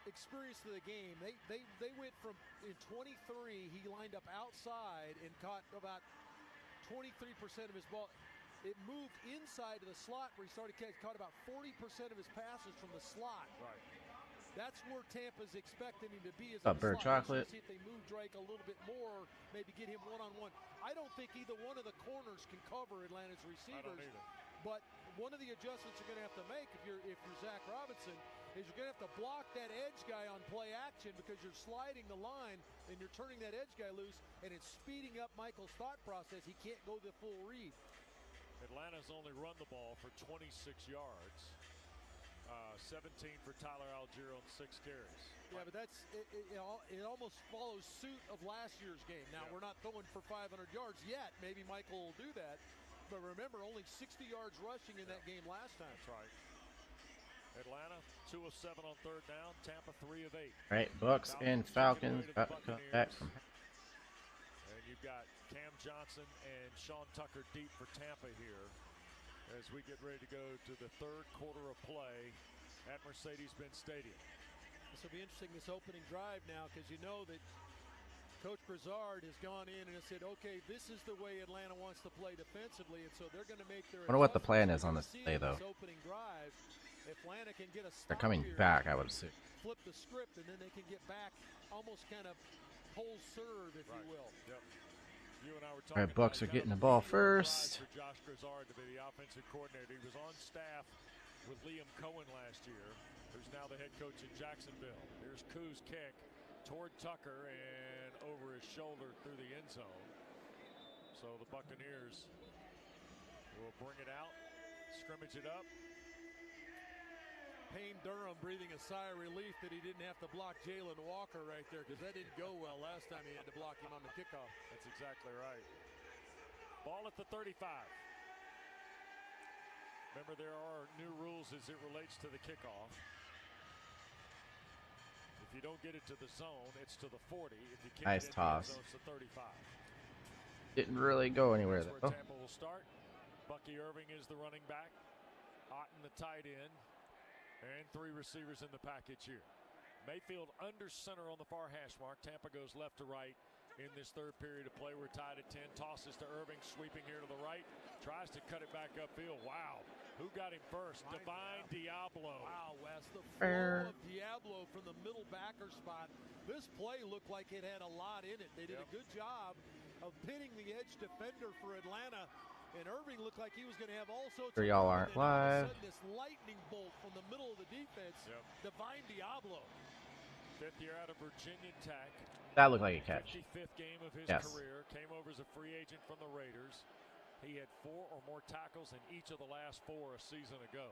S7: experience to the game, they went from, in 23, he lined up outside and caught about 23% of his ball. It moved inside to the slot where he started caught about 40% of his passes from the slot.
S4: Right.
S7: That's where Tampa's expecting him to be.
S6: Bird chocolate.
S7: See if they move Drake a little bit more, maybe get him one-on-one. I don't think either one of the corners can cover Atlanta's receivers.
S4: I don't either.
S7: But one of the adjustments you're going to have to make if you're Zach Robinson is you're going to have to block that edge guy on play action, because you're sliding the line and you're turning that edge guy loose, and it's speeding up Michael's thought process. He can't go the full read.
S4: Atlanta's only run the ball for 26 yards. 17 for Tyler Algier on 6 carries.
S7: Yeah, but that's it almost follows suit of last year's game. Now, we're not throwing for 500 yards yet. Maybe Michael will do that. But remember, only 60 yards rushing in that game last time.
S4: That's right. Atlanta, 2 of 7 on third down. Tampa, 3 of 8.
S6: All right, Bucks and Falcons about to come back from.
S4: And you've got Cam Johnson and Sean Tucker deep for Tampa here as we get ready to go to the third quarter of play at Mercedes-Benz Stadium.
S7: This will be interesting, this opening drive now, because you know that Coach Brizard has gone in and has said, okay, this is the way Atlanta wants to play defensively, and so they're going to make their
S6: I wonder what the plan is on this play, though.
S7: Opening drive. If Atlanta can get a
S6: They're coming back, I would assume.
S7: Flip the script, and then they can get back almost kind of whole serve, if you will.
S4: Yep. You and I were
S6: All right, Bucks are getting the ball first.
S4: For Josh Grizzard to be the offensive coordinator. He was on staff with Liam Cohen last year, who's now the head coach in Jacksonville. Here's Koo's kick toward Tucker and over his shoulder through the end zone. So the Buccaneers will bring it out, scrimmage it up.
S18: Payne Durham breathing a sigh of relief that he didn't have to block Jalen Walker right there, because that didn't go well last time he had to block him on the kickoff.
S4: That's exactly right. Ball at the 35. Remember, there are new rules as it relates to the kickoff. If you don't get it to the zone, it's to the 40. If you kick
S6: nice
S4: it in
S6: toss.
S4: the end zone, it's to 35.
S6: Didn't really go anywhere
S4: That's
S6: though.
S4: where Tampa will start. Bucky Irving is the running back. Otten the tight end. And 3 receivers in the package here. Mayfield under center on the far hash mark. Tampa goes left to right in this third period of play. We're tied at 10. Tosses to Irving, sweeping here to the right. Tries to cut it back upfield. Wow. Who got him first? Divine Diablo.
S18: Wow, Wes. The flow of Diablo from the middle backer spot. This play looked like it had a lot in it. They did a good job of pinning the edge defender for Atlanta. And Irving looked like he was going to have all sorts
S6: Sure
S18: of
S6: y'all aren't live.
S18: This lightning bolt from the middle of the defense. Divine Diablo.
S4: 5th year out of Virginia Tech.
S6: That looked like a catch.
S4: 55th game of his
S6: Yes.
S4: career. Came over as a free agent from the Raiders. He had 4 or more tackles in each of the last 4 a season ago.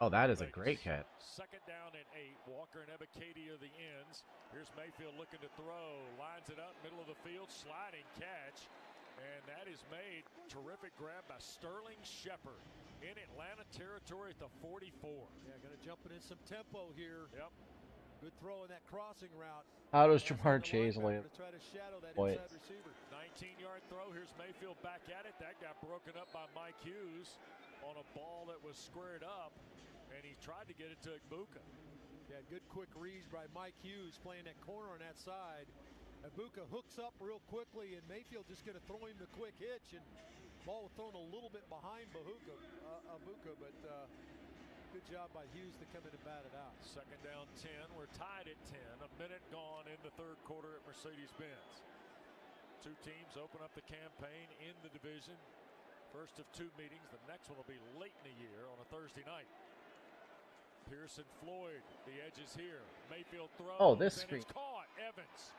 S6: Oh, that is a great catch.
S4: 2nd down and 8. Walker and Ebiketie are the ends. Here's Mayfield looking to throw. Lines it up, middle of the field, sliding catch. And that is made. Terrific grab by Sterling Shepard in Atlanta territory at the 44.
S18: Yeah, going to jump it in some tempo here.
S4: Yep.
S18: Good throw in that crossing route.
S6: How does Jamar Chase land?
S18: To try to shadow that
S6: Boy.
S18: inside receiver.
S4: 19-yard throw. Here's Mayfield back at it. That got broken up by Mike Hughes on a ball that was squared up, and he tried to get it to Ibuka.
S18: Yeah, good quick read by Mike Hughes playing that corner on that side. Ibuka hooks up real quickly, and Mayfield just going to throw him the quick hitch, and ball thrown a little bit behind Ibuka, but good job by Hughes to come in and bat it out.
S4: 2nd down 10. We're tied at 10. A minute gone in the third quarter at Mercedes-Benz. 2 teams open up the campaign in the division. First of 2 meetings. The next one will be late in the year on a Thursday night. Pearson Floyd, the edge is here. Mayfield throws.
S6: Oh, this
S4: and
S6: screen.
S4: It's caught. Evans.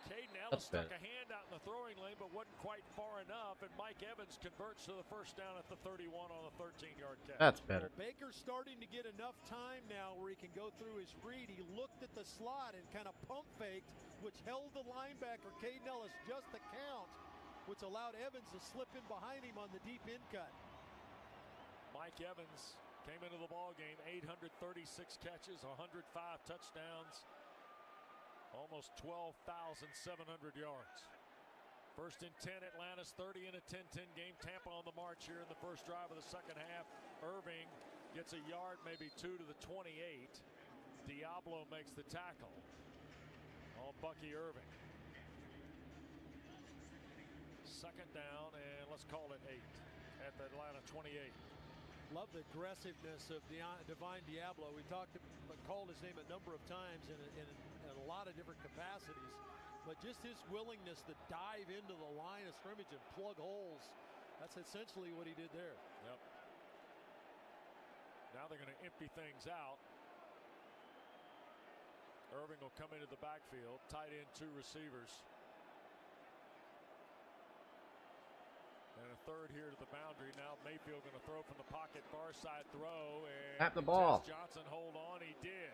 S4: Caden
S6: That's
S4: Ellis stuck
S6: better.
S4: a hand out in the throwing lane, but wasn't quite far enough, and Mike Evans converts to the first down at the 31 on a 13-yard catch.
S6: That's better.
S18: Well, Baker's starting to get enough time now where he can go through his read. He looked at the slot and kind of pump faked, which held the linebacker, Caden Ellis, just the count, which allowed Evans to slip in behind him on the deep in cut.
S4: Mike Evans came into the ball game 836 catches, 105 touchdowns, almost 12,700 yards. 1st and 10, Atlanta's 30 in a 10-10 game. Tampa on the march here in the first drive of the second half. Irving gets a yard, maybe 2 to the 28. Diablo makes the tackle on Bucky Irving. 2nd down, and let's call it 8 at the Atlanta 28.
S18: Love the aggressiveness of Divine Diablo. We called his name a number of times in a lot of different capacities, but just his willingness to dive into the line of scrimmage and plug holes, that's essentially what he did there.
S4: Yep. Now they're going to empty things out. Irving will come into the backfield, tight end, 2 receivers. And a third here to the boundary. Now Mayfield going to throw from the pocket, far side throw. And
S6: Tap the ball.
S4: Tez Johnson hold on. He did.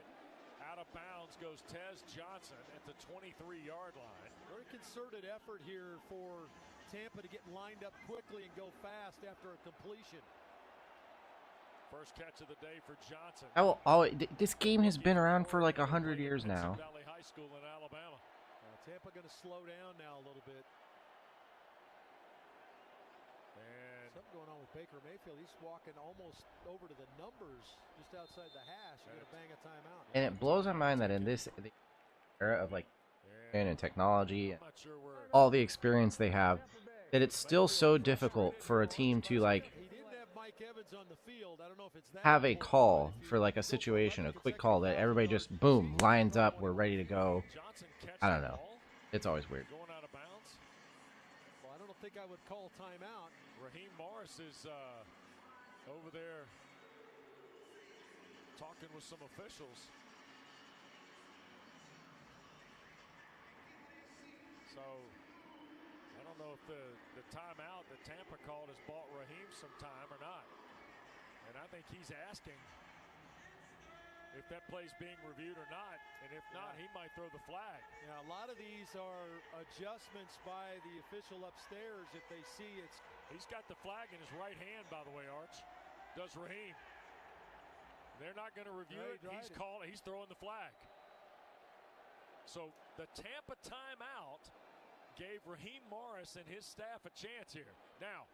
S4: Out of bounds goes Tez Johnson at the 23-yard line.
S18: Very concerted effort here for Tampa to get lined up quickly and go fast after a completion.
S4: First catch of the day for Johnson.
S6: This game has been around for like 100 years now.
S4: Valley High School in Alabama.
S18: Tampa going to slow down now a little bit.
S4: And
S18: something going on with Baker Mayfield. He's walking almost over to the numbers just outside the hash. He's going to bang a timeout.
S6: And it blows my mind that in this era of like and technology and all the experience they have, that it's still so difficult for a team to like have a call for like a situation, a quick call that everybody just boom lines up, we're ready to go. I don't know. It's always weird.
S4: Going out of bounds.
S18: Well, I don't think I would call timeout.
S4: Raheem Morris is over there talking with some officials. So I don't know if the timeout that Tampa called has bought Raheem some time or not. And I think he's asking if that play's being reviewed or not. And if not, he might throw the flag.
S7: Yeah, a lot of these are adjustments by the official upstairs if they see it's...
S4: He's got the flag in his right hand, by the way, Arch. Does Raheem. They're not going to review it. He's throwing the flag. So the Tampa timeout gave Raheem Morris and his staff a chance here. Now,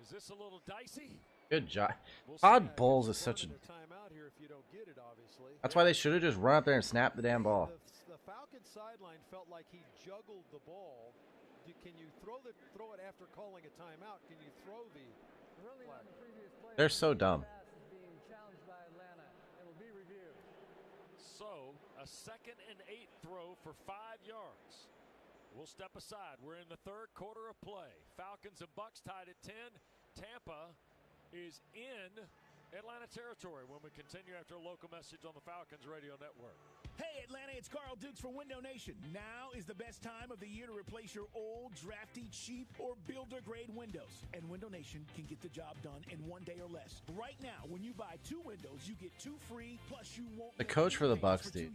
S4: is this a little dicey?
S6: Good job. Todd Bowles is such a... That's why they should have just run up there and snapped the damn ball.
S7: The Falcons sideline felt like he juggled the ball. Can you throw it after calling a timeout? Can you throw the flag?
S6: They're so dumb.
S4: So, a 2nd and 8 throw for 5 yards. We'll step aside. We're in the third quarter of play. Falcons and Bucks tied at 10. Tampa is in Atlanta territory when we continue after a local message on the Falcons Radio Network.
S10: Hey Atlanta, it's Carl Dukes for Window Nation. Now is the best time of the year to replace your old, drafty, cheap, or builder-grade windows. And Window Nation can get the job done in 1 day or less. Right now, when you buy 2 windows, you get 2 free, plus you won't...
S6: The coach for the Bucks, dude.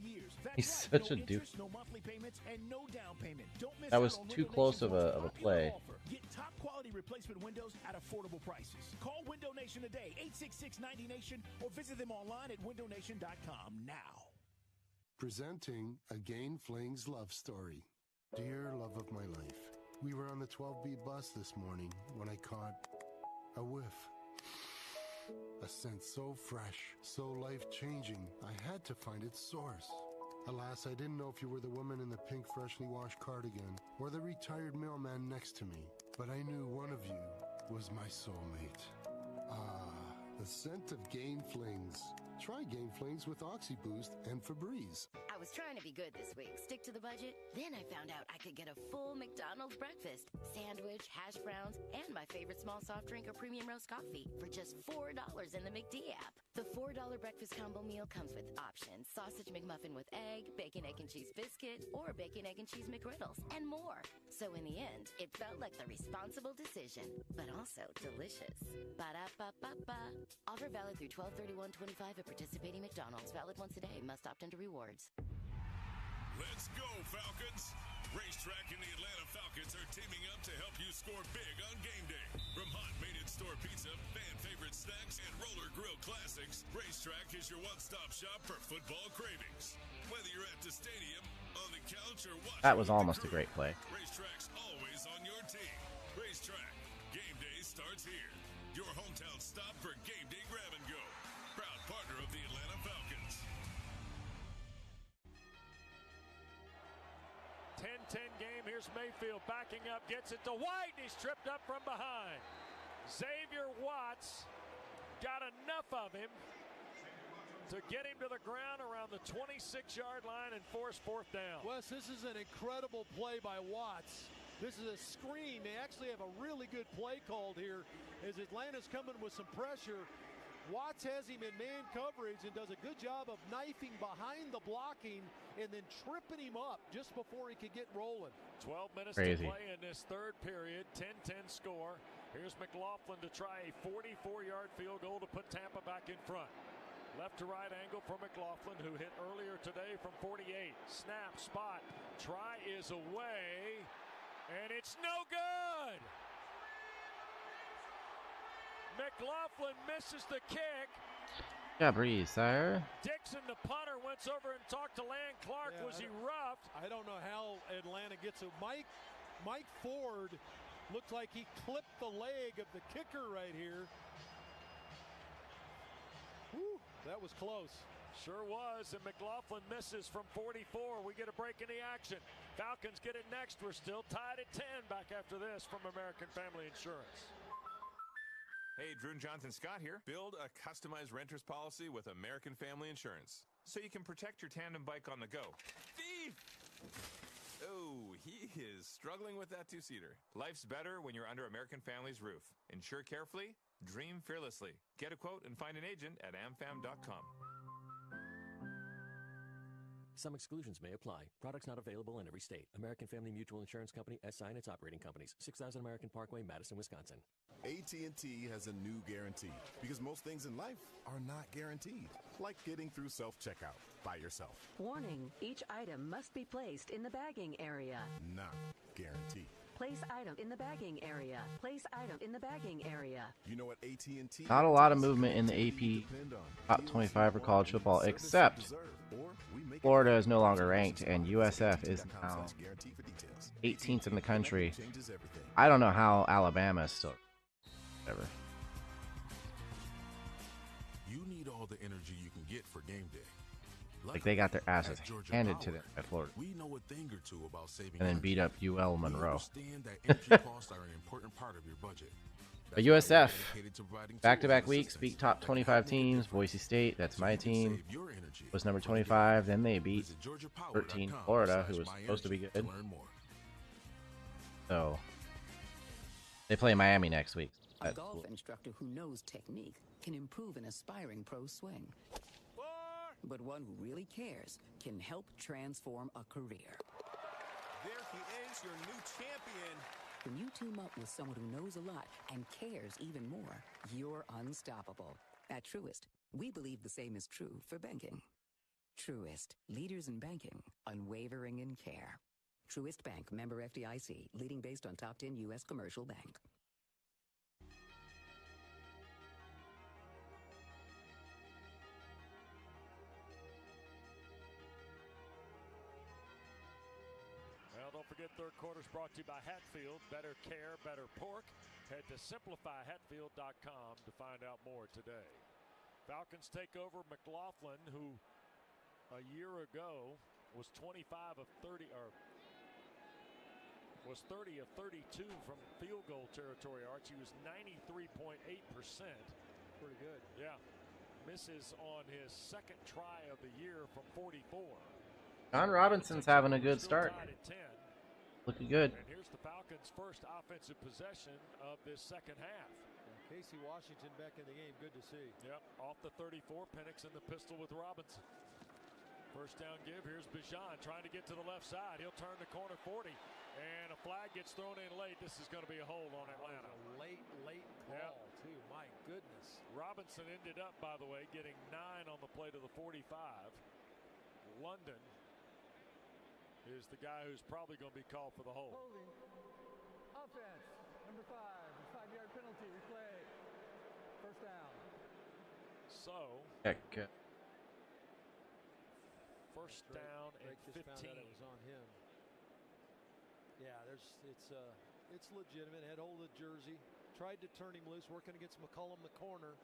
S6: He's such a dude.
S10: No monthly payments and no down payment. Don't miss
S6: That was too close of a play.
S10: Get top-quality replacement windows at affordable prices. Call Window Nation today, 866-90Nation, or visit them online at windownation.com now.
S27: Presenting Again Fling's love story. Dear love of my life, we were on the 12B bus this morning when I caught a whiff. A scent so fresh, so life-changing, I had to find its source. Alas, I didn't know if you were the woman in the pink freshly washed cardigan or the retired mailman next to me, but I knew one of you was my soulmate. Ah, the scent of Gain Flings. Try Gain Flings with OxyBoost and Febreze.
S22: I was trying to be good this week, stick to the budget. Then I found out I could get a full McDonald's breakfast, sandwich, hash browns, and my favorite small soft drink or premium roast coffee for just $4 in the McD app. The $4 breakfast combo meal comes with options: sausage McMuffin with egg, bacon, egg, and cheese biscuit, or bacon, egg, and cheese McGriddles, and more. So in the end, it felt like the responsible decision, but also delicious. Ba-da-ba-ba-ba. Offer valid through 12/31/25 at participating McDonald's. Valid once a day. Must opt into rewards.
S11: Let's go, Falcons! Racetrack and the Atlanta Falcons are teaming up to help you score big on game day. From hot made-in-store pizza, fan-favorite snacks, and roller grill classics, Racetrack is your one-stop shop for football cravings. Whether you're at the stadium, on the couch, or watching...
S6: That was almost a great play.
S11: Racetrack's always on your team. Racetrack. Game day starts here. Your hometown stop for game day grab and go. Proud partner of the Atlanta Falcons.
S4: 10-10 game. Here's Mayfield backing up, gets it to White. He's tripped up from behind. Xavier Watts got enough of him to get him to the ground around the 26-yard line and force 4th down.
S7: Wes, this is an incredible play by Watts. This is a screen. They actually have a really good play called here as Atlanta's coming with some pressure. Watts has him in man coverage and does a good job of knifing behind the blocking and then tripping him up just before he could get rolling.
S4: 12 minutes
S6: Crazy.
S4: to play in this third period. 10-10 score. Here's McLaughlin to try a 44-yard field goal to put Tampa back in front. Left to right angle for McLaughlin, who hit earlier today from 48. Snap, spot, try is away, and it's no good. McLaughlin misses the kick.
S6: Gabriel, sir.
S4: Dixon, the punter, went over and talked to Land Clark.
S7: Yeah,
S4: was he roughed?
S7: I don't know how Atlanta gets it. Mike Ford looked like he clipped the leg of the kicker right here. Whew, that was close.
S4: Sure was, and McLaughlin misses from 44. We get a break in the action. Falcons get it next. We're still tied at 10 back after this from American Family Insurance.
S13: Hey, Drew and Jonathan Scott here. Build a customized renter's policy with American Family Insurance so you can protect your tandem bike on the go. Thief! Oh, he is struggling with that two-seater. Life's better when you're under American Family's roof. Insure carefully, dream fearlessly. Get a quote and find an agent at amfam.com.
S14: Some exclusions may apply. Products not available in every state. American Family Mutual Insurance Company, SI and its operating companies. 6000 American Parkway, Madison, Wisconsin.
S16: AT&T has a new guarantee because most things in life are not guaranteed, like getting through self-checkout by yourself.
S17: Warning, each item must be placed in the bagging area.
S16: Not guaranteed.
S17: Place item in the bagging area. Place item in the bagging area.
S16: You know what AT&T?
S6: Not a lot of movement in the AP top 25 for college football, except Florida is no longer ranked, and USF is now 18th in the country. I don't know how Alabama is still. Whatever.
S11: You need all the energy you can get for game day.
S6: Like they got their asses handed to them at Florida,
S11: We know a thing or two about saving
S6: and then beat up UL Monroe.
S11: understand that energy costs are an important part of your budget.
S6: But USF, back-to-back weeks, beat top 25 teams. Boise State, that's my team, was number 25. Then they beat 13 Florida, who was supposed to be good. So they play Miami next week.
S19: A
S6: That's
S19: golf
S6: cool.
S19: instructor who knows technique can improve an aspiring pro swing. But one who really cares can help transform a career.
S20: There he is, your new champion.
S19: When you team up with someone who knows a lot and cares even more, you're unstoppable. At Truist, we believe the same is true for banking. Truist, leaders in banking, unwavering in care. Truist Bank, member FDIC, leading based on top 10 U.S. commercial bank.
S4: Don't forget, third quarter's brought to you by Hatfield. Better care, better pork. Head to simplifyhatfield.com to find out more today. Falcons take over McLaughlin, who a year ago was 25 of 30, or was 30 of 32 from field goal territory. Archie was 93.8%.
S18: Pretty good.
S4: Yeah. Misses on his second try of the year from 44.
S6: John Robinson's having a good start. Looking good.
S4: And here's the Falcons' first offensive possession of this second half.
S18: Casey Washington back in the game. Good to see.
S4: Yep, off the 34. Penix in the pistol with Robinson. First down give. Here's Bijan trying to get to the left side. He'll turn to corner 40. And a flag gets thrown in late. This is going to be a hold on Atlanta.
S18: A late call, too. My goodness.
S4: Robinson ended up, by the way, getting 9 on the play to the 45. London is the guy who's probably going to be called for the hold.
S21: Holding. Offense. Number 5. 5-yard penalty. Replay. First down.
S4: So.
S6: Heck.
S4: First down and 15.
S18: Found out it was on him. Yeah, it's legitimate. Had hold of the jersey. Tried to turn him loose, working against McCollum in the corner.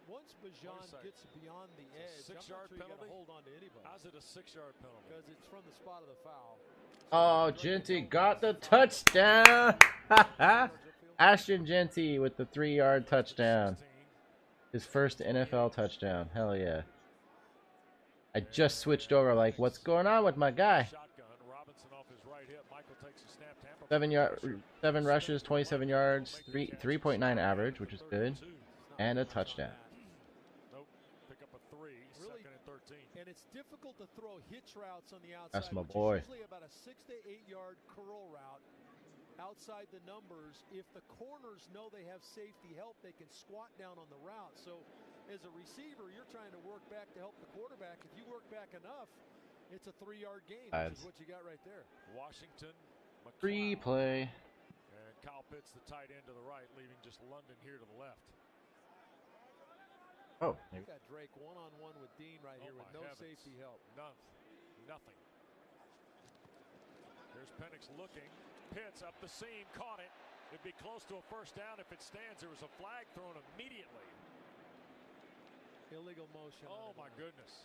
S18: Once Bijan gets beyond the edge, I'm not sure you got to hold on to anybody.
S4: How's it a 6-yard penalty?
S18: Because it's from the spot of the foul.
S6: Oh, Genty got the touchdown. Ashton Genty with the 3-yard touchdown. His first NFL touchdown. Hell yeah. I just switched over. Like, what's going on with my guy? 7 rushes, 27 yards, 3.9 average, which is good. And a touchdown.
S4: Nope. Pick up a 3.
S18: Really,
S4: 2nd and 13.
S18: And it's difficult to throw hitch routes on the outside.
S6: That's my
S18: which
S6: boy.
S18: is usually about a 6 to 8 yard curl route outside the numbers. If the corners know they have safety help, they can squat down on the route. So as a receiver, you're trying to work back to help the quarterback. If you work back enough, it's a 3-yard gain, which is what you got right there.
S4: Washington.
S6: Free play.
S4: And Kyle Pitts, the tight end to the right, leaving just London here to the left.
S6: Oh,
S18: You got Drake one-on-one with Dean right here with no safety help.
S4: Nothing. There's Penix looking. Pitts up the seam, caught it. It'd be close to a first down if it stands. There was a flag thrown immediately.
S18: Illegal motion.
S4: Oh my goodness.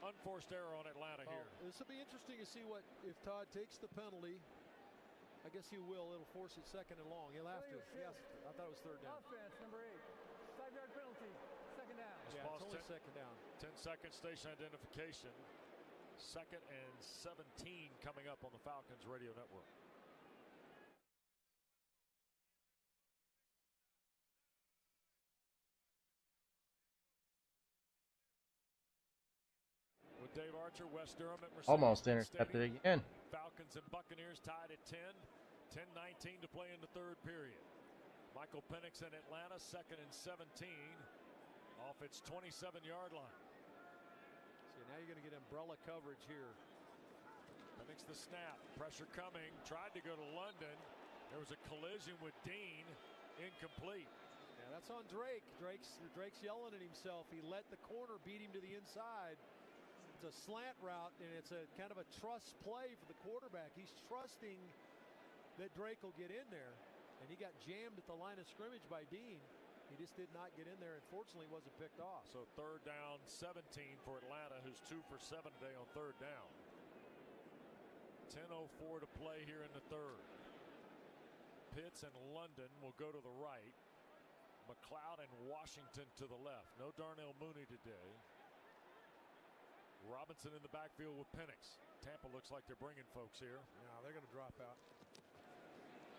S4: Unforced error on Atlanta here.
S18: This will be interesting to see what if Todd takes the penalty. I guess he will. It'll force it 2nd and long. He'll have to. Yes, I thought it was 3rd down.
S21: Offense, number 8. 5-yard penalty. 2nd down.
S18: Yeah, it's only 2nd down.
S4: 10 seconds, station identification. 2nd and 17 coming up on the Falcons radio network. Archer, West Durham at Mercedes
S6: Almost intercepted again.
S4: Falcons and Buccaneers tied at 10. 10-19 to play in the third period. Michael Penix in Atlanta, 2nd and 17 off its 27-yard line.
S7: So now you're going to get umbrella coverage here.
S4: Penix the snap, pressure coming, tried to go to London. There was a collision with Dean, incomplete.
S7: Yeah, that's on Drake. Drake's yelling at himself. He let the corner beat him to the inside. It's a slant route, and it's a kind of a trust play for the quarterback. He's trusting that Drake will get in there, and he got jammed at the line of scrimmage by Dean. He just did not get in there, and fortunately wasn't picked off.
S4: So 3rd down, 17 for Atlanta, who's 2 for 7 today on 3rd down. 10:04 to play here in the third. Pitts and London will go to the right. McLeod and Washington to the left. No Darnell Mooney today. Robinson in the backfield with Penix. Tampa looks like they're bringing folks here.
S7: No, they're going to drop out.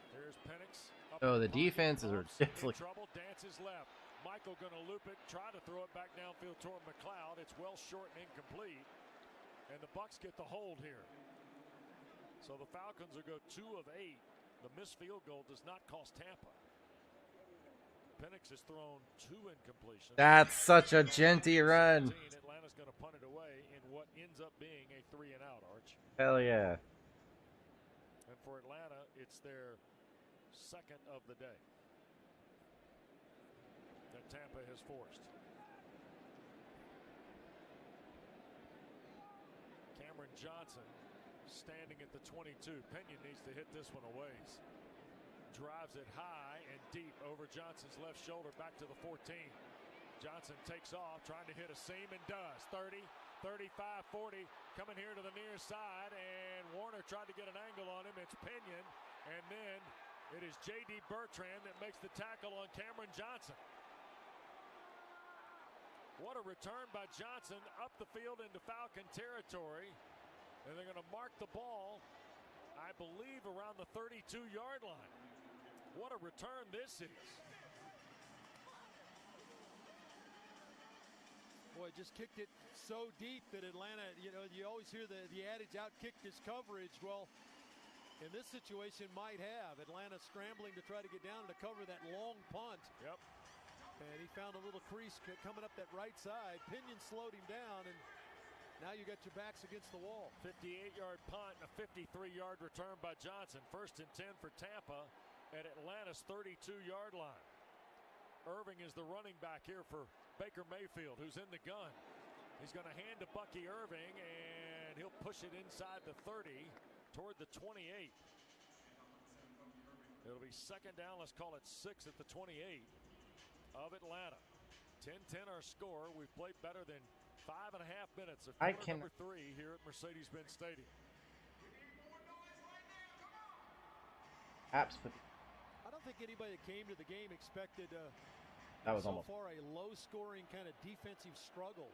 S4: Here's Penix.
S6: Oh, the defenses are definitely
S4: trouble. Dances left. Michael going to loop it, try to throw it back downfield toward McLeod. It's well short and incomplete. And the Bucs get the hold here. So the Falcons will go 2 of 8. The missed field goal does not cost Tampa. Penix has thrown 2 incompletions.
S6: That's such a genty run.
S4: Atlanta's going to punt it away in what ends up being a 3-and-out, Arch.
S6: Hell yeah.
S4: And for Atlanta, it's their 2nd of the day that Tampa has forced. Cameron Johnson standing at the 22. Pinion needs to hit this one a ways. Drives it high and deep over Johnson's left shoulder back to the 14. Johnson takes off, trying to hit a seam and does. 30, 35, 40, coming here to the near side, and Warner tried to get an angle on him. It's Pinion, and then it is J.D. Bertrand that makes the tackle on Cameron Johnson. What a return by Johnson up the field into Falcon territory, and they're going to mark the ball, I believe, around the 32-yard line. What a return this is.
S7: Boy, just kicked it so deep that Atlanta, you always hear the adage, out-kicked his coverage. Well, in this situation, might have. Atlanta scrambling to try to get down to cover that long punt.
S4: Yep.
S7: And he found a little crease coming up that right side. Pinion slowed him down, and now you got your backs against the wall.
S4: 58-yard punt and a 53-yard return by Johnson. 1st and 10 for Tampa at Atlanta's 32-yard line. Irving is the running back here for Baker Mayfield, who's in the gun. He's going to hand to Bucky Irving, and he'll push it inside the 30 toward the 28. It'll be 2nd down. Let's call it 6 at the 28 of Atlanta. 10-10 our score. We've played better than 5.5 minutes of quarter number 3 here at Mercedes-Benz Stadium.
S7: I don't think anybody that came to the game expected
S6: that was
S7: so
S6: almost
S7: far a low-scoring kind of defensive struggle.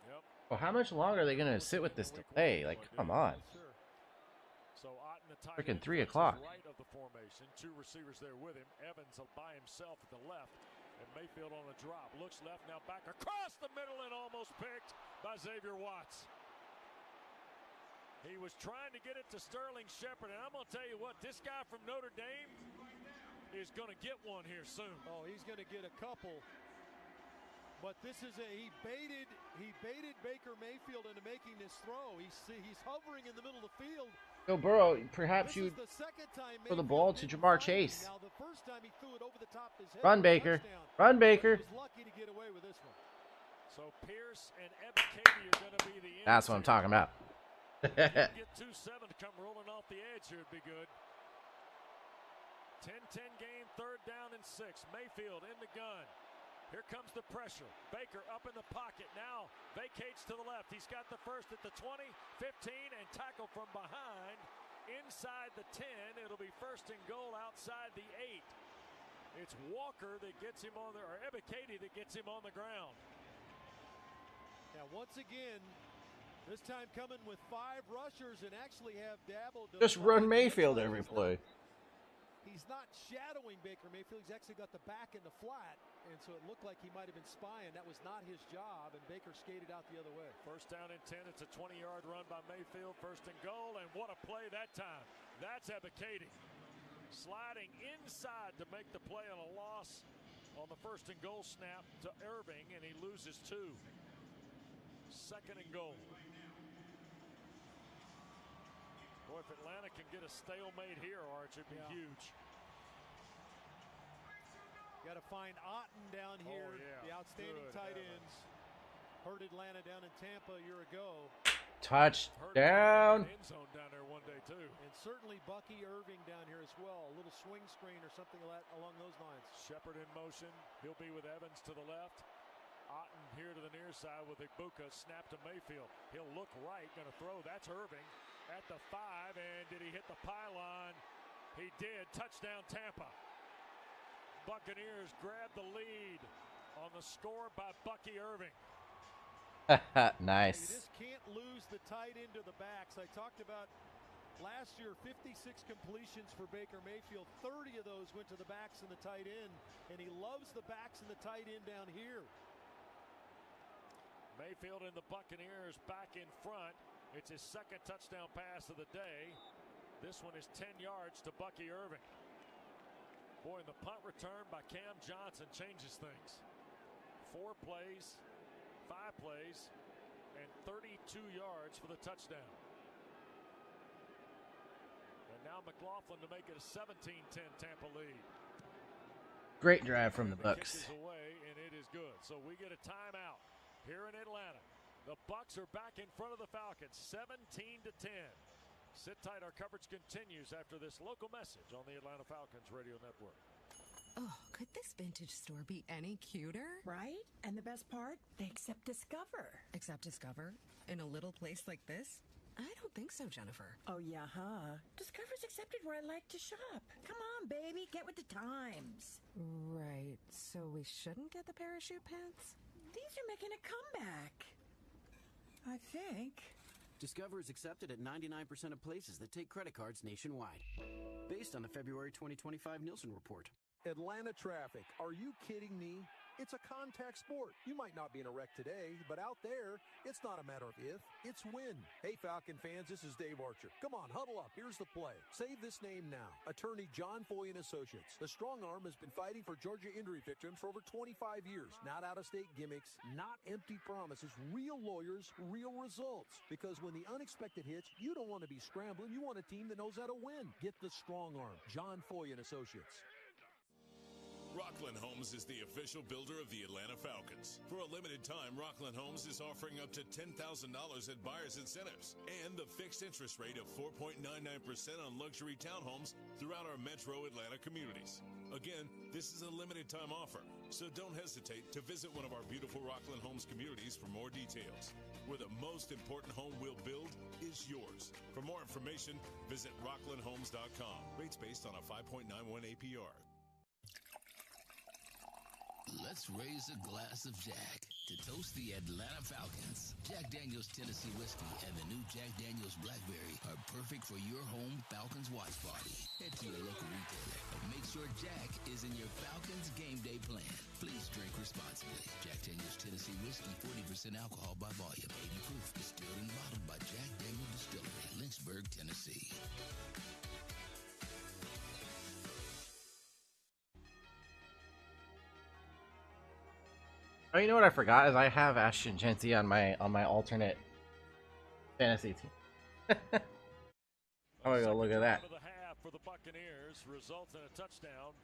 S4: Yep.
S6: Well, how much longer are they going to sit with this delay? Like, come on.
S4: So Otten, the tight
S6: Freaking
S4: end,
S6: 3 o'clock.
S4: Right of the formation. 2 receivers there with him. Evans by himself at the left. And Mayfield on a drop. Looks left, now back across the middle and almost picked by Xavier Watts. He was trying to get it to Sterling Shepard, and I'm going to tell you what, this guy from Notre Dame is going to get one here soon.
S7: Oh, he's going to get a couple. But this is he baited Baker Mayfield into making this throw. He's hovering in the middle of the field.
S6: Go Burrow, perhaps you throw the ball to Jamar Chase.
S7: Now, the first time he threw it over the top of his head.
S6: Run, Baker. Run, Baker.
S7: He was lucky to get away with this one.
S4: So Pierce and Ebiketie are going to be the
S6: That's what I'm talking about.
S4: Get 2-7 to come rolling off the edge here would be good. 10-10 game, 3rd down and 6. Mayfield in the gun. Here comes the pressure. Baker up in the pocket. Now vacates to the left. He's got the first at the 20, 15, and tackle from behind. Inside the 10. It'll be 1st and goal outside the 8. It's Walker that gets him on or Ebiketie that gets him on the ground.
S7: Now once again, this time coming with 5 rushers and actually have dabbled.
S6: Just run Mayfield every play.
S7: He's not shadowing Baker Mayfield. He's actually got the back in the flat.
S18: and so it looked like he might have been spying. That was not his job, and Baker skated out the other way.
S4: First down and 10. It's a 20-yard run by Mayfield. First and goal, and what a play that time. That's Ebiketie sliding inside to make the play on a loss on the first and goal snap to Irving, and he loses 2. Second and goal. Boy, if Atlanta can get a stalemate here, Arch, it'd be huge.
S18: Got to find Otten down here. The outstanding tight ends. Hurt Atlanta down in Tampa a year ago.
S6: Touchdown.
S4: End zone down there one day too.
S18: And certainly Bucky Irving down here as well. A little swing screen or something along those lines.
S4: Shepard in motion. He'll be with Evans to the left. Otten here to the near side with Ibuka. Snap to Mayfield. He'll look right. Going to throw. That's Irving at the 5. And did he hit the pylon? He did. Touchdown Tampa. Buccaneers grab the lead on the score by Bucky Irving.
S6: Nice.
S18: You just can't lose the tight end to the backs. I talked about last year 56 completions for Baker Mayfield. 30 of those went to the backs and the tight end, and he loves the backs and the tight end down here.
S4: Mayfield and the Buccaneers back in front. It's his second touchdown pass of the day. This one is 10 yards to Bucky Irving. Boy, and the punt return by Cam Johnson changes things. 4 plays, 5 plays, and 32 yards for the touchdown. And now McLaughlin to make it a 17-10 Tampa lead.
S6: Great drive from the Bucks.
S4: Kick is away, and it is good. So we get a timeout here in Atlanta. The Bucks are back in front of the Falcons, 17-10. Sit tight, our coverage continues after this local message on the Atlanta Falcons Radio Network.
S1: Oh, could this vintage store be any cuter?
S2: Right? And the best part? They accept Discover.
S1: Accept Discover? In a little place like this? I don't think so, Jennifer.
S2: Oh, yeah, huh? Discover's accepted where I like to shop. Come on, baby, get with the times.
S1: Right, so we shouldn't get the parachute pants?
S2: These are making a comeback. I think.
S3: Discover is accepted at 99% of places that take credit cards nationwide. Based on the February 2025 Nielsen report.
S18: Atlanta traffic. Are you kidding me? It's a contact sport. You might not be in a wreck today, but out there, it's not a matter of if, it's when. Hey, Falcon fans, this is Dave Archer. Come on, huddle up. Here's the play. Save this name now. Attorney John Foy and Associates. The strong arm has been fighting for Georgia injury victims for over 25 years. Not out-of-state gimmicks, not empty promises. Real lawyers, real results. Because when the unexpected hits, you don't want to be scrambling. You want a team that knows how to win. Get the strong arm. John Foy and Associates.
S11: Rockland Homes is the official builder of the Atlanta Falcons. For a limited time, Rockland Homes is offering up to $10,000 at buyer's incentives and the fixed interest rate of 4.99% on luxury townhomes throughout our metro Atlanta communities. Again, this is a limited time offer, so don't hesitate to visit one of our beautiful Rockland Homes communities for more details. Where the most important home we'll build is yours. For more information, visit rocklandhomes.com. Rates based on a 5.91 APR.
S5: Let's raise a glass of Jack to toast the Atlanta Falcons. Jack Daniel's Tennessee Whiskey and the new Jack Daniel's Blackberry are perfect for your home Falcons watch party. Head to your local retailer and make sure Jack is in your Falcons game day plan. Please drink responsibly. Jack Daniel's Tennessee Whiskey, 40% alcohol by volume, 80 proof, distilled and bottled by Jack Daniel Distillery, Lynchburg, Tennessee.
S6: Oh, you know what I forgot is I have Ashton Genty on my alternate fantasy team. I'm gonna go look at that.
S4: The half for the Buccaneers results in a touchdown.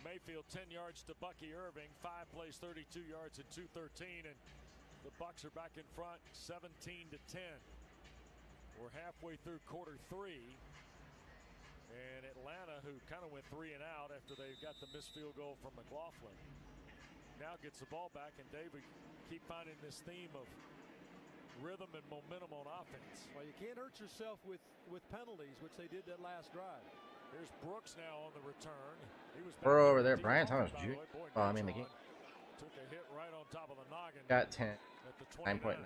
S4: Mayfield 10 yards to Bucky Irving. 5 plays, 32 yards, and 2:13, and the Bucs are back in front, 17-10. We're halfway through quarter 3, and Atlanta, who kind of went 3 and out after they got the missed field goal from McLaughlin, now gets the ball back, and David keep finding this theme of rhythm and momentum on offense.
S18: Well, you can't hurt yourself with penalties, which they did that last drive.
S4: Here's Brooks now on the return. He was
S6: We're over there. Brian Thomas Jr. Oh, I mean the game.
S4: Took a hit right on top of the noggin.
S6: Got 10.
S4: At the
S6: 9.9.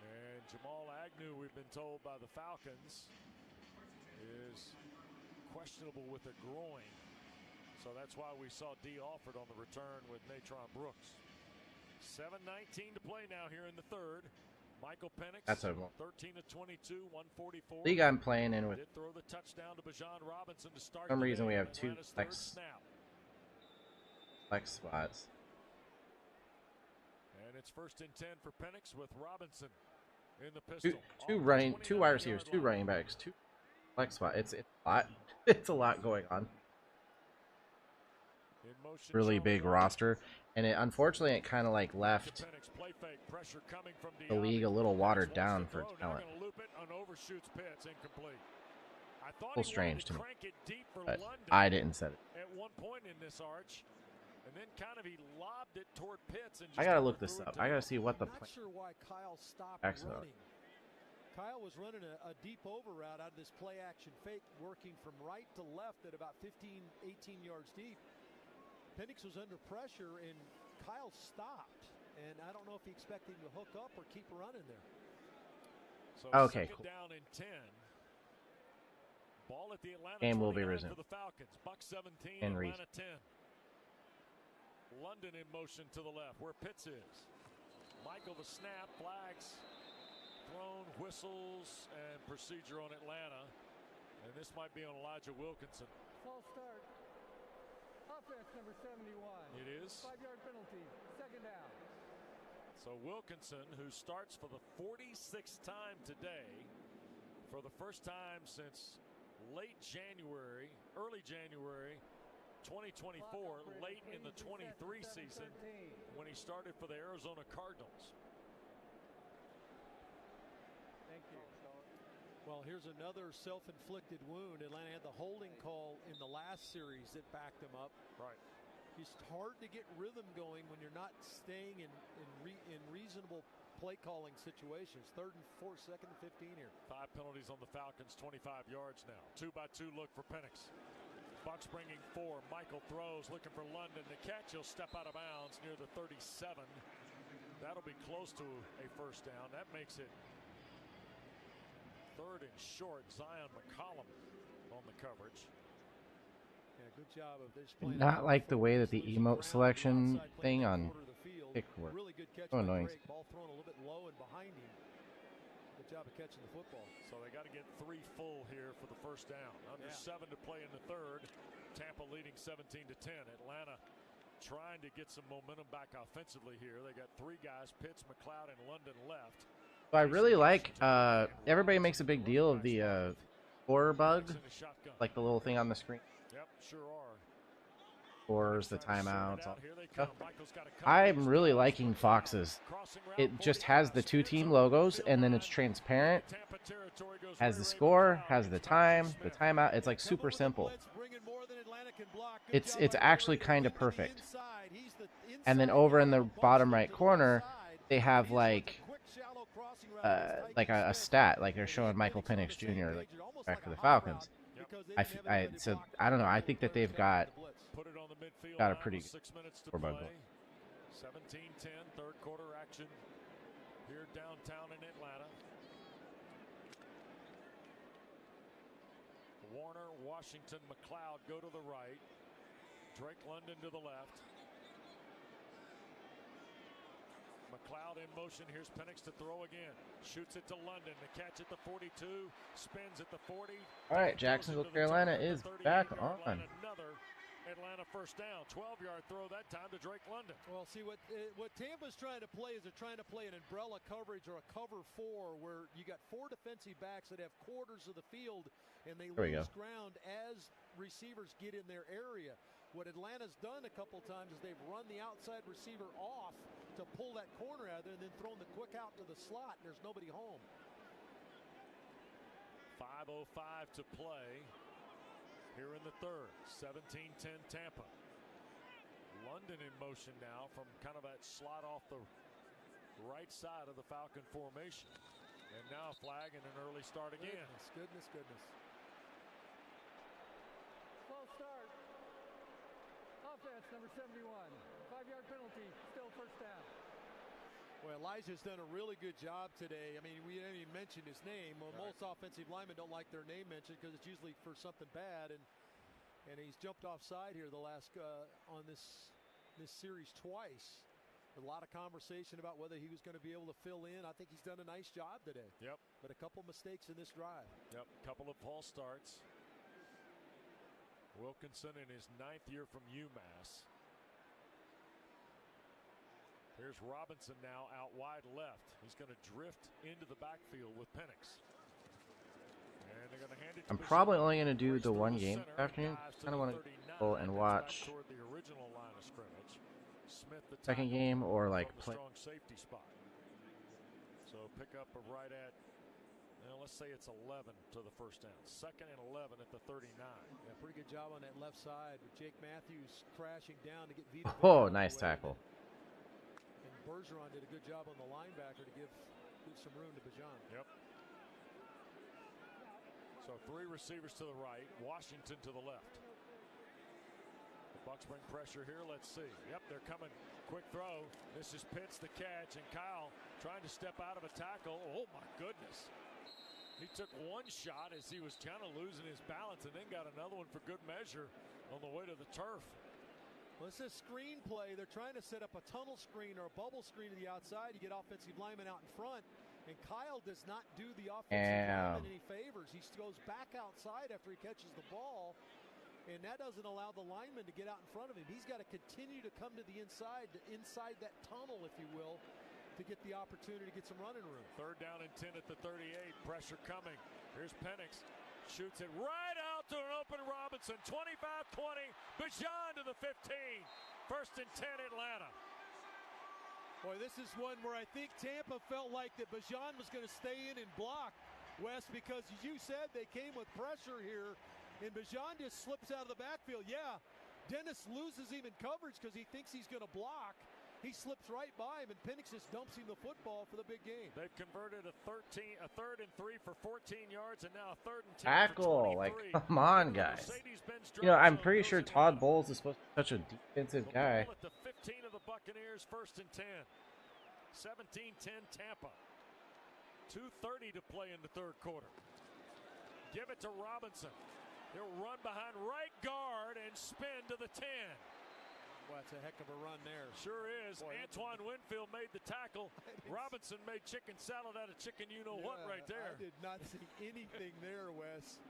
S4: And Jamal Agnew, we've been told by the Falcons, is questionable with a groin. So that's why we saw D offered on the return with Natron Brooks. 7:19 to play now here in the third. Michael Penix,
S6: That's a
S4: 13 to 22, 144.
S6: league I'm playing in with.
S4: Did throw the touchdown to Bijan Robinson to start.
S6: For some reason we have
S4: Atlanta's
S6: two flex spots.
S4: And it's 1st and 10 for Penix with Robinson in the pistol.
S6: Two wide receivers, 2 running backs, 2 flex spot. It's a lot. It's a lot going on. Really big roster, and it kind of like left the league a little watered down for talent. A little strange to me, but I didn't set it.
S4: At one point in this arch, and then kind of he lobbed it toward Pitts. And
S6: I gotta look this up. I gotta see what the
S7: I'm not sure why Kyle stopped
S6: Excellent.
S7: running. Kyle was running a deep over route out of this play action fake, working from right to left at about 15, 18 yards deep. Penix was under pressure, and Kyle stopped. And I don't know if he expected him to hook up or keep running there.
S4: So
S6: okay, cool.
S4: Down in 10. Ball at the Atlanta
S6: Game will be resumed.
S4: For the Falcons. Buck 17,
S6: and
S4: Atlanta 10. London in motion to the left, where Pitts is. Michael the snap, flags thrown, whistles, and procedure on Atlanta. And this might be on Elijah Wilkinson.
S21: False start. Offense number 71.
S4: It is.
S21: 5-yard penalty. 2nd down.
S4: So Wilkinson, who starts for the 46th time today, for the first time since late January, early January 2024, late in the 23 season, when he started for the Arizona Cardinals.
S21: Thank you.
S7: Well, here's another self-inflicted wound. Atlanta had the holding call in the last series that backed them up.
S4: Right.
S7: It's hard to get rhythm going when you're not staying in reasonable play calling situations. 3rd and 4, 2nd and 15 here.
S4: 5 penalties on the Falcons, 25 yards now. 2-by-2 look for Penix. Bucks bringing 4. Michael throws, looking for London. The catch, he'll step out of bounds near the 37. That'll be close to a first down. That makes it 3rd and short. Zion McCollum on the coverage.
S7: Yeah, good job of this.
S6: Not like the way that the emote selection thing on kick worked.
S7: Really good catch.
S6: So annoying.
S7: Ball thrown a little bit low and behind him. Good job of catching the football.
S4: So they got to get 3 full here for the first down. Under 7 to play in the third. Tampa leading 17-10. Atlanta trying to get some momentum back offensively here. They got 3 guys, Pitts, McLeod, and London left.
S6: So I really like, everybody makes a big deal of the score bug, like the little thing on the screen.
S4: Yep, sure are.
S6: Scores, the timeouts. All stuff. I'm really liking Fox's. It just has the 2 team logos, and then it's transparent. Has the score, has the time, the timeout. It's like super simple. It's actually kind of perfect. And then over in the bottom right corner, they have like a stat, like they're showing Michael Penix Jr. like back for the Falcons. So I don't know. I think that they've got a pretty good scoreboard.
S4: 17-10, third quarter action here downtown in Atlanta. Warner, Washington, McLeod go to the right. Drake London to the left. McLeod in motion. Here's Penix to throw again. Shoots it to London. The catch at the 42. Spins at the 40.
S6: All right, Jacksonville, Carolina is back on.
S4: Another Atlanta first down. 12-yard throw that time to Drake London.
S7: Well, see, what Tampa's trying to play is they're trying to play an umbrella coverage or a cover 4 where you got 4 defensive backs that have quarters of the field, and they lose ground as receivers get in their area. What Atlanta's done a couple times is they've run the outside receiver off to pull that corner out there and then thrown the quick out to the slot, and there's nobody home.
S4: 5:05 to play here in the third. 17-10 Tampa. London in motion now from kind of that slot off the right side of the Falcon formation. And now a flag and an early start again.
S7: Goodness.
S21: False start. Offense number 71. 5-yard penalty. Still first down.
S7: Well, Elijah's done a really good job today. I mean, we didn't even mention his name. Well, most offensive linemen don't like their name mentioned because it's usually for something bad. And
S18: And he's jumped offside here the last on this series twice. A lot of conversation about whether he was going to be able to fill in. I think he's done a nice job today.
S4: Yep.
S18: But a couple mistakes in this drive.
S4: Yep. A couple of false starts. Wilkinson in his 9th year from UMass. Here's Robinson now out wide left. He's going to drift into the backfield with Penix. And they're going to hand it to
S6: I'm probably only going to do the one game this afternoon. Kind of want to go and watch
S4: the original line of scrimmage. Smith, the
S6: second game or like play.
S4: Strong safety spot. So pick up a right at, let's say it's 11 to the first down. 2nd and 11 at the 39.
S18: Yeah, pretty good job on that left side with Jake Matthews crashing down to get Vita.
S6: Oh, nice tackle.
S18: And Bergeron did a good job on the linebacker to give some room to Bijan.
S4: Yep. So 3 receivers to the right, Washington to the left. Bucks bring pressure here. Let's see. Yep, they're coming. Quick throw. This is Pitts the catch, and Kyle trying to step out of a tackle. Oh, my goodness. He took one shot as he was kind of losing his balance and then got another one for good measure on the way to the turf.
S18: Well, this is screen play. They're trying to set up a tunnel screen or a bubble screen to the outside. You get offensive linemen out in front, and Kyle does not do the offensive lineman any favors. He goes back outside after he catches the ball. And that doesn't allow the lineman to get out in front of him. He's got to continue to come to the inside that tunnel, if you will, to get the opportunity to get some running room.
S4: 3rd down and 10 at the 38. Pressure coming. Here's Penix. Shoots it right out to an open Robinson. 25-20. Bijan to the 15. 1st and 10 Atlanta.
S7: Boy, this is one where I think Tampa felt like that Bijan was going to stay in and block, Wes, because as you said, they came with pressure here. And Bijan just slips out of the backfield. Yeah, Dennis loses him in coverage because he thinks he's going to block. He slips right by him, and Penix just dumps him the football for the big game.
S4: They've converted a 3rd and 3 for 14 yards, and now a 3rd and 10
S6: tackle. Like, come on, guys. You know, I'm pretty sure Todd Bowles is supposed to be such a defensive guy.
S4: At the 15 of the Buccaneers, 1st and 10. 17-10 Tampa. 2:30 to play in the 3rd quarter. Give it to Robinson. He'll run behind right guard and spin to the 10.
S18: Well, that's a heck of a run there.
S4: Sure is. Boy, Antoine Winfield made the tackle. Robinson made chicken salad out of chicken you-know-what right there.
S18: I did not see anything there, Wes.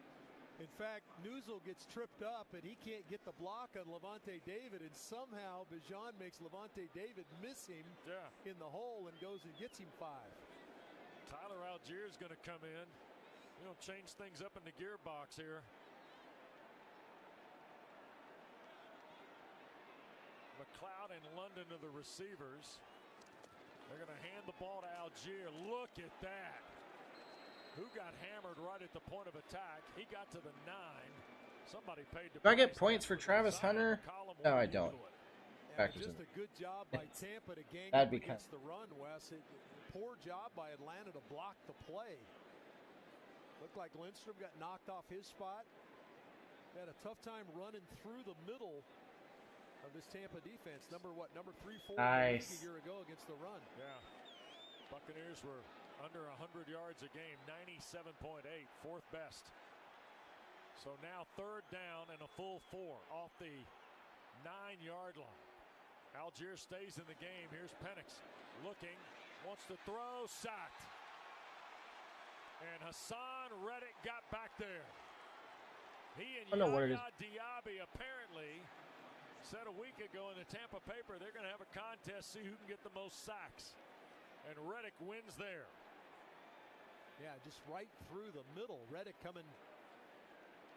S18: In fact, Newsel gets tripped up, and he can't get the block on Levante David, and somehow Bijan makes Levante David miss him in the hole and goes and gets him 5.
S4: Tyler Algier is going to come in. Change things up in the gearbox here. McLeod and London are the receivers. They're going to hand the ball to Algier. Look at that. Who got hammered right at the point of attack? He got to the 9. Somebody paid the
S6: Do I get points for Travis Hunter? No, I don't.
S18: Just a good job by Tampa to gang up against the run, Wes. Poor job by Atlanta to block the play. Looked like Lindstrom got knocked off his spot. Had a tough time running through the middle of this Tampa defense. Number 3-4
S6: nice.
S18: A year ago against the run.
S4: Yeah. Buccaneers were under 100 yards a game, 97.8, 4th best. So now 3rd down and a full 4 off the 9-yard line. Algier stays in the game. Here's Penix looking, wants to throw, sacked. And Hassan Reddick got back there. He and Yaya Diaby apparently said a week ago in the Tampa paper they're going to have a contest, see who can get the most sacks. And Reddick wins there.
S18: Yeah, just right through the middle. Reddick coming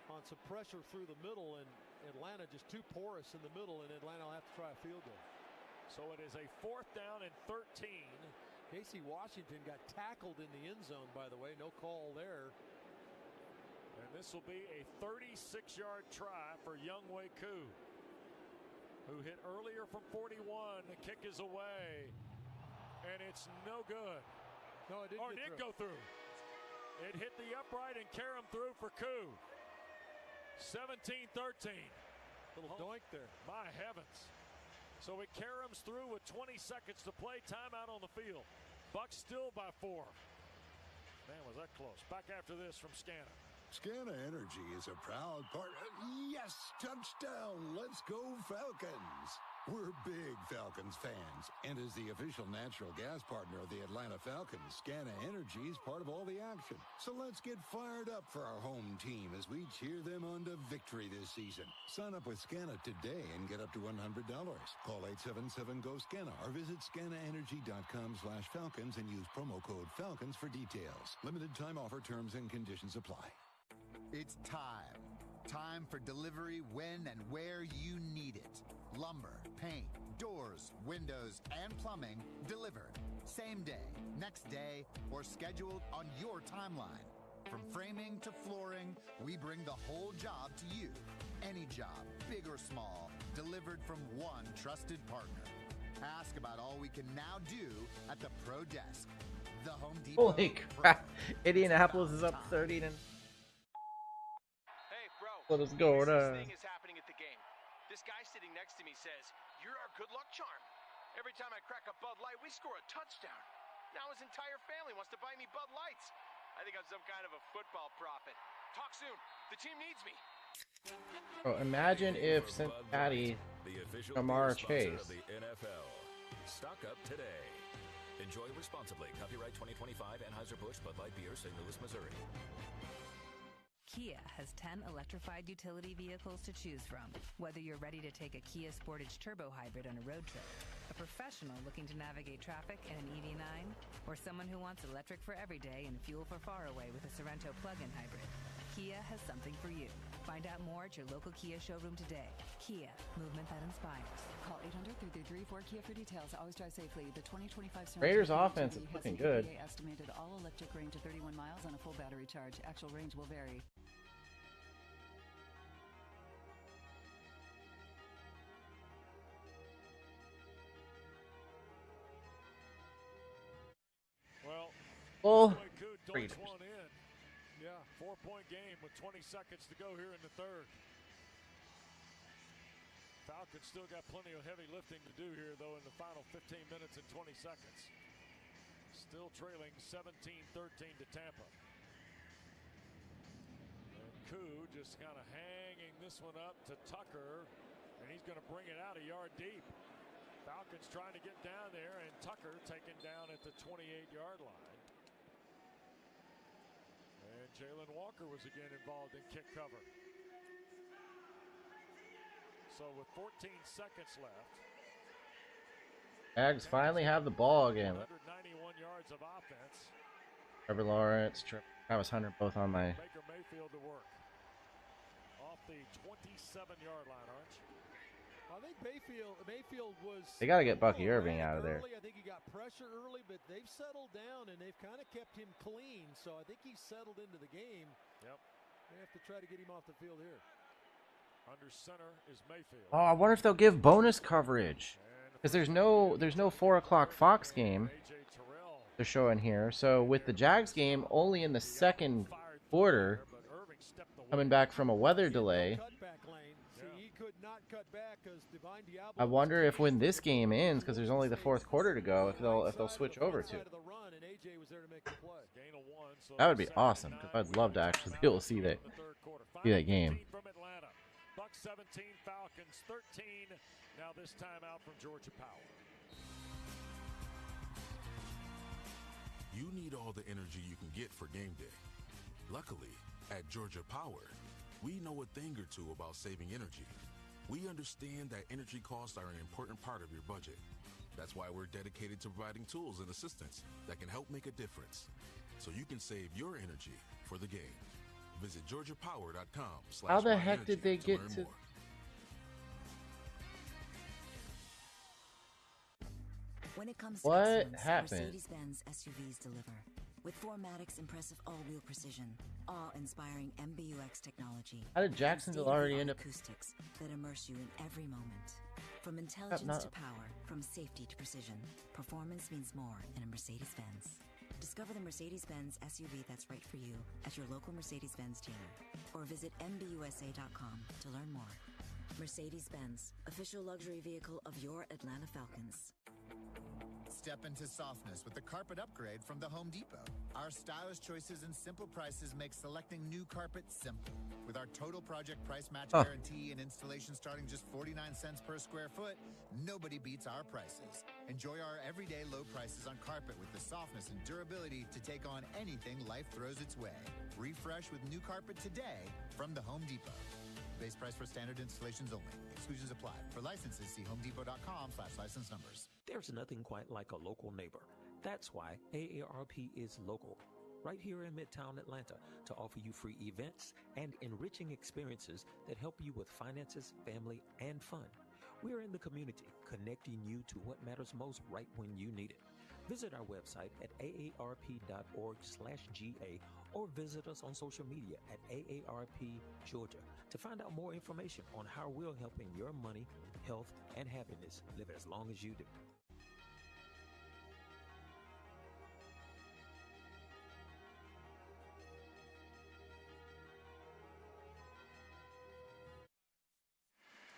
S18: on some pressure through the middle, and Atlanta just too porous in the middle, and Atlanta will have to try a field goal.
S4: So it is a 4th down and 13.
S18: Casey Washington got tackled in the end zone, by the way. No call there.
S4: And this will be a 36-yard try for Younghoe Koo, who hit earlier from 41. The kick is away, and it's no good.
S18: No, it didn't.
S4: Or it did go through. It hit the upright and carry him through for Koo. 17-13.
S18: Little doink there.
S4: My heavens. So it caroms through with 20 seconds to play. Timeout on the field. Bucks still by 4. Man, was that close. Back after this from Scanner.
S9: Scana Energy is a proud partner. Yes, touchdown! Let's go Falcons! We're big Falcons fans, and as the official natural gas partner of the Atlanta Falcons, Scana Energy is part of all the action. So let's get fired up for our home team as we cheer them on to victory this season. Sign up with Scana today and get up to $100. Call 877-GO-SCANA or visit scanaenergy.com/Falcons and use promo code Falcons for details. Limited time offer, terms and conditions apply.
S12: It's time. Time for delivery when and where you need it. Lumber, paint, doors, windows, and plumbing delivered. Same day, next day, or scheduled on your timeline. From framing to flooring, we bring the whole job to you. Any job, big or small, delivered from one trusted partner. Ask about all we can now do at the Pro Desk. The Home Depot.
S6: Holy crap. Indianapolis is up 30 to...
S15: Hey, bro.
S6: What is going on?
S15: This thing is happening at the game. This guy sitting next to me says, "You're our good luck charm. Every time I crack a Bud Light, we score a touchdown. Now his entire family wants to buy me Bud Lights. I think I'm some kind of a football prophet. Talk soon. The team needs me."
S6: Bro, imagine if Cincinnati, Jamar Chase.
S23: Of the NFL. Stock up today. Enjoy responsibly. Copyright 2025 Anheuser-Busch Bud Light Beer, St. Louis, Missouri.
S24: Kia has 10 electrified utility vehicles to choose from. Whether you're ready to take a Kia Sportage Turbo Hybrid on a road trip, a professional looking to navigate traffic in an EV9, or someone who wants electric for every day and fuel for far away with a Sorento plug-in hybrid, Kia has something for you. Find out more at your local Kia showroom today. Kia, movement that inspires.
S25: Call 800-333-4KIA for details. Always drive safely. The 2025
S6: Raiders offense is looking good.
S25: Estimated all-electric range of 31 miles on a full battery charge. Actual range will vary.
S6: Well,
S4: Raiders. Yeah, 4-point game with 20 seconds to go here in the third. Falcons still got plenty of heavy lifting to do here, though, in the final 15 minutes and 20 seconds. Still trailing 17-13 to Tampa. And Koo just kind of hanging this one up to Tucker, and he's going to bring it out a yard deep. Falcons trying to get down there, and Tucker taken down at the 28-yard line. And Jalen Walker was again involved in kick cover. So with 14 seconds left,
S6: Jags finally have the ball again.
S4: 191 yards of offense.
S6: Trevor Lawrence, Travis Hunter, both on my.
S4: Baker Mayfield to work off the 27-yard line, Arch.
S7: I think Mayfield was.
S6: They got to get Bucky Irving out of there.
S7: I think he got pressure early, but they've settled down and they've kind of kept him clean. So I think he's settled into the game.
S4: Yep.
S7: They have to try to get him off the field here.
S4: Under center is Mayfield.
S6: Oh, I wonder if they'll give bonus coverage because there's no 4 o'clock Fox game they're showing here. So with the Jags game only in the second quarter, coming back from a weather delay. I wonder if when this game ends, because there's only the fourth quarter to go, if they'll switch over to. That would be awesome because I'd love to actually be able to see that game.
S4: Bucks 17, Falcons 13. Now this time out from Georgia Power.
S11: You need all the energy you can get for game day. Luckily, at Georgia Power, we know a thing or two about saving energy. We understand that energy costs are an important part of your budget. That's why we're dedicated to providing tools and assistance that can help make a difference, so you can save your energy for the game. Visit GeorgiaPower.com.
S6: How the heck did they get to?
S8: When it comes to
S6: what
S8: excellence,
S6: happened?
S8: Mercedes-Benz SUVs deliver. With 4MATIC's impressive all-wheel precision, awe-inspiring MBUX technology.
S6: How did Jacksonville already end up?
S8: Acoustics that immerse you in every moment. From intelligence to power, from safety to precision, performance means more in a Mercedes-Benz. Discover the Mercedes-Benz SUV that's right for you at your local Mercedes-Benz dealer, or visit MBUSA.com to learn more. Mercedes-Benz, official luxury vehicle of your Atlanta Falcons.
S12: Step into softness with the carpet upgrade from the Home Depot. Our stylish choices and simple prices make selecting new carpet simple. With our total project price match guarantee and installation starting just 49 cents per square foot, nobody beats our prices. Enjoy our everyday low prices on carpet with the softness and durability to take on anything life throws its way. Refresh with new carpet today from the Home Depot. Base price for standard installations only. Exclusions apply. For licenses, see homedepot.com/license numbers.
S10: There's nothing quite like a local neighbor. That's why AARP is local, right here in Midtown Atlanta, to offer you free events and enriching experiences that help you with finances, family, and fun. We're in the community, connecting you to what matters most right when you need it. Visit our website at aarp.org/GA or visit us on social media at AARP Georgia to find out more information on how we're helping your money, health, and happiness live as long as you do.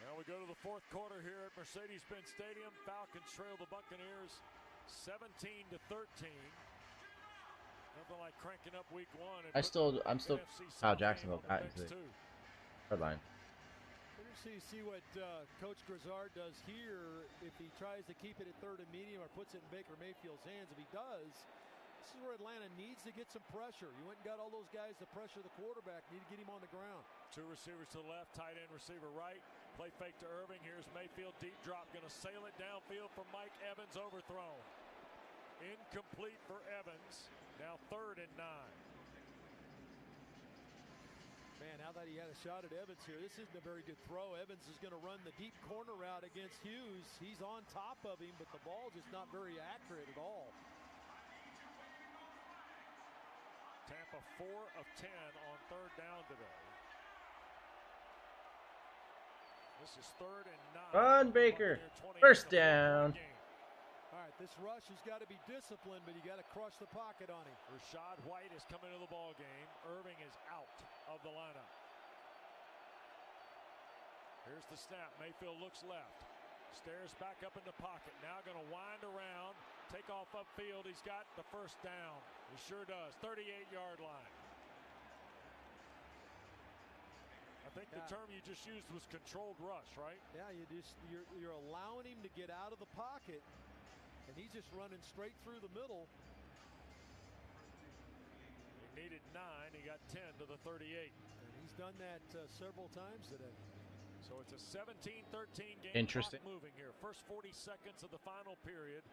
S4: Now we go to the fourth quarter here at Mercedes-Benz Stadium. Falcons trail the Buccaneers 17-13. Nothing like cranking up week one.
S6: I'm still how Jacksonville got into the third line.
S7: Interesting to see what Coach Grizzard does here. If he tries to keep it at third and medium or puts it in Baker Mayfield's hands. If he does, this is where Atlanta needs to get some pressure. You went and got all those guys to pressure the quarterback. Need to get him on the ground.
S4: Two receivers to the left, tight end receiver right. Play fake to Irving. Here's Mayfield, deep drop, going to sail it downfield for Mike Evans, overthrown. Incomplete for Evans. Now 3rd and 9.
S7: Man, now that he had a shot at Evans here, this isn't a very good throw. Evans is going to run the deep corner route against Hughes. He's on top of him, but the ball just not very accurate at all.
S4: Tampa 4 of 10 on 3rd down today. This is 3rd and 9.
S6: Run, Baker. First down.
S7: All right, this rush has got to be disciplined, but you got to crush the pocket on him.
S4: Rashad White is coming into the ball game. Irving is out of the lineup. Here's the snap. Mayfield looks left. Stares back up in the pocket. Now going to wind around. Take off upfield. He's got the first down. He sure does. 38-yard line. I think the term you just used was controlled rush, right?
S7: Yeah, you're allowing him to get out of the pocket, and he's just running straight through the middle.
S4: He needed 9. He got 10 to the 38.
S7: And he's done that several times today.
S4: So it's a 17-13 game.
S6: Interesting.
S4: Moving here. First 40 seconds of the final period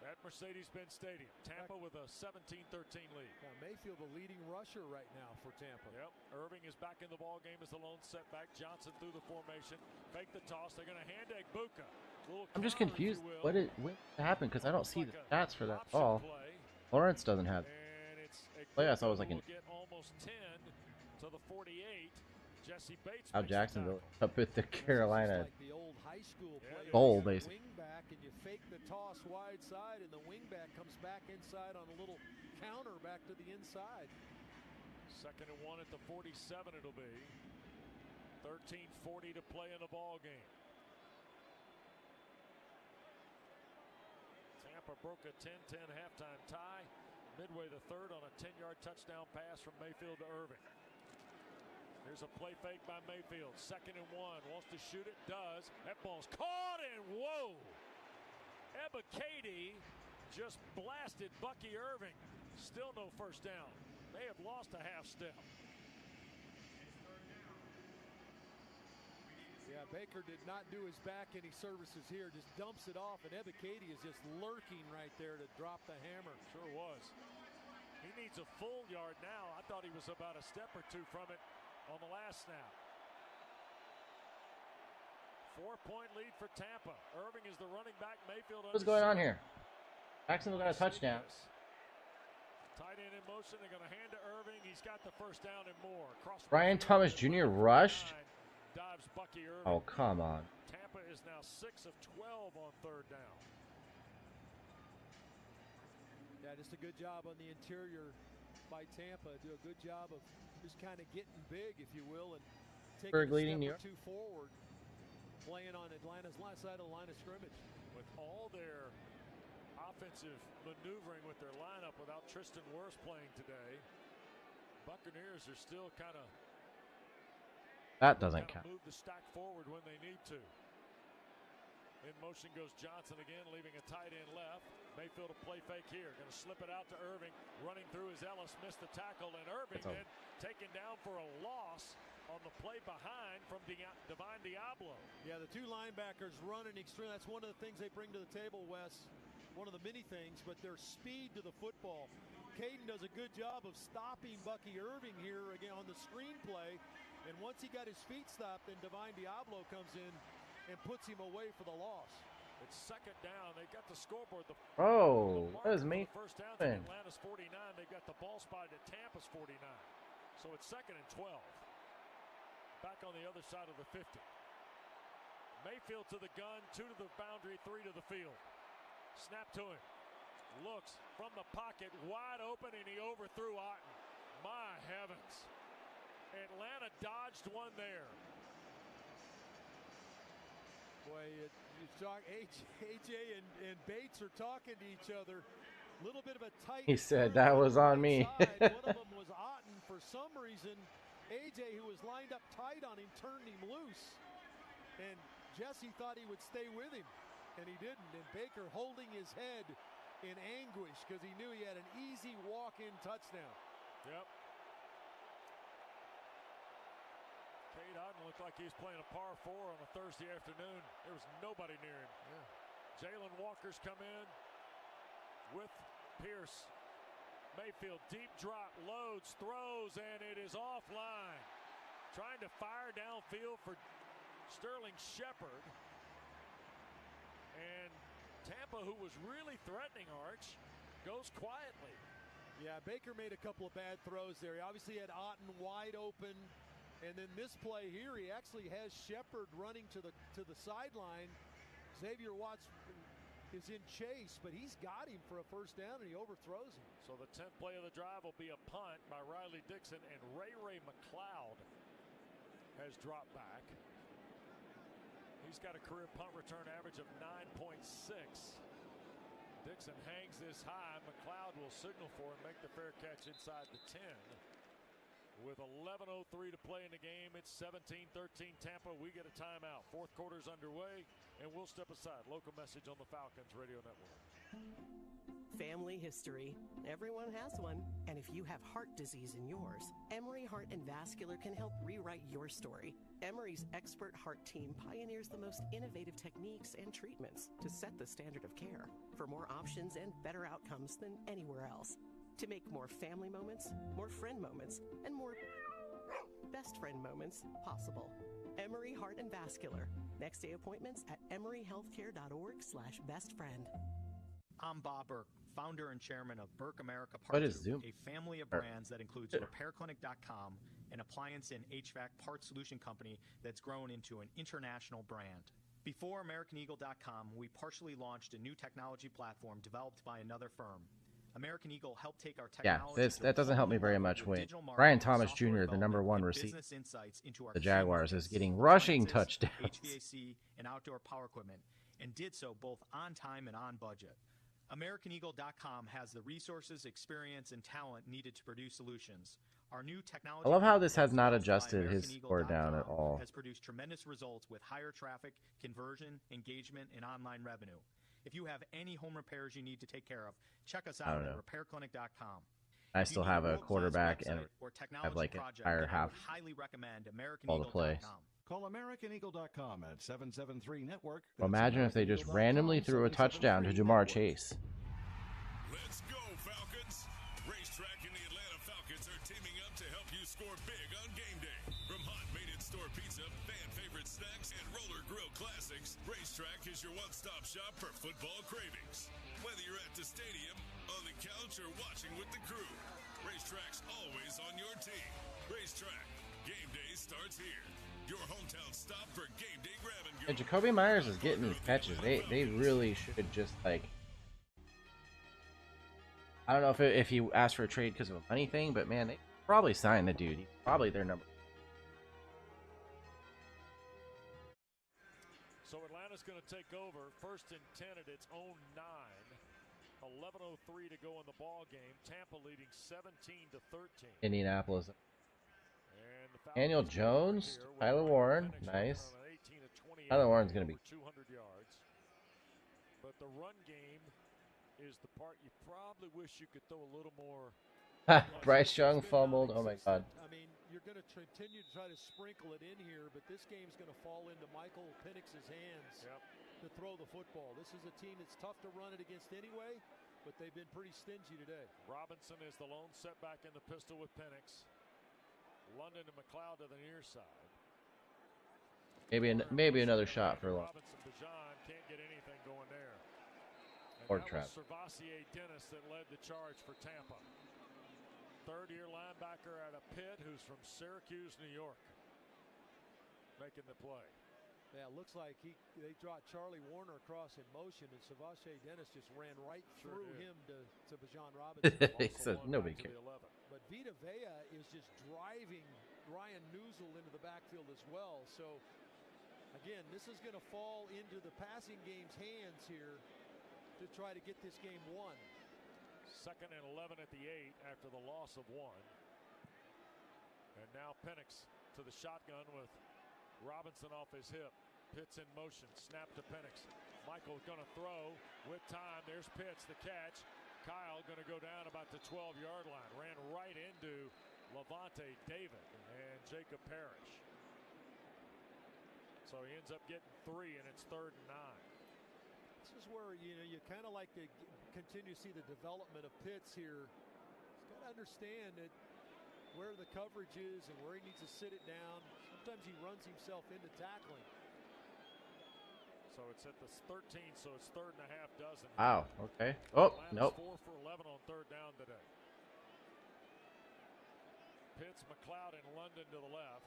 S4: at Mercedes-Benz Stadium. Tampa with a 17-13 lead.
S7: Now Mayfield the leading rusher right now for Tampa.
S4: Yep. Irving is back in the ball game as the lone setback. Johnson through the formation. Fake the toss. They're going to hand Egbuka.
S6: I'm just confused. What happened? Because I don't see the stats for that ball. Lawrence doesn't have. Oh yeah, so I was like an.
S4: Get almost 10 to the 48. Jesse Bates.
S6: How Jacksonville up at the Carolina
S7: like the old high school play.
S6: Goal, basically.
S7: Wing back and you fake the toss wide side, and the wing back comes back inside on a little counter back to the inside.
S4: 2nd and 1 at the 47. It'll be 13:40 to play in the ball game. Tampa broke a 10-10 halftime tie. Midway the 3rd on a 10-yard touchdown pass from Mayfield to Irving. Here's a play fake by Mayfield. 2nd and 1. Wants to shoot it. Does. That ball's caught and whoa! Ebiketie just blasted Bucky Irving. Still no first down. May have lost a half step.
S7: Yeah, Baker did not do his back any services here. Just dumps it off, and Ebiketie is just lurking right there to drop the hammer.
S4: Sure was. He needs a full yard now. I thought he was about a step or two from it on the last snap. 4-point lead for Tampa. Irving is the running back. Mayfield.
S6: What's going on here? Jacksonville got a touchdown.
S4: Tight end in motion. They're going to hand to Irving. He's got the first down and more.
S6: Brian Thomas Jr. rushed.
S4: Dives Bucky Irving.
S6: Oh, come on.
S4: Tampa is now 6 of 12 on 3rd down.
S7: Yeah, just a good job on the interior by Tampa. Do a good job of just kind of getting big, if you will, and taking a step or two forward, playing on Atlanta's last side of the line of scrimmage.
S4: With all their offensive maneuvering with their lineup without Tristan Wirfs playing today. Buccaneers are still kind of
S6: That doesn't count.
S4: move the stack forward when they need to. In motion goes Johnson again, leaving a tight end left. Mayfield a play fake here. Going to slip it out to Irving. Running through his Ellis, missed the tackle, and Irving then taken down for a loss on the play behind from Divine Diablo.
S18: Yeah, the two linebackers running extreme. That's one of the things they bring to the table, Wes. One of the many things, but their speed to the football. Caden does a good job of stopping Bucky Irving here again on the screen play. And once he got his feet stopped, then Divine Diablo comes in and puts him away for the loss.
S4: It's second down. They got the scoreboard.
S6: What is me?
S4: First down to Atlanta's 49. They got the ball spotted at Tampa's 49. So it's 2nd and 12. Back on the other side of the 50. Mayfield to the gun, 2 to the boundary, 3 to the field. Snap to him. Looks from the pocket, wide open, and he overthrew Otten. My heavens. Atlanta dodged one there.
S18: Boy, you talk AJ and Bates are talking to each other. A little bit of a tight.
S6: He said that was on me.
S18: One of them was Otten. For some reason, AJ, who was lined up tight on him, turned him loose. And Jesse thought he would stay with him, and he didn't. And Baker holding his head in anguish because he knew he had an easy walk-in touchdown.
S4: Yep. Cade Otten looked like he was playing a par 4 on a Thursday afternoon. There was nobody near him.
S18: Yeah.
S4: Jalen Walker's come in with Pierce. Mayfield, deep drop, loads, throws, and it is offline. Trying to fire downfield for Sterling Shepard. And Tampa, who was really threatening Arch, goes quietly.
S18: Yeah, Baker made a couple of bad throws there. He obviously had Otten wide open. And then this play here, he actually has Shepard running to the sideline. Xavier Watts is in chase, but he's got him for a first down, and he overthrows him.
S4: So the 10th play of the drive will be a punt by Riley Dixon, and Ray McLeod has dropped back. He's got a career punt return average of 9.6. Dixon hangs this high. McLeod will signal for him, make the fair catch inside the 10. With 11:03 to play in the game, it's 17-13 Tampa. We get a timeout. Fourth quarter's underway, and we'll step aside. Local message on the Falcons Radio Network.
S13: Family history. Everyone has one. And if you have heart disease in yours, Emory Heart and Vascular can help rewrite your story. Emory's expert heart team pioneers the most innovative techniques and treatments to set the standard of care for more options and better outcomes than anywhere else. To make more family moments, more friend moments, and more best friend moments possible. Emory Heart and Vascular. Next day appointments at emoryhealthcare.org/bestfriend.
S14: I'm Bob Burke, founder and chairman of Burke America Parts
S6: What is
S14: Group,
S6: Zoom?
S14: a family of brands that includes RepairClinic.com, an appliance and HVAC part solution company that's grown into an international brand. Before AmericanEagle.com, we partially launched a new technology platform developed by another firm. American Eagle helped take our technology
S6: that doesn't help me very much when Brian Thomas Jr., the #1 receiver, the Jaguars, is getting rushing touchdowns.
S14: HVAC and outdoor power equipment, and did so both on time and on budget. AmericanEagle.com has the resources, experience, and talent needed to produce solutions. Our new technology.
S6: I love how this has not adjusted his score down at all.
S14: Has produced tremendous results with higher traffic, conversion, engagement, and online revenue. If you have any home repairs you need to take care of, check us out at RepairClinic.com.
S6: I still have a quarterback and I have like an entire half
S14: highly recommend
S6: all the plays.
S16: Call AmericanEagle.com at 773-NETWORK.
S6: Well, imagine if they just randomly threw a touchdown to Jamar Chase.
S11: Let's go, Falcons! Racetrack and the Atlanta Falcons are teaming up to help you score big on game day. From hot made-in-store pizza, fan-favorite snacks, and roller grill classics, Racetrack is your one-stop shop for football cravings. Whether you're at the stadium, on the couch, or watching with the crew, Racetrack's always on your team. Racetrack, game day starts here. Your hometown stop for game day grab and go.
S6: And Jacoby Myers is getting these catches. They really should just like. I don't know if he asked for a trade because of a money thing, but man, they probably signed the dude. He's probably their number.
S4: So Atlanta's going to take over. 1st and 10 at its own 9. 11:03 to go in the ball game. Tampa leading 17-13.
S6: Indianapolis.
S4: And the
S6: Daniel Jones,
S4: here with
S6: Tyler
S4: Michael
S6: Warren,
S4: Penix
S6: nice.
S4: on an 18-28
S6: Tyler Warren's gonna be
S4: over 200 yards. But the run game is the part you probably wish you could throw a little more.
S6: Bryce Young fumbled. Oh my God.
S7: I mean, you're going to continue to try to sprinkle it in here, but this game's going to fall into Michael Penix's hands to throw the football. This is a team that's tough to run it against anyway, but they've been pretty stingy today.
S4: Robinson is the lone setback in the pistol with Penix. London and McLeod to the near side.
S6: Maybe another shot for London.
S4: Robinson, Bijan can't get anything going there. And
S6: Or
S4: that
S6: trap.
S4: was Servassier Dennis that led the charge for Tampa. Third-year linebacker out of Pitt, who's from Syracuse, New York, making the play.
S7: Yeah, it looks like they brought Charlie Warner across in motion, and Servassier Dennis just ran right through him to Bijan Robinson.
S6: He said nobody cares.
S7: But Vita Vea is just driving Ryan Newsel into the backfield as well. So, again, this is going to fall into the passing game's hands here to try to get this game won.
S4: 2nd and 11 at the 8 after the loss of 1. And now Penix to the shotgun with Robinson off his hip. Pitts in motion. Snap to Penix. Michael going to throw with time. There's Pitts, the catch. Kyle going to go down about the 12-yard line. Ran right into Levante David and Jacob Parrish. So he ends up getting 3, and it's 3rd and 9.
S7: This is where, you kind of like to continue to see the development of Pitts here. He's got to understand that where the coverage is and where he needs to sit it down. Sometimes he runs himself into tackling.
S4: So it's at the 13, so it's 3rd and a half dozen.
S6: Wow, okay. Oh, nope.
S4: 4 for 11 on 3rd down today. Pitts, McLeod, and London to the left.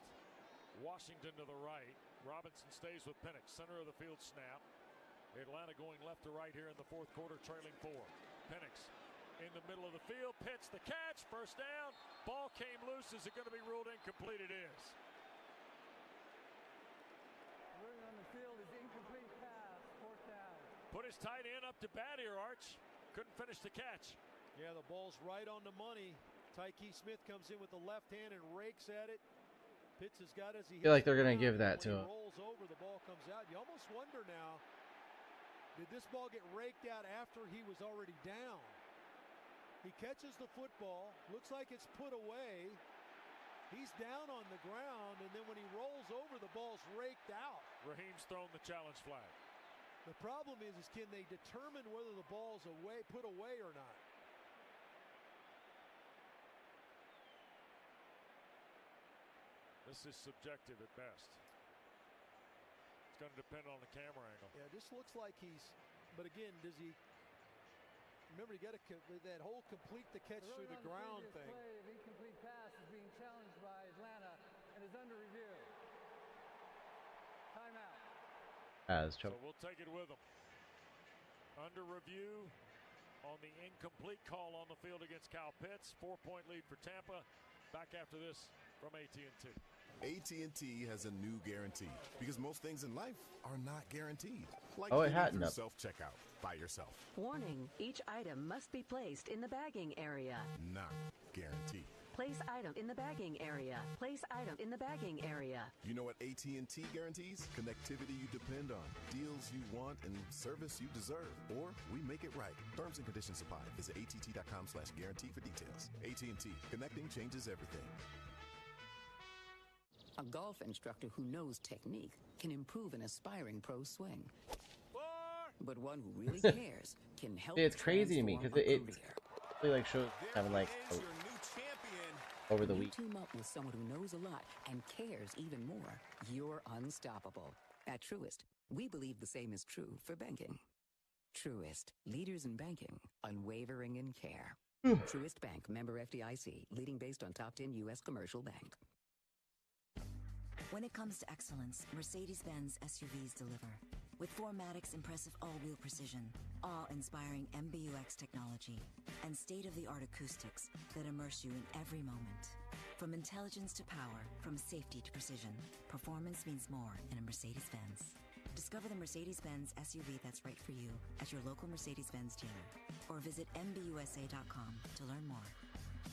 S4: Washington to the right. Robinson stays with Penix. Center of the field snap. Atlanta going left to right here in the 4th quarter, trailing 4. Penix in the middle of the field. Pitts the catch. First down. Ball came loose. Is it going to be ruled incomplete? It is.
S21: Running on the field is incomplete pass. 4th down.
S4: Put his tight end up to bat here, Arch. Couldn't finish the catch.
S7: Yeah, the ball's right on the money. Tyke Smith comes in with the left hand and rakes at it. Pitts has got as he
S6: I feel like they're going to give that to him.
S7: Rolls over, the ball comes out. You almost wonder now, did this ball get raked out after he was already down? He catches the football, looks like it's put away. He's down on the ground, and then when he rolls over, the ball's raked out.
S4: Raheem's thrown the challenge flag.
S7: The problem is can they determine whether the ball's put away or not?
S4: This is subjective at best. It's going to depend on the camera angle.
S7: Yeah, this looks like but again, does he, remember you got to, that whole complete the catch through the ground thing.
S21: Play of incomplete pass is being challenged by Atlanta and is under review. Timeout.
S4: So we'll take it with them. Under review on the incomplete call on the field against Kyle Pitts. 4-point lead for Tampa. Back after this from AT&T.
S1: AT&T has a new guarantee because most things in life are not guaranteed. Like
S6: it hadn't.
S1: Self-checkout by yourself.
S17: Warning, each item must be placed in the bagging area.
S1: Not guaranteed.
S17: Place item in the bagging area. Place item in the bagging area.
S1: You know what AT&T guarantees? Connectivity you depend on, deals you want, and service you deserve. Or we make it right. Terms and conditions apply. Visit att.com/guarantee for details. AT&T. Connecting changes everything.
S19: A golf instructor who knows technique can improve an aspiring pro swing. But one who really cares can help.
S6: It's crazy to me because it like shows having like over the week.
S19: Team up with someone who knows a lot and cares even more. You're unstoppable. At Truist, we believe the same is true for banking. Truist, leaders in banking, unwavering in care. Truist Bank, member FDIC, leading based on top 10 U.S. commercial bank.
S8: When it comes to excellence, Mercedes-Benz SUVs deliver. With 4MATIC's impressive all-wheel precision, awe-inspiring MBUX technology, and state-of-the-art acoustics that immerse you in every moment. From intelligence to power, from safety to precision, performance means more in a Mercedes-Benz. Discover the Mercedes-Benz SUV that's right for you at your local Mercedes-Benz dealer or visit MBUSA.com to learn more.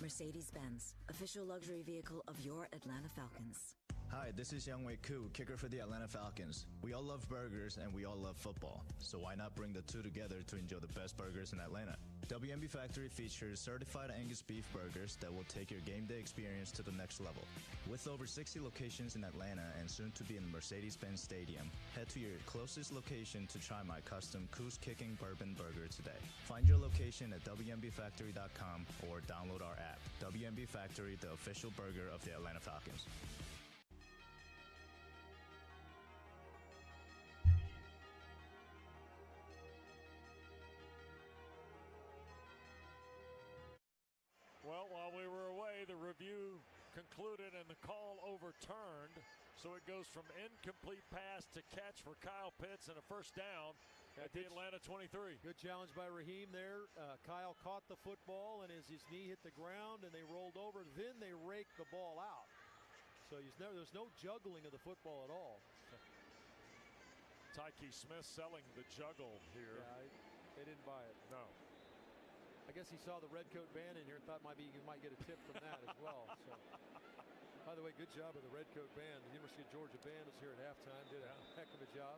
S8: Mercedes-Benz, official luxury vehicle of your Atlanta Falcons.
S2: Hi, this is Youngwei Koo, kicker for the Atlanta Falcons. We all love burgers and we all love football, so why not bring the two together to enjoy the best burgers in Atlanta? WMB Factory features certified Angus beef burgers that will take your game day experience to the next level. With over 60 locations in Atlanta and soon to be in Mercedes-Benz Stadium, head to your closest location to try my custom Koo's Kicking Bourbon Burger today. Find your location at WMBFactory.com or download our app. WMB Factory, the official burger of the Atlanta Falcons.
S4: Well, while we were away, the review concluded and the call overturned. So it goes from incomplete pass to catch for Kyle Pitts and a first down at the Atlanta 23.
S21: Good challenge by Raheem there. Kyle caught the football, and as his knee hit the ground and they rolled over, then they raked the ball out. So there's no juggling of the football at all.
S4: Tyke Smith selling the juggle here.
S21: Yeah, they didn't buy it.
S4: No.
S21: I guess he saw the red coat band in here and thought maybe you might get a tip from that as well. So, by the way, good job of the red coat band. The University of Georgia band was here at halftime. Did a heck of a job.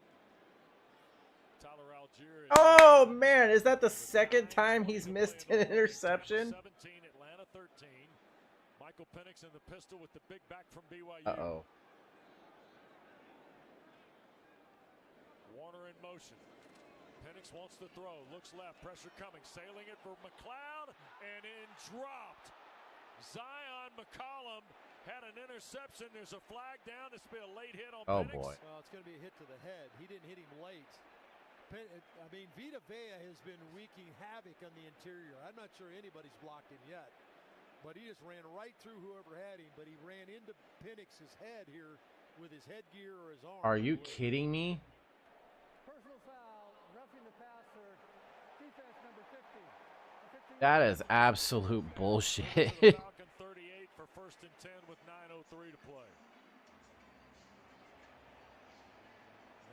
S4: Tyler Algier.
S6: Oh man, is that the second time he's missed an interception?
S4: 17, Atlanta 13. Michael Penix in the pistol with the big back from BYU.
S6: Uh-oh.
S4: Warner in motion. Penix wants to throw, looks left, pressure coming, sailing it for McLeod, and in dropped. Zion McCollum had an interception. There's a flag down. This will be a late hit on Penix.
S6: Boy.
S21: Well, it's going to be a hit to the head. He didn't hit him late. I mean, Vita Vea has been wreaking havoc on the interior. I'm not sure anybody's blocked him yet. But he just ran right through whoever had him. But he ran into Penix's head here with his headgear or his arm.
S6: Are you kidding me?
S21: Personal foul, roughing the passer, defense number 50.
S6: That is absolute bullshit.
S4: Falcon 38 for first and 10 with 9:03 to play.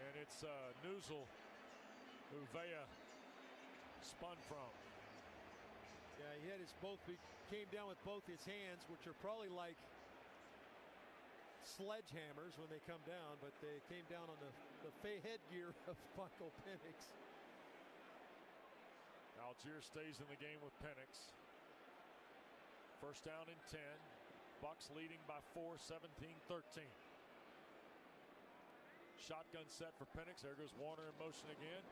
S4: And it's Newsel who Vea spun from.
S21: Yeah, he had his he came down with both his hands, which are probably like sledgehammers when they come down, but they came down on the headgear of Michael Penix.
S4: Algier stays in the game with Penix. First down and 10. Bucks leading by 4, 17-13. Shotgun set for Penix. There goes Warner in motion again.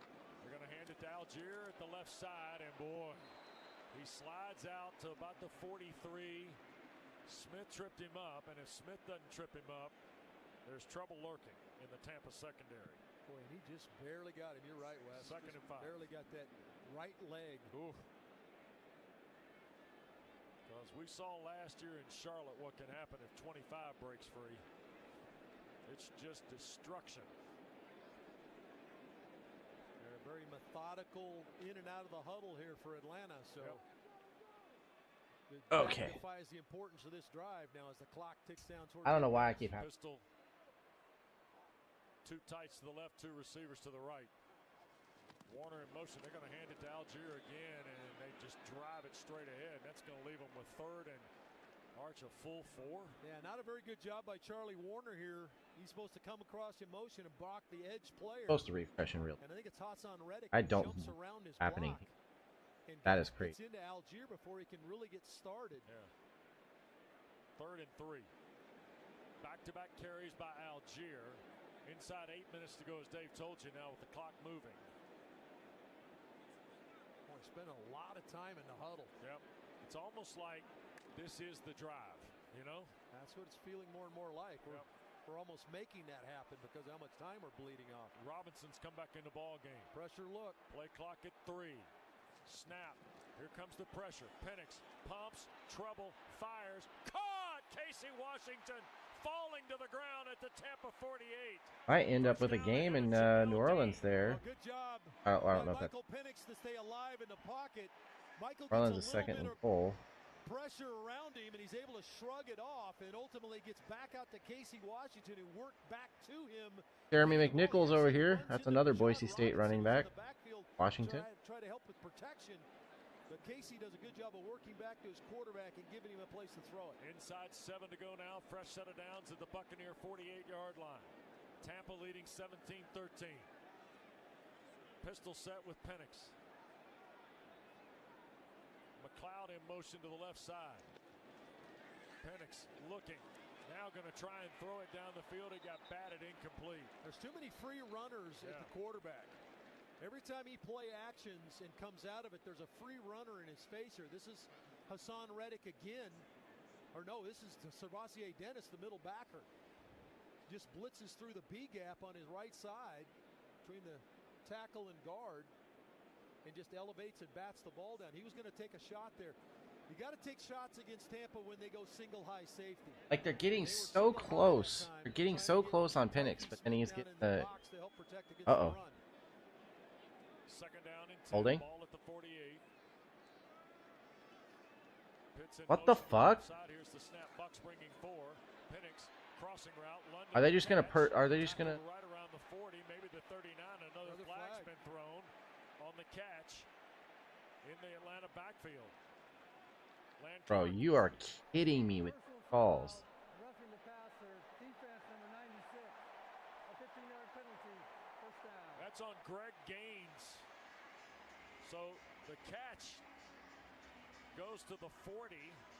S4: They're going to hand it to Algier at the left side, and boy, he slides out to about the 43. Smith tripped him up, and if Smith doesn't trip him up, there's trouble lurking in the Tampa secondary.
S21: Boy, and he just barely got him. You're right, Wes.
S4: Second and 5.
S21: Barely got that right leg.
S4: Ooh. Because we saw last year in Charlotte what can happen if 25 breaks free. It's just destruction.
S21: They're very methodical in and out of the huddle here for Atlanta. So. Yep.
S6: Okay.
S21: Magnifies the importance of this drive now as the clock ticks down towards.
S6: I don't know why I keep having.
S4: Pistol. 2 tights to the left, 2 receivers to the right. Warner in motion. They're going to hand it to Algier again, and they just drive it straight ahead. That's going to leave them with 3rd and Arch a full 4.
S21: Yeah, not a very good job by Charlie Warner here. He's supposed to come across in motion and block the edge player.
S6: Supposed to refresh and real.
S21: And I think it's Hassan Reddick.
S6: I don't happening. That is crazy.
S21: Gets into Algier before he can really get started.
S4: Yeah. 3rd and 3. Back-to-back carries by Algier. Inside 8 minutes to go, as Dave told you now, with the clock moving.
S21: Boy, spent a lot of time in the huddle.
S4: Yep. It's almost like this is the drive, you know?
S21: That's what it's feeling more and more like. We're almost making that happen because of how much time we're bleeding off.
S4: Robinson's come back in the ball game.
S21: Pressure look.
S4: Play clock at 3. Snap. Here comes the pressure. Penix pumps, trouble, fires. Caught! Casey Washington falling to the ground at the Tampa 48.
S6: Might end up with a game in New Orleans there.
S21: Well, good job.
S6: I don't know if that's.
S21: Michael Penix to stay alive in the pocket. Michael
S6: New Orleans is 2nd and goal.
S21: pressure around him, and he's able to shrug it off, and ultimately gets back out to Casey Washington, who worked back to him.
S6: Jeremy McNichols over here. That's another Boise State running back. Washington.
S21: Try to help with protection. But Casey does a good job of working back to his quarterback and giving him a place to throw it.
S4: Inside 7 to go now. Fresh set of downs at the Buccaneer 48-yard line. Tampa leading 17-13. Pistol set with Penix. McLeod in motion to the left side. Penix looking. Now going to try and throw it down the field. It got batted incomplete.
S21: There's too many free runners at the quarterback. Every time he play actions and comes out of it, there's a free runner in his face here. This is Hassan Reddick again. Or no, this is Servassier Dennis, the middle backer. Just blitzes through the B gap on his right side between the tackle and guard and just elevates and bats the ball down. He was going to take a shot there. You got to take shots against Tampa when they go single high safety.
S6: Like they're getting so close. They're getting so close on Penix, but then he's getting the.
S4: Second down and 10,
S6: holding.
S4: Ball at the 48.
S6: What the fuck?
S4: Here's the snap. Bucks bringing 4. Penix crossing route. London
S6: Are they just gonna Are they just gonna?
S4: Right around the 40, maybe the 39. Another flag's been thrown on the catch in the Atlanta backfield.
S6: Bro, you are kidding me with calls.
S21: Roughing the passer, defense number 96. A 15-yard penalty. First down.
S4: That's on Greg Gaines. So the catch goes to the 40,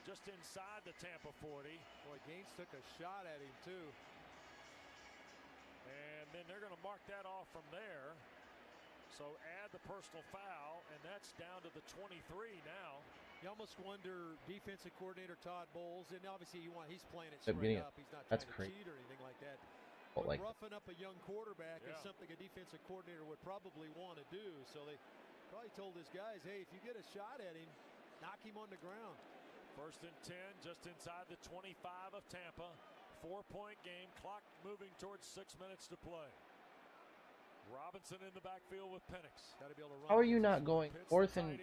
S4: just inside the Tampa 40.
S21: Boy, Gaines took a shot at him too.
S4: And then they're going to mark that off from there. So add the personal foul, and that's down to the 23 now.
S21: You almost wonder, defensive coordinator Todd Bowles, and obviously he's playing it straight up. He's not trying to cheat or anything like that. But
S6: like
S21: roughing up a young quarterback is something a defensive coordinator would probably want to do. So they probably told his guys, hey, if you get a shot at him, knock him on the ground.
S4: First and 10, just inside the 25 of Tampa. 4-point game, clock moving towards 6 minutes to play. Robinson in the backfield with Penix.
S6: How are you not going fourth and?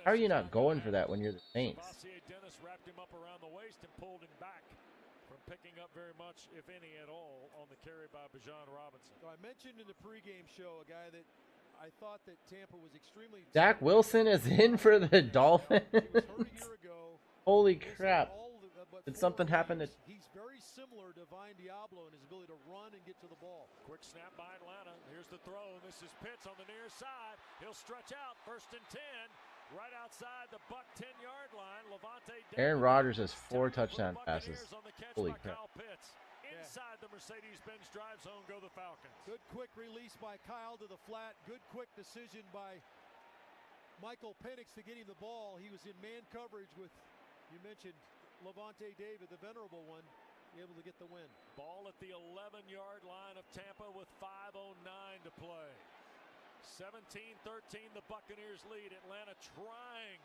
S6: How are you not going for that when you're the Saints?
S4: Dennis wrapped him up around the waist and pulled him back from picking up very much, if any at all, on the carry by Bijan Robinson.
S21: So I mentioned in the pregame show a guy that I thought that Tampa was extremely.
S6: Zach Wilson is in for the Dolphins. Holy crap! Did something happen to?
S21: He's very similar to Vine Diablo in his ability to run and get to the ball.
S4: Quick snap by Atlanta. Here's the throw. This is Pitts on the near side. He'll stretch out. First and 10. Right outside the Buck 10-yard line. Levante David.
S6: Aaron Rodgers has 4 touchdown passes. Holy crap.
S4: Inside the Mercedes-Benz drive zone go the Falcons.
S21: Good quick release by Kyle to the flat. Good quick decision by Michael Penix to get him the ball. He was in man coverage with, you mentioned, Levante David, the venerable one, able to get the win.
S4: Ball at the 11-yard line of Tampa with 5:09 to play. 17-13, the Buccaneers lead. Atlanta trying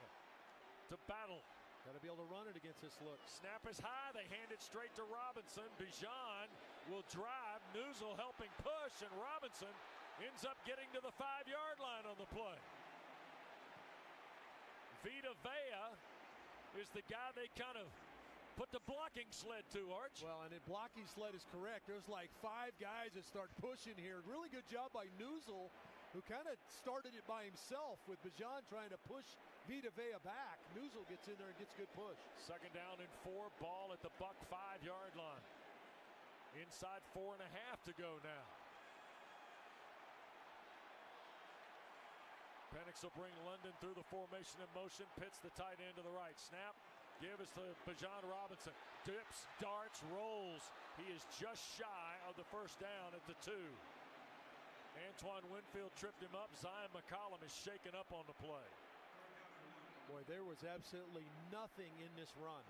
S4: to battle.
S21: Got to be able to run it against this look.
S4: Snap is high. They hand it straight to Robinson. Bijan will drive. Newsel helping push, and Robinson ends up getting to the 5-yard line on the play. Vita Vea is the guy they kind of put the blocking sled to, Arch.
S21: Well, and the blocking sled is correct. There's like 5 guys that start pushing here. Really good job by Newsel, who kind of started it by himself with Bijan trying to push Vita Vea back. Newsel gets in there and gets good push.
S4: Second down and 4, ball at the Buck 5-yard line. Inside 4.5 to go now. Penix will bring London through the formation in motion. Pitts the tight end to the right. Snap. Give us to Bijan Robinson. Dips, darts, rolls. He is just shy of the first down at the 2. Antoine Winfield tripped him up. Zion McCollum is shaken up on the play.
S21: Boy, there was absolutely nothing in this run.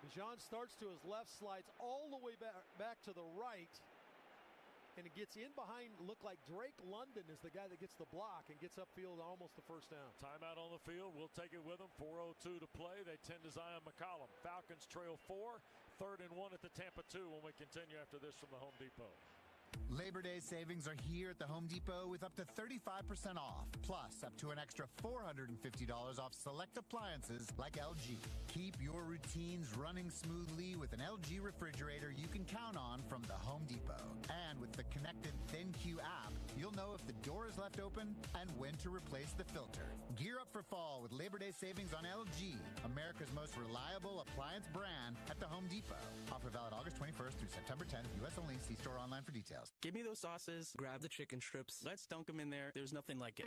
S21: Bijan starts to his left, slides all the way back to the right, and it gets in behind, look like Drake London is the guy that gets the block and gets upfield almost the first down.
S4: Timeout on the field. We'll take it with them. 4:02 to play. They tend to Zion McCollum. Falcons trail 4. 3rd and 1 at the Tampa 2 when we continue after this from the Home Depot.
S12: Labor Day savings are here at the Home Depot with up to 35% off, plus up to an extra $450 off select appliances like LG. Keep your routines running smoothly with an LG refrigerator you can count on from the Home Depot. And with the connected ThinQ app, you'll know if the door is left open and when to replace the filter. Gear up for fall with Labor Day savings on LG, America's most reliable appliance brand at the Home Depot. Offer valid August 21st through September 10th. U.S. only. See store online for details.
S3: Give me those sauces, grab the chicken strips, let's dunk them in there. There's nothing like it.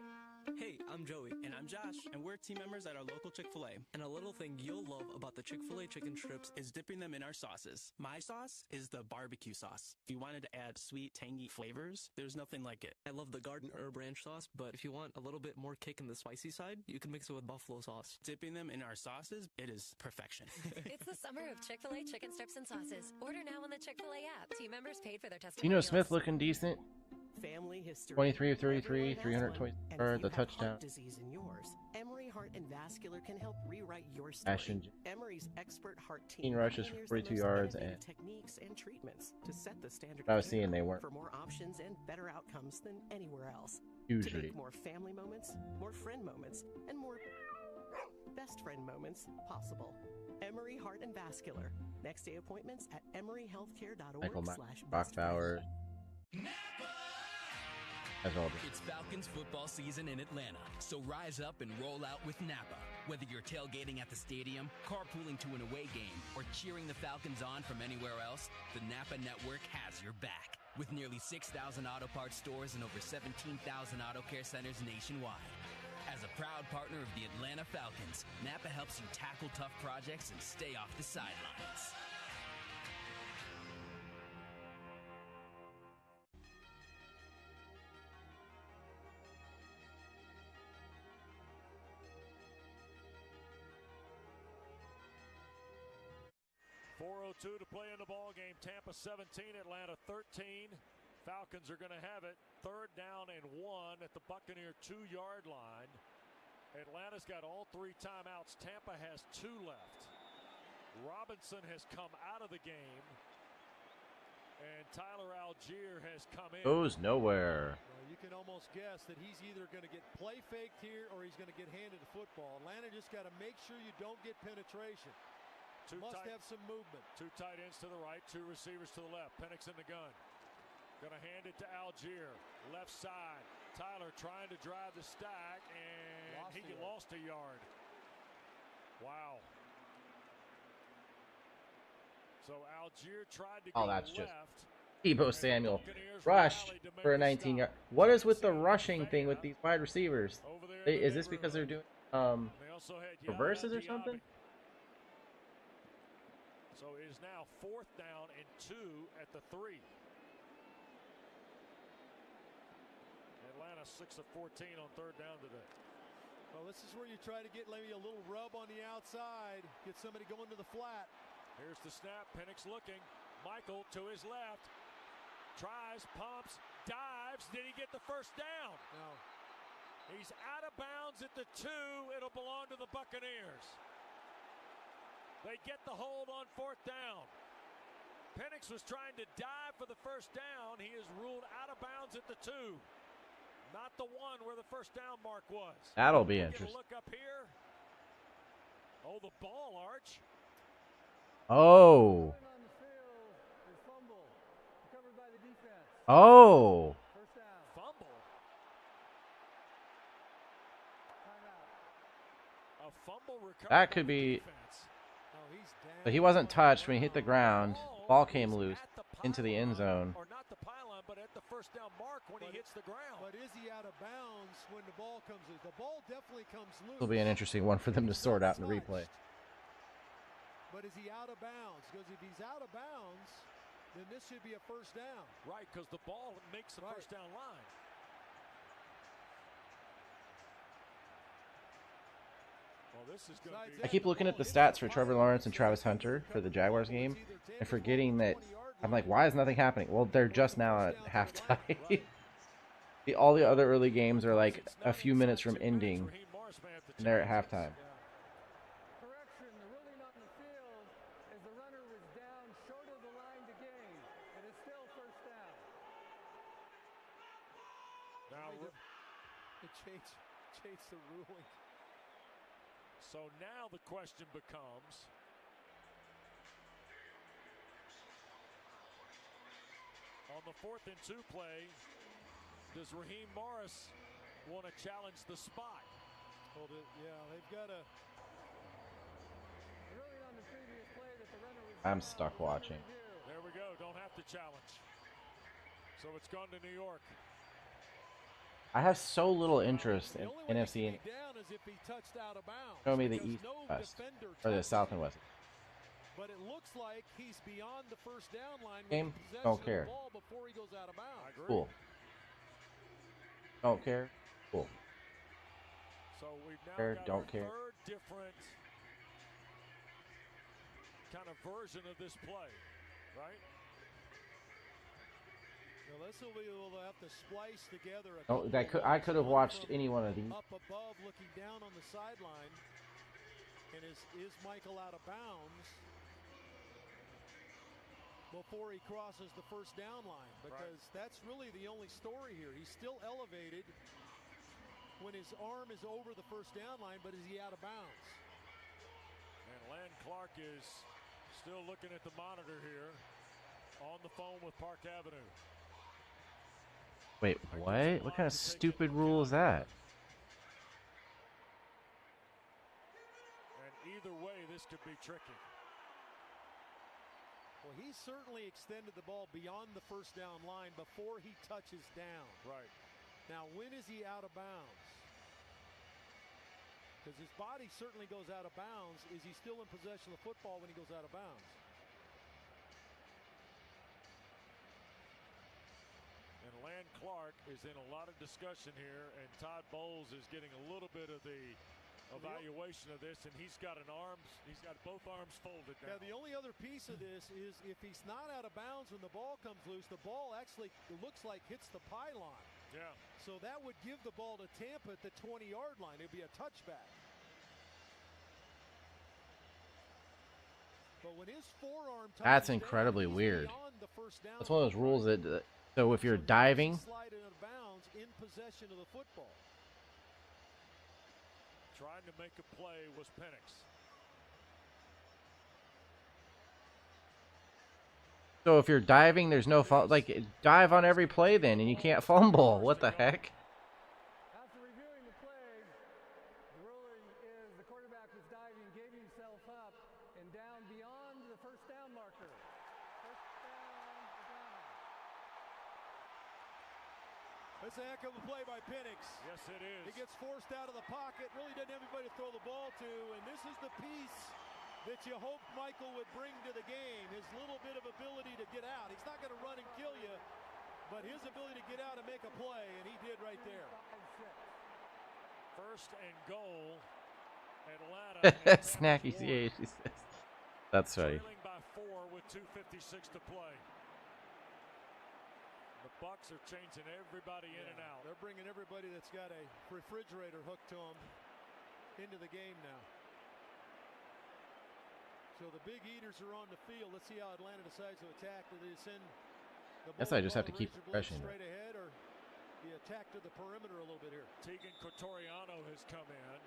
S3: Hey, I'm Joey. And I'm Josh. And we're team members at our local Chick-fil-A. And a little thing you'll love about the Chick-fil-A chicken strips is dipping them in our sauces. My sauce is the barbecue sauce. If you wanted to add sweet, tangy flavors, there's nothing like it. I love the garden herb ranch sauce, but if you want a little bit more kick in the spicy side, you can mix it with buffalo sauce. Dipping them in our sauces, it is perfection.
S5: It's the summer of Chick-fil-A chicken strips and sauces. Order now on the Chick-fil-A app. Team members paid for their testimonials.
S6: Geno Smith looking decent.
S13: Family history.
S6: 23 of 33, 320 for the touchdown.
S13: Heart disease in yours. Emory Heart and Vascular can help rewrite your story. Emory's expert heart team
S6: rushes for 42 yards and
S13: techniques and treatments to set the standard.
S6: I was seeing they weren't
S13: for more options and better outcomes than anywhere else.
S6: Usually.
S13: To make more family moments, more friend moments, and more best friend moments possible. Emory Heart and Vascular. Next day appointments at emoryhealthcare.org/bestfriend.
S9: It's Falcons football season in Atlanta, so rise up and roll out with Napa. Whether you're tailgating at the stadium, carpooling to an away game, or cheering the Falcons on from anywhere else, the Napa network has your back. With nearly 6,000 auto parts stores and over 17,000 auto care centers nationwide. As a proud partner of the Atlanta Falcons, Napa helps you tackle tough projects and stay off the sidelines.
S4: .402 to play in the ball game. Tampa 17, Atlanta 13. Falcons are going to have it. 3rd down and 1 at the Buccaneer 2-yard line. Atlanta's got all 3 timeouts. Tampa has 2 left. Robinson has come out of the game. And Tyler Algier has come in.
S6: Goes nowhere.
S21: Well, you can almost guess that he's either going to get play faked here or he's going to get handed the football. Atlanta just got to make sure you don't get penetration. Must have some movement.
S4: 2 tight ends to the right, 2 receivers to the left. Penix in the gun. Going to hand it to Algier. Left side. Tyler trying to drive the stack, and he lost a yard. Wow. So Algier tried to go
S6: that's
S4: left.
S6: Just Deebo Samuel rushed for a 19-yard. What is with the rushing thing with these wide receivers? Is this because they're doing reverses or something?
S4: So it is now 4th down and 2 at the 3. Atlanta 6 of 14 on 3rd down today.
S21: Well, this is where you try to get maybe a little rub on the outside, get somebody going to the flat.
S4: Here's the snap. Penix looking. Michael to his left. Tries, pumps, dives. Did he get the first down?
S21: No.
S4: He's out of bounds at the 2. It'll belong to the Buccaneers. They get the hold on 4th down. Penix was trying to dive for the first down. He is ruled out of bounds at the 2. Not the 1 where the first down mark was.
S6: That'll be interesting.
S4: Look up here. Oh, the ball arch.
S6: Oh. Oh.
S4: Fumble. A fumble recovery.
S6: That could be. But he wasn't touched when he hit the ground. Ball came loose into the end zone.
S4: Or not the pylon, but at the first down mark when he hits the ground.
S21: But is he out of bounds when the ball comes loose? The ball definitely comes loose.
S6: It'll be an interesting one for them to sort out in the replay.
S21: But is he out of bounds? Because if he's out of bounds, then this should be a first down.
S4: Right, because the ball makes the first down line. Well, this is gonna be...
S6: I keep looking at the stats for Trevor Lawrence and Travis Hunter for the Jaguars game and forgetting that I'm like, why is nothing happening? Well, they're just now at halftime. All the other early games are like a few minutes from ending, and they're at halftime.
S21: Correction, the ruling on the field is the runner was down short of the line to gain. It is still first down.
S7: change the ruling.
S4: So now the question becomes, on the 4th and 2 play, does Raheem Morris want to challenge the spot?
S7: Hold it. Yeah, they've got to.
S6: I'm stuck watching.
S4: There we go. Don't have to challenge. So it's gone to New York.
S6: I have so little interest in NFC and show me the East, West, or the South and West.
S7: But it looks like he's beyond the first down line.
S6: Game, don't care.
S7: Before he goes out of bounds.
S6: Cool. Don't care. Cool.
S4: So we've now
S6: care,
S4: got
S6: don't care.
S4: third different kind of version of this play, right?
S7: Well, this will be able to have to splice together.
S6: I could have watched any one of these.
S7: Up above, looking down on the sideline, and is Michael out of bounds before he crosses the first down line? Because that's really the only story here. He's still elevated when his arm is over the first down line, but is he out of bounds?
S4: And Land Clark is still looking at the monitor here on the phone with Park Avenue.
S6: Wait, what? What kind of stupid rule is that?
S4: And either way, this could be tricky.
S7: Well, he certainly extended the ball beyond the first down line before he touches down.
S4: Right.
S7: Now, when is he out of bounds? Because his body certainly goes out of bounds. Is he still in possession of the football when he goes out of bounds?
S4: And Land Clark is in a lot of discussion here, and Todd Bowles is getting a little bit of the evaluation of this, and he's got both arms folded now.
S7: Yeah, the only other piece of this is if he's not out of bounds when the ball comes loose, the ball actually looks like hits the pylon.
S4: Yeah.
S7: So that would give the ball to Tampa at the 20-yard line. It'd be a touchback. But when his forearm touches
S6: That's incredibly weird. That's one of those rules that so if you're diving,
S7: slide out of bounds in possession of the football.
S4: Trying to make a play was Penix.
S6: so if you're diving, there's no like dive on every play then, and you can't fumble. What the heck?
S15: After reviewing the play, the ruling is the quarterback was diving, gave himself up, and down beyond the first down marker. First down.
S7: That's a heck of a play by Penix.
S4: Yes, it is.
S7: He gets forced out of the pocket, really doesn't have anybody to throw the ball to, and this is the piece that you hoped Michael would bring to the game, his little bit of ability to get out. He's not going to run and kill you, but his ability to get out and make a play, and he did right there.
S4: First and goal, Atlanta.
S6: Snacky CH, he says. That's funny.
S4: Trailing by 4 with 2:56 to play. The Bucs are changing everybody in and out.
S7: They're bringing everybody that's got a refrigerator hooked to them into the game now. So the big eaters are on the field. Let's see how Atlanta decides to attack. Do they send the
S6: Guess I just have to keep refreshing.
S7: straight ahead, or the attack to the perimeter a little bit here?
S4: Tegan Cotoriano has come in,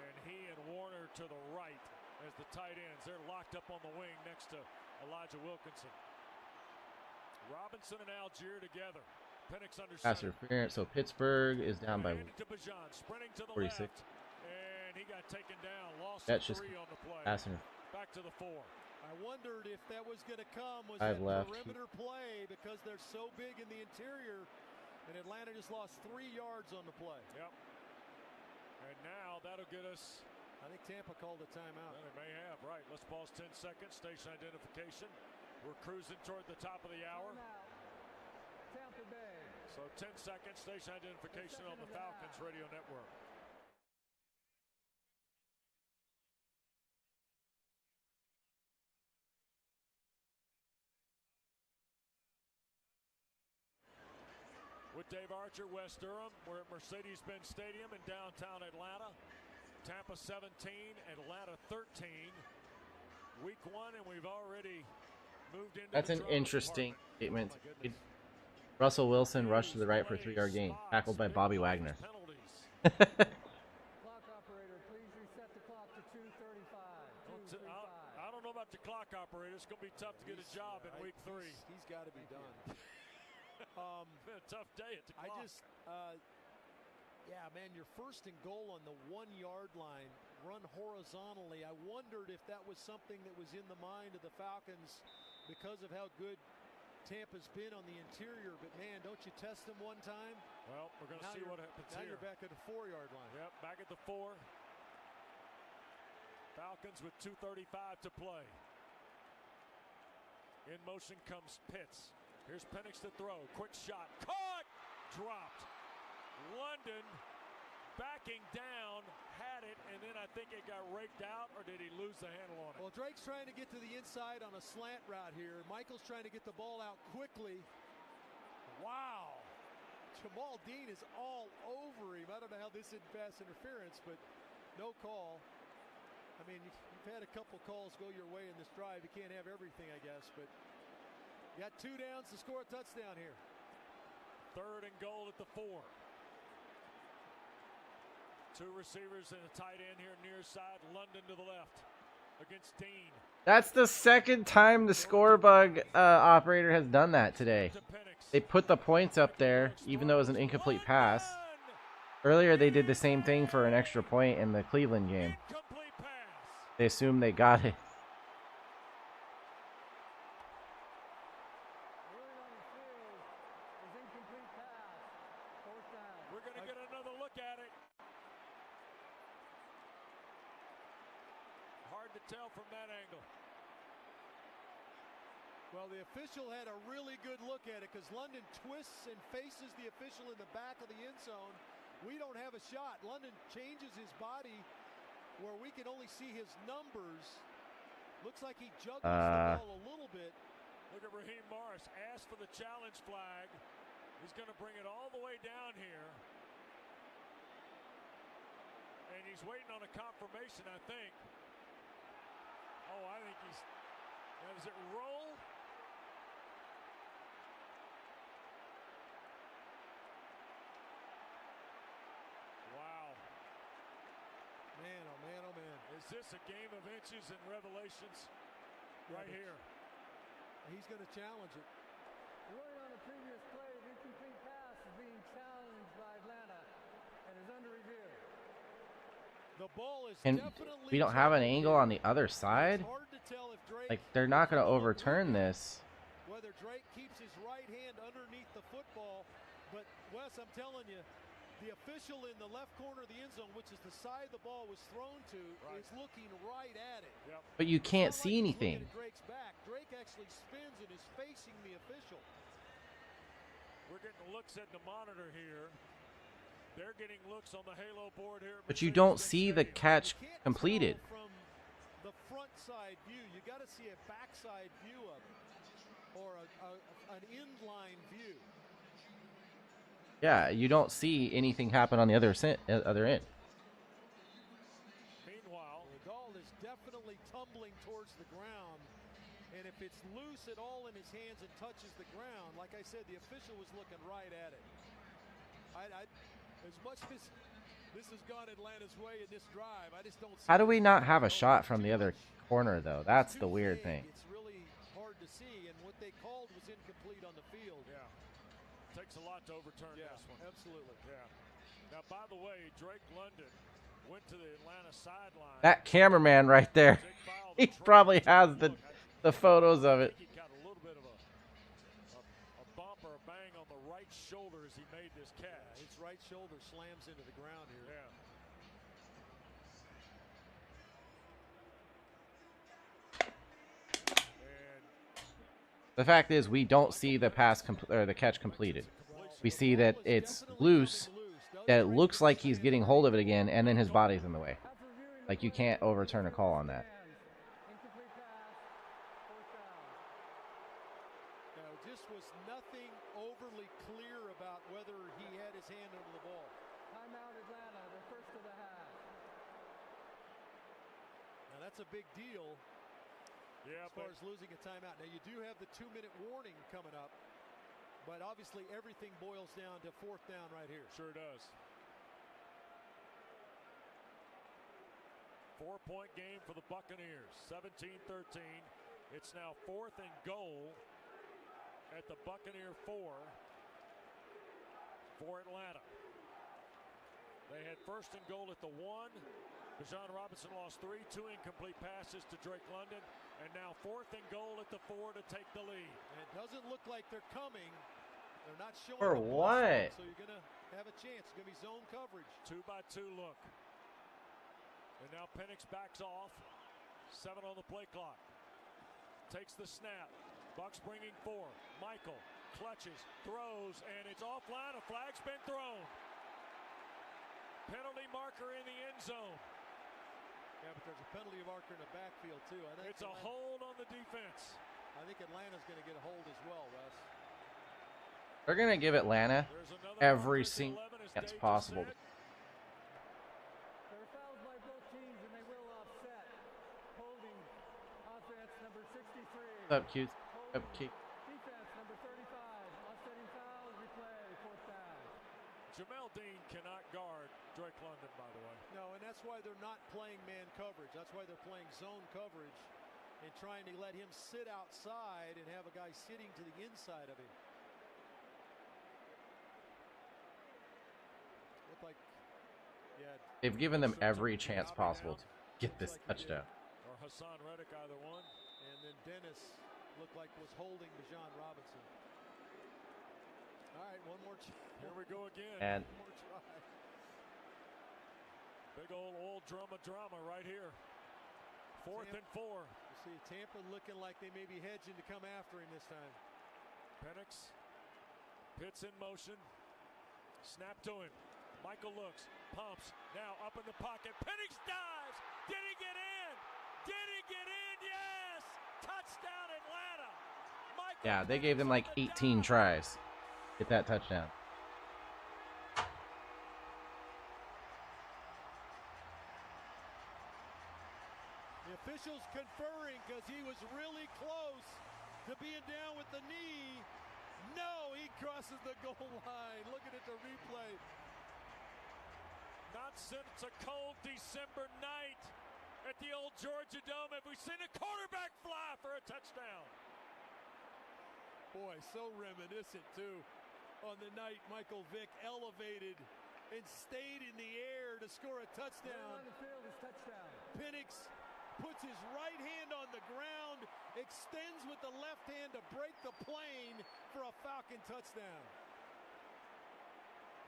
S4: and he and Warner to the right as the tight ends. They're locked up on the wing next to Elijah Wilkinson. Robinson and Algier together. Penix under
S6: Pass interference. So Pittsburgh is down by 46.
S4: And he got taken down. Lost
S6: That's just
S4: 3 on the play.
S6: passing.
S4: Back to the 4.
S7: I wondered if that was going to come. Was
S6: I've
S7: that
S6: left.
S7: perimeter play because they're so big in the interior, and Atlanta just lost 3 yards on the play.
S4: Yep. And now that'll get us.
S7: I think Tampa called a timeout.
S4: Well, they may have, right. Let's pause 10 seconds. Station identification. We're cruising toward the top of the hour.
S15: Tampa Bay.
S4: So 10 seconds. Station identification on the Falcons Radio Network. With Dave Archer, West Durham. We're at Mercedes-Benz Stadium in downtown Atlanta. Tampa 17, Atlanta 13. Week 1, and we've already moved into.
S6: That's an interesting statement. Russell Wilson rushed to the right for a 3-yard gain, tackled by Bobby Wagner.
S15: Clock operator, please reset the clock to 2:35.
S4: I don't know about the clock operator. It's going to be tough to get a job in week 3.
S21: He's got to be done.
S4: Been a tough day at the clock.
S21: Yeah, man, your first and goal on the 1-yard line, run horizontally. I wondered if that was something that was in the mind of the Falcons because of how good Tampa's been on the interior. But, man, don't you test them one time?
S4: Well, we're going to see what happens
S21: now
S4: here.
S21: You're back at the 4-yard line.
S4: Yep, back at the 4. Falcons with 2:35 to play. In motion comes Pitts. Here's Penix to throw. Quick shot. Caught! Dropped. London backing down, had it, and then I think it got raked out, or did he lose the handle on it?
S21: Well, Drake's trying to get to the inside on a slant route here. Michael's trying to get the ball out quickly. Wow. Jamal Dean is all over him. I don't know how this isn't pass interference, but no call. I mean, you've had a couple calls go your way in this drive. You can't have everything, I guess, but you got 2 downs to score a touchdown here.
S4: 3rd and goal at the 4. 2 receivers and a tight end here near side. London to the left against Dean.
S6: That's the 2nd time the Scoreboard operator has done that today. They put the points up there, even though it was an incomplete pass. Earlier, they did the same thing for an extra point in the Cleveland game. They assumed they got it.
S4: We're going to get another look at it. Hard to tell from that angle.
S21: Well, the official had a really good look at it because London twists and faces the official in the back of the end zone. We don't have a shot. London changes his body where we can only see his numbers. Looks like he juggles the ball a little bit.
S4: Look at Raheem Morris. Asked for the challenge flag. He's going to bring it all the way down here. And he's waiting on a confirmation, I think. Oh, I think he's... Now, does it roll? Wow.
S21: Man, oh man, oh man.
S4: Is this a game of inches and revelations? Right here.
S21: He's going to challenge it.
S15: Ruling on the previous play, the incomplete pass is being challenged by Atlanta and is under review.
S21: The ball is
S6: And
S21: definitely
S6: we don't have an angle on the other side. Like, they're not going to overturn this.
S21: Whether Drake keeps his right hand underneath the football, but Wes, I'm telling you, the official in the left corner of the end zone, which is the side the ball was thrown to, is looking right at it.
S4: Yep.
S6: But you can't see anything.
S21: Drake's back. Drake actually spins and is facing the official.
S4: We're getting looks at the monitor here. They're getting looks on the Halo board here.
S6: But you don't see the catch completed.
S21: From the front side view, you got to see a backside view of it, or an inline view.
S6: Yeah, you don't see anything happen on the other end.
S21: Meanwhile, the ball is definitely tumbling towards the ground, and if it's loose at all in his hands and touches the ground, like I said, the official was looking right at it. As much as this has gone Atlanta's way in this drive, I just don't see.
S6: How do we not have a shot from the other corner, though? That's the weird thing.
S21: It's really hard to see, and what they called was incomplete on the field.
S4: Yeah. Takes a lot to overturn this one.
S21: Absolutely.
S4: Yeah. Now, by the way, Drake London went to the Atlanta sideline.
S6: That cameraman right there, he probably has the photos of it.
S4: He got a little bit of a bump or a bang on the right shoulder as he made this catch.
S21: Yeah, his right shoulder slams into the ground here.
S4: Yeah.
S6: The fact is, we don't see the pass or the catch completed. We see that it's loose, that it looks like he's getting hold of it again, and then his body's in the way. Like, you can't overturn a call on that.
S21: Now, just was nothing overly clear about whether he had his hand over the ball.
S15: Timeout Atlanta, the first of the half.
S21: Now, that's a big deal.
S4: Yeah,
S21: as far as losing a timeout. Now, you do have the 2-minute warning coming up. But obviously everything boils down to fourth down right here.
S4: Sure does. 4-point game for the Buccaneers, 17-13. It's now 4th and goal at the Buccaneer 4 for Atlanta. They had 1st and goal at the 1. Bijan Robinson lost 3, 2 incomplete passes to Drake London, and now 4th and goal at the 4 to take the lead.
S21: And it doesn't look like they're coming. They're not showing
S6: For what?
S21: So you're going to have a chance. It's going to be zone coverage.
S4: 2-by-2 look. And now Penix backs off. 7 on the play clock. Takes the snap. Bucks bringing 4. Michael clutches, throws, and it's offline. A flag's been thrown. Penalty marker in the end zone.
S21: Yeah, but there's a penalty marker in the backfield, too. I think
S4: it's a hold on the defense.
S21: I think Atlanta's going to get a hold as well, Wes.
S6: They're going to give Atlanta every single chance possible.
S15: There are fouls by both teams, and they will offset. Holding offense number 63.
S6: What's up, cute? Up, cute.
S15: Defense number 35. Offsetting foul, replay, 4th down.
S4: Jamel Dean cannot guard Drake London, by the way.
S21: No, and that's why they're not playing man coverage. That's why they're playing zone coverage and trying to let him sit outside and have a guy sitting to the inside of him. Looked like, yeah.
S6: They've given them every chance possible to get this touchdown.
S4: Or Hassan Reddick, either one.
S21: And then Dennis looked like was holding Bijan Robinson. All right, one more.
S4: Here we go again.
S6: And
S21: one more try.
S4: Big old drama right here. 4th and 4.
S21: You see Tampa looking like they may be hedging to come after him this time.
S4: Penix. Pitts in motion. Snap to him. Michael looks. Pumps. Now up in the pocket. Penix dives. Did he get in? Did he get in? Yes! Touchdown Atlanta. Michael
S6: yeah, they gave them like 18 tries. Get that touchdown.
S21: The officials conferring because he was really close to being down with the knee. No, he crosses the goal line. Looking at the replay.
S4: Not since a cold December night at the old Georgia Dome have we seen a quarterback fly for a touchdown.
S21: Boy, so reminiscent, too, on the night Michael Vick elevated and stayed in the air to score a touchdown.
S15: On the field is touchdown.
S21: Penix puts his right hand on the ground, extends with the left hand to break the plane for a Falcon touchdown.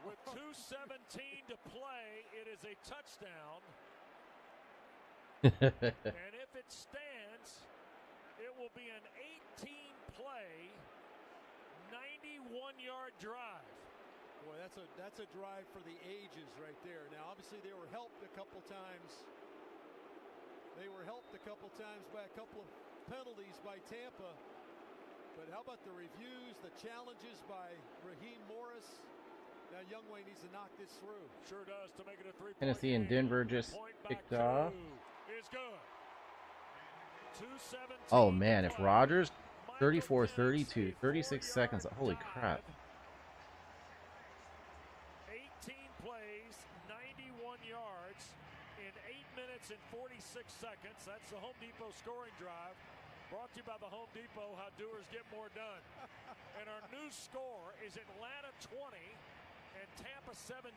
S4: With 2:17 to play, it is a touchdown. And if it stands, it will be an 18-play, 91-yard drive.
S21: Boy, that's a drive for the ages right there. Now, obviously, they were helped a couple times. They were helped a couple times by a couple of penalties by Tampa. But how about the reviews, the challenges by Raheem Morris? Now Youngway needs to knock this through.
S4: Sure does to make it a 3-point
S6: Tennessee and Denver just kicked off.
S4: Is good. 2:17.
S6: Oh man, if Rodgers 34-32, 36 seconds. Holy crap.
S4: 18 plays, 91 yards in 8 minutes and 46 seconds. That's the Home Depot scoring drive. Brought to you by the Home Depot, how doers get more done. And our new score is Atlanta 20 and Tampa 17.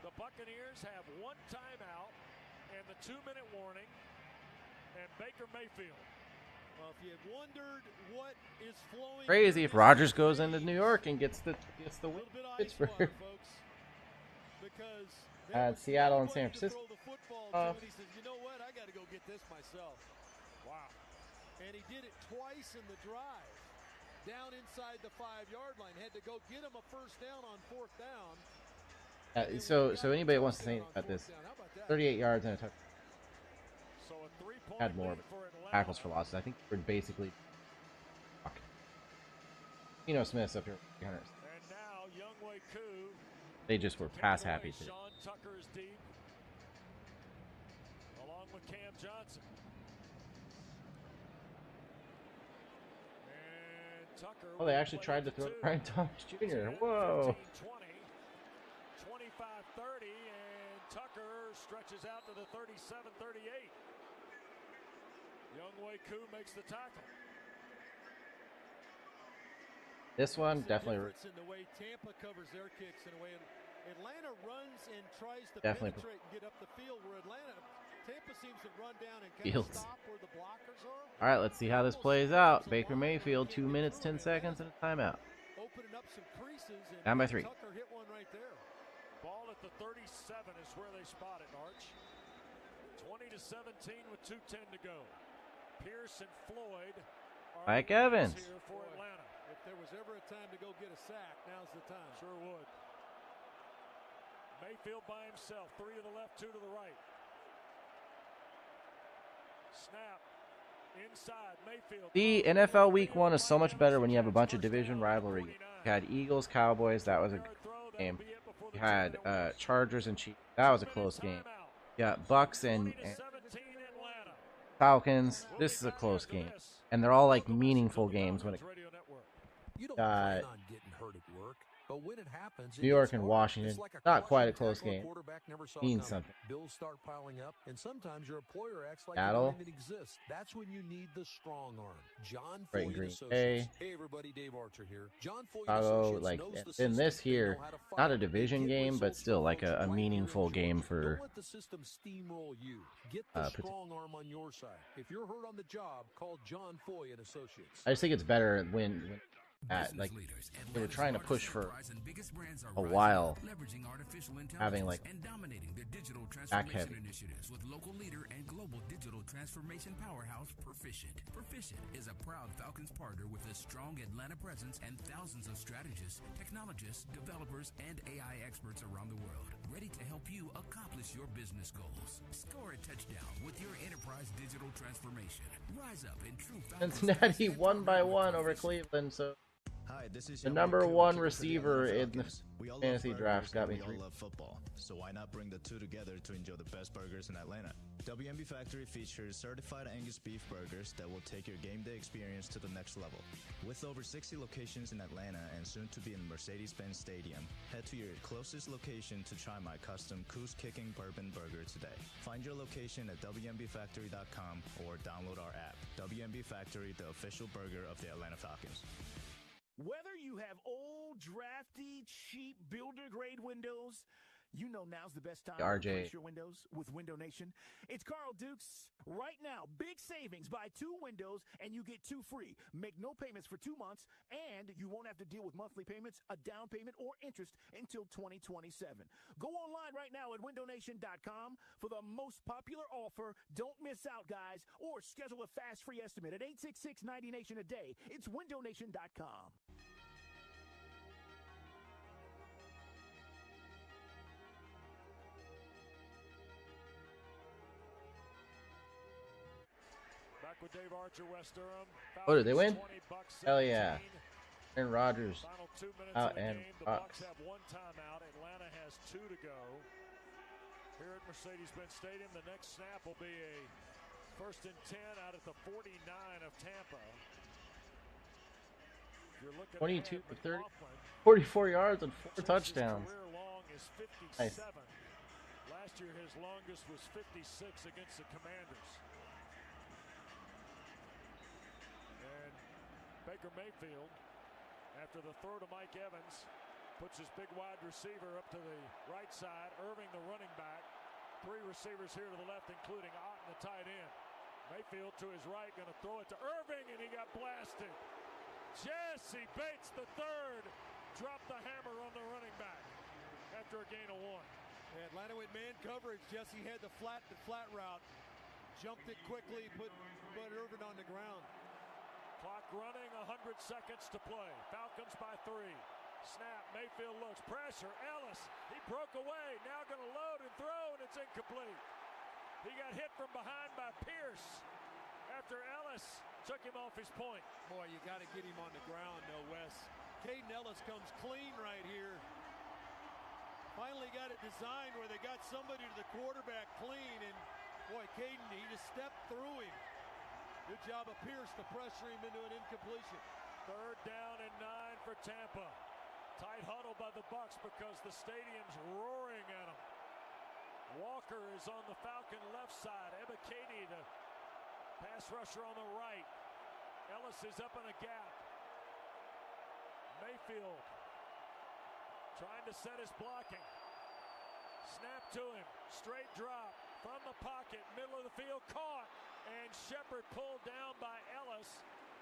S4: The Buccaneers have 1 timeout and the 2-minute warning, and Baker Mayfield.
S21: Well, if you wondered what is flowing,
S6: Crazy if Rodgers goes into New York and gets the win. Pittsburgh.
S21: Because
S6: Seattle and San Francisco.
S21: He says, you know what? I got to go get this myself.
S4: Wow.
S21: And he did it twice in the drive. Down inside the 5-yard line. Had to go get him a first down on 4th down.
S6: So anybody wants to say about this, 38 yards and a touchdown.
S4: So a 3-point
S6: Had more
S4: lead for Atlanta.
S6: tackles for losses. I think we're basically. Smith's up here.
S4: And now Youngway Koo.
S6: They just were pass happy today.
S4: Sean Tucker is deep, along with Cam Johnson. And
S6: Oh, they actually tried to throw Brian Thomas Jr. Whoa.
S4: 25-30, and Tucker stretches out to the 37-38. Younghoe Koo makes the tackle.
S6: This one definitely.
S21: In the way Tampa covers their kicks in a way Atlanta runs and tries to
S6: Definitely
S21: penetrate and get up the field where Tampa seems to run down and kind
S6: Fields.
S21: of stop where the blockers are.
S6: All right, let's see how this plays out. Baker Mayfield, 2 minutes, 10 seconds, and a timeout.
S21: Opening up some creases and
S6: Down by 3.
S21: Tucker hit one right there.
S4: Ball at the 37 is where they spot it, Arch. 20-17 with 2:10 to go. Pierce and Floyd are
S6: Mike Evans.
S4: Here for Atlanta.
S21: If there was ever a time to go get a sack, now's the time.
S4: Sure would. Mayfield by himself. 3 to the left, 2 to the right. Snap. Inside. Mayfield.
S6: The NFL Week 1 is so much better when you have a bunch of division rivalry. You had Eagles, Cowboys. That was a good game. You had Chargers and Chiefs. That was a close game. You got Bucks and Falcons. This is a close game. And they're all like meaningful games when it got
S18: but when it happens,
S6: New York and Washington. Not quite a close game. Means something.
S18: Bills start piling up, and sometimes your employer acts like
S6: Battle.
S18: it doesn't even exist. That's when you need the strong arm. John
S6: Right,
S18: Foy
S6: Green
S18: Associates.
S6: Bay.
S18: Hey everybody, Dave Archer here. John Foy
S6: Chicago,
S18: Associates
S6: like
S18: knows the
S6: in
S18: system.
S6: this
S18: They
S6: here,
S18: know how to fight.
S6: not a
S18: They
S6: division
S18: get
S6: game, but
S18: results
S6: still like
S18: right
S6: a
S18: here
S6: meaningful
S18: in
S6: game
S18: Georgia.
S6: for.
S18: Don't let the system steamroll you. Get the strong arm on your side. If you're hurt on the job, call John Foy and Associates.
S6: I just think it's better when like they were trying to push for a while, having like back heavy.
S20: Initiatives with local leader and global digital transformation powerhouse Perficient. Perficient is a proud Falcons partner with a strong Atlanta presence and thousands of strategists, technologists, developers, and AI experts around the world, ready to help you accomplish your business goals. Score a touchdown with your enterprise digital transformation. Rise up in true Falcons.
S6: Cincinnati 1-1 over Cleveland, so
S2: Hi, this is
S6: the
S2: Younghoe
S6: number
S2: Koo,
S6: one
S2: kicker for the
S6: receiver
S2: Atlanta
S6: in the
S2: Falcons. We all
S6: fantasy
S2: love
S6: draft
S2: burgers
S6: got
S2: and
S6: me
S2: we
S6: 3.
S2: all love football, so why not bring the two together to enjoy the best burgers in Atlanta? WMB Factory features certified Angus beef burgers that will take your game day experience to the next level. With over 60 locations in Atlanta and soon to be in Mercedes-Benz Stadium, head to your closest location to try my custom Coos Kicking Bourbon Burger today. Find your location at WMBFactory.com or download our app. WMB Factory, the official burger of the Atlanta Falcons.
S22: Whether you have old, drafty, cheap, builder-grade windows, you know now's the best time to replace your windows with Window Nation. It's Carl Dukes. Right now, big savings. Buy 2 windows and you get 2 free. Make no payments for 2 months, and you won't have to deal with monthly payments, a down payment, or interest until 2027. Go online right now at windownation.com for the most popular offer. Don't miss out, guys, or schedule a fast free estimate at 866-90Nation a day. It's windownation.com.
S4: Back with Dave Archer, West Durham.
S6: Oh, did they win?
S4: $20,
S6: Hell yeah. Aaron Rodgers
S4: Final 2 minutes
S6: out
S4: of the
S6: and
S4: game. The
S6: Bucks.
S4: Bucks have 1 timeout. Atlanta has 2 to go. Here at Mercedes-Benz Stadium, the next snap will be a 1st and 10 out at the 49 of Tampa. If you're looking
S6: 22
S4: ahead,
S6: for 30,
S4: McLaughlin,
S6: 44 yards and 4 touchdowns.
S4: career long is 57.
S6: Nice.
S4: Last year, his longest was 56 against the Commanders. And Baker Mayfield, after the throw to Mike Evans, puts his big wide receiver up to the right side. Irving, the running back. 3 receivers here to the left, including Otten, the tight end. Mayfield to his right, going to throw it to Irving, and he got blasted. Jesse Bates, the third, dropped the hammer on the running back after a gain of 1.
S21: Atlanta with man coverage. Jesse had the flat route. Jumped it quickly, put Irvin on the ground.
S4: Clock running, 100 seconds to play. Falcons by 3. Snap, Mayfield looks, pressure, Ellis, he broke away, now going to load and throw, and it's incomplete. He got hit from behind by Pierce after Ellis took him off his point.
S21: Boy, you got to get him on the ground, no Wes. Caden Ellis comes clean right here. Finally got it designed where they got somebody to the quarterback clean, and boy, Caden, he just stepped through him. Good job of Pierce to pressure him into an incompletion.
S4: Third down and 9 for Tampa. Tight huddle by the Bucs because the stadium's roaring at them. Walker is on the Falcon left side. Ebiketie, the pass rusher, on the right. Ellis is up in a gap. Mayfield trying to set his blocking. Snap to him. Straight drop from the pocket. Middle of the field. Caught. And Shepard pulled down by Ellis.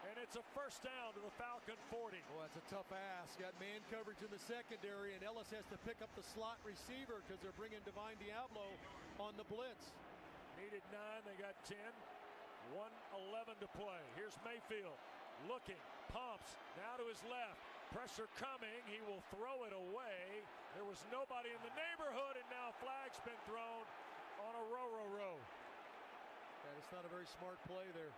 S4: And it's a first down to the Falcon 40.
S21: Well, that's a tough ask. Got man coverage in the secondary, and Ellis has to pick up the slot receiver because they're bringing Divine Diablo on the blitz.
S4: Needed 9. They got 10. 1:11 to play. Here's Mayfield looking, pumps, now to his left. Pressure coming. He will throw it away. There was nobody in the neighborhood, and now flag's been thrown on a row.
S21: Yeah, it's not a very smart play there.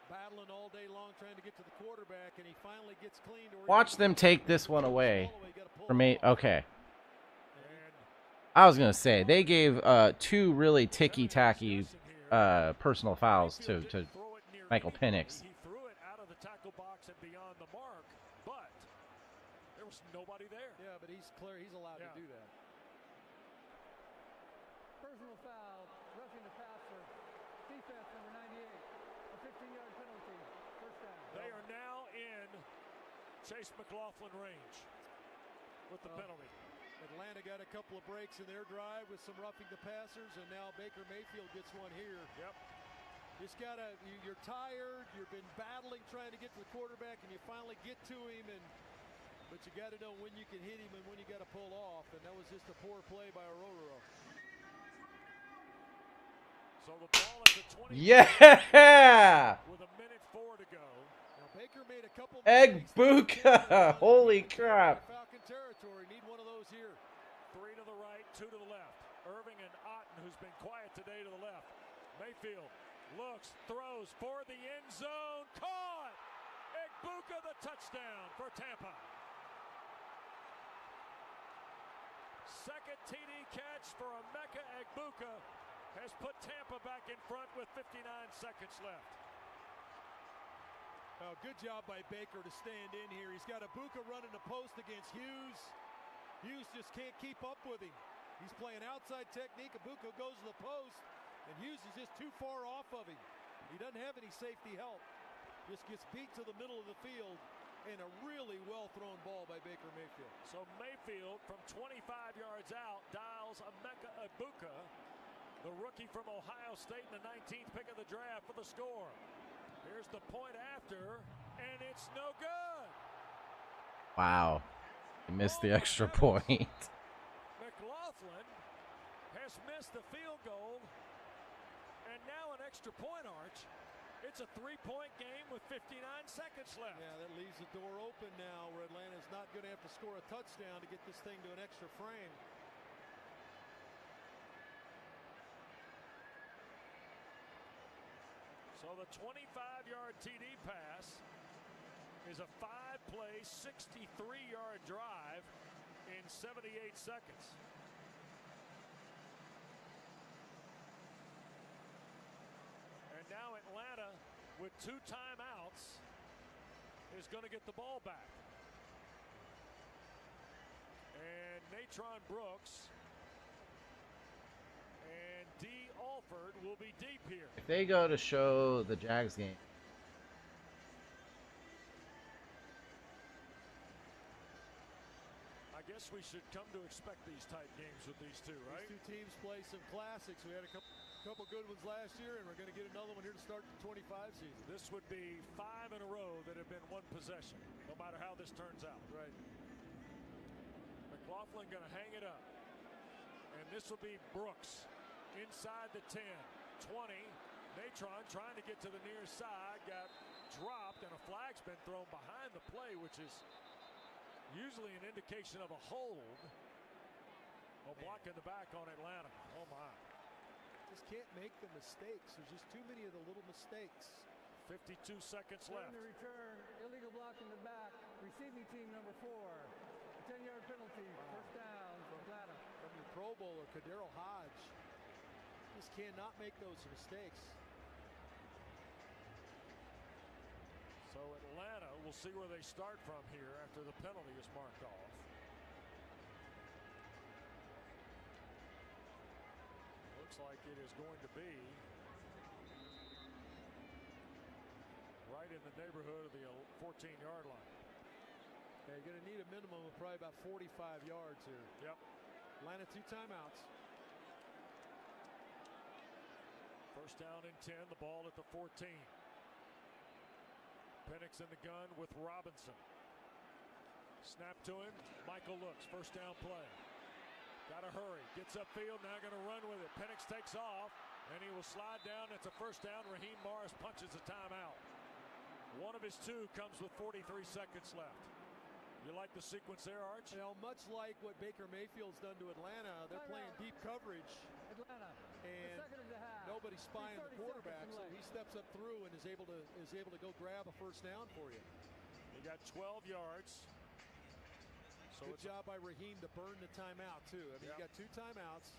S21: Battling all day long trying to get to the quarterback, and he finally gets clean.
S6: Watch them take this one away from me. Okay. I was gonna say they gave 2 really ticky-tacky personal fouls to Michael Penix.
S4: He threw it out of the tackle box and beyond the mark, but there was nobody there.
S21: Yeah, but he's clear. He's allowed to do that.
S15: Personal foul, roughing the passer. Defense number 98. A 15-yard penalty. First down.
S4: They are now in Chase McLaughlin range with the penalty.
S21: Atlanta got a couple of breaks in their drive with some roughing the passers, and now Baker Mayfield gets one here.
S4: Yep.
S21: Just gotta, you're tired, you've been battling trying to get to the quarterback, and you finally get to him, but you got to know when you can hit him and when you got to pull off, and that was just a poor play by Arroyo.
S4: So the ball at the 20.
S6: Yeah!
S4: With 1:04 to go.
S21: Now Baker made a couple
S6: Egbuka! Holy crap!
S21: Falcon territory, need one of those here.
S4: 3 to the right, 2 to the left. Irving and Otten, who's been quiet today, to the left. Mayfield looks, throws for the end zone, caught! Egbuka, the touchdown for Tampa. Second TD catch for Emeka Egbuka has put Tampa back in front with 59 seconds left.
S21: Oh, good job by Baker to stand in here. He's got Egbuka running the post against Hughes. Hughes just can't keep up with him. He's playing outside technique. Egbuka goes to the post, and Hughes is just too far off of him. He doesn't have any safety help. Just gets beat to the middle of the field, and a really well-thrown ball by Baker Mayfield.
S4: So Mayfield, from 25 yards out, dials Emeka Egbuka, the rookie from Ohio State, in the 19th pick of the draft, for the score. Here's the point after, and it's no good.
S6: Wow. He missed the extra point.
S4: McLaughlin has missed the field goal, and now an extra point, Arch. It's a 3-point game with 59 seconds left.
S21: Yeah, that leaves the door open now where Atlanta's not going to have to score a touchdown to get this thing to an extra frame.
S4: So the 25-yard TD pass is a 5-play, 63-yard drive in 78 seconds. And now Atlanta, with 2 timeouts, is going to get the ball back. And Natron Brooks and D. Alford will be deep here.
S6: If they go to show the Jags game.
S4: I guess we should come to expect these type games with these two, right?
S21: These 2 teams play some classics. We had a couple good ones last year, and we're going to get another one here to start the 25 season.
S4: This would be 5 in a row that have been 1 possession, no matter how this turns out.
S21: Right.
S4: McLaughlin going to hang it up. And this will be Brooks inside the 10, 20. Natron trying to get to the near side, got dropped, and a flag's been thrown behind the play, which is usually an indication of a hold. A block in the back on Atlanta. Oh, my.
S21: Just can't make the mistakes. There's just too many of the little mistakes.
S4: 52 seconds left.
S15: The return, illegal block in the back. Receiving team number 4. A 10-yard penalty. First down for Atlanta.
S21: From the Pro Bowler, Kadero Hodge. Just cannot make those mistakes.
S4: So Atlanta we'll see where they start from here after the penalty is marked off. Looks like it is going to be right in the neighborhood of the 14-yard line.
S21: Yeah, you're going to need a minimum of probably about 45 yards here.
S4: Yep.
S21: Atlanta 2 timeouts.
S4: First down and 10, the ball at the 14. Penix in the gun with Robinson. Snap to him. Michael looks. First down play. Got to hurry. Gets upfield. Now going to run with it. Penix takes off, and he will slide down. It's a first down. Raheem Morris punches a timeout. One of his two comes with 43 seconds left. You like the sequence there, Arch?
S21: You know, much like what Baker Mayfield's done to Atlanta, they're playing deep coverage.
S15: Atlanta.
S21: And nobody's spying the quarterback, so he steps up through and is able to go grab a first down for you.
S4: He got 12 yards. So
S21: good job by Raheem to burn the timeout too. I mean, you got 2 timeouts.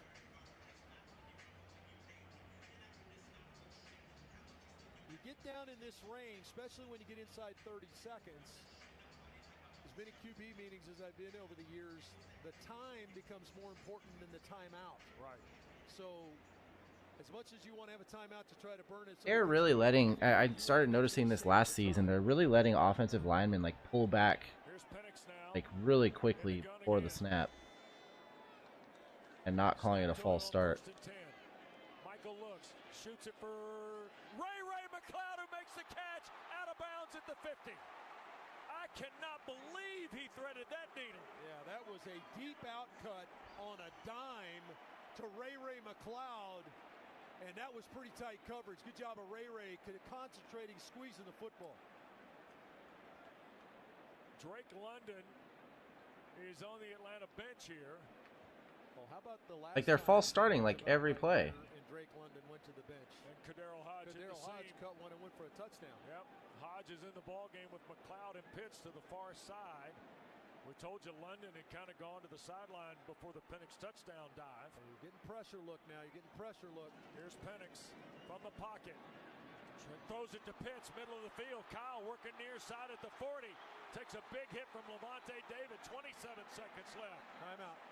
S21: You get down in this range, especially when you get inside 30 seconds. As many QB meetings as I've been over the years, the time becomes more important than the timeout.
S4: Right.
S21: So, as much as you want to have a timeout to try to burn it,
S6: They're really letting. I started noticing this last season. They're really letting offensive linemen like pull back, like really quickly before the snap, and not calling it a false start.
S4: Michael looks, shoots it for Ray McLeod, who makes the catch out of bounds at the 50. I cannot believe he threaded that needle.
S21: Yeah, that was a deep out cut on a dime to Ray McLeod, and that was pretty tight coverage. Good job of Ray concentrating, squeezing the football.
S4: Drake London is on the Atlanta bench here.
S21: Well, how about the last
S6: Like they're false starting like every play.
S21: And Drake London went to the bench.
S4: And Kadarius Hodge
S21: cut one and went for a touchdown.
S4: Yep. Hodge is in the ball game with McLeod and Pitts to the far side. We told you London had kind of gone to the sideline before the Penix touchdown dive.
S21: You're getting pressure look now. You're getting pressure look.
S4: Here's Penix from the pocket. Throws it to Pitts, middle of the field. Kyle working near side at the 40. Takes a big hit from Levante David. 27 seconds left.
S21: Timeout.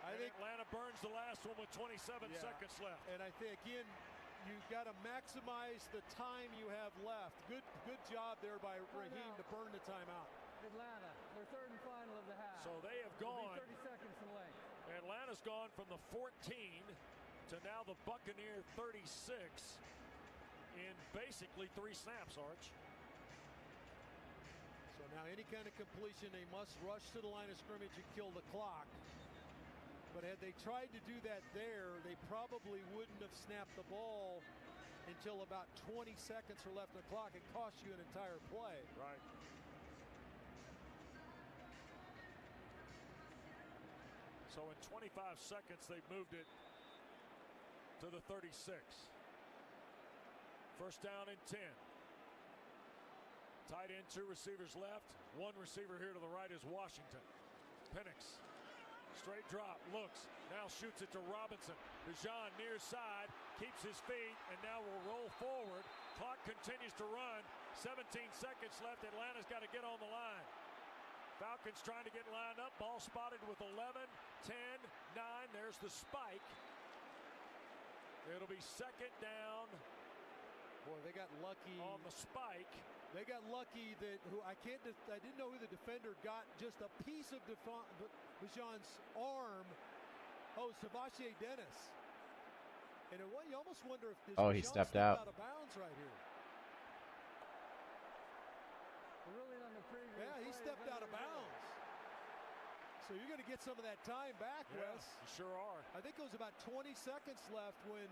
S4: I think Atlanta burns the last one with 27 seconds left.
S21: And I think, again, you've got to maximize the time you have left. Good job there by Raheem to burn the timeout.
S15: Atlanta, their third and final of the half.
S4: So they have gone.
S15: 30 seconds in length.
S4: Atlanta's gone from the 14 to now the Buccaneer 36 in basically 3 snaps, Arch.
S21: So now any kind of completion, they must rush to the line of scrimmage and kill the clock. But had they tried to do that there, they probably wouldn't have snapped the ball until about 20 seconds are left on the clock. It costs you an entire play.
S4: Right. So in 25 seconds, they've moved it to the 36. First down and 10. Tight end, 2 receivers left. 1 receiver here to the right is Washington. Penix. Straight drop, looks, now shoots it to Robinson. Bijan near side, keeps his feet, and now will roll forward. Clock continues to run. 17 seconds left. Atlanta's got to get on the line. Falcons trying to get lined up. Ball spotted with 11, 10, 9. There's the spike. It'll be second down.
S21: Boy, they got lucky
S4: on the spike.
S21: They got lucky that I didn't know who the defender got. Just a piece of Bijan's arm. Oh, Savache Dennis. And you almost wonder if this
S6: he stepped out
S21: of bounds right here.
S15: Really on the previous
S21: he stepped out of bounds. So you're going to get some of that time back, Wes.
S4: You sure are.
S21: I think it was about 20 seconds left when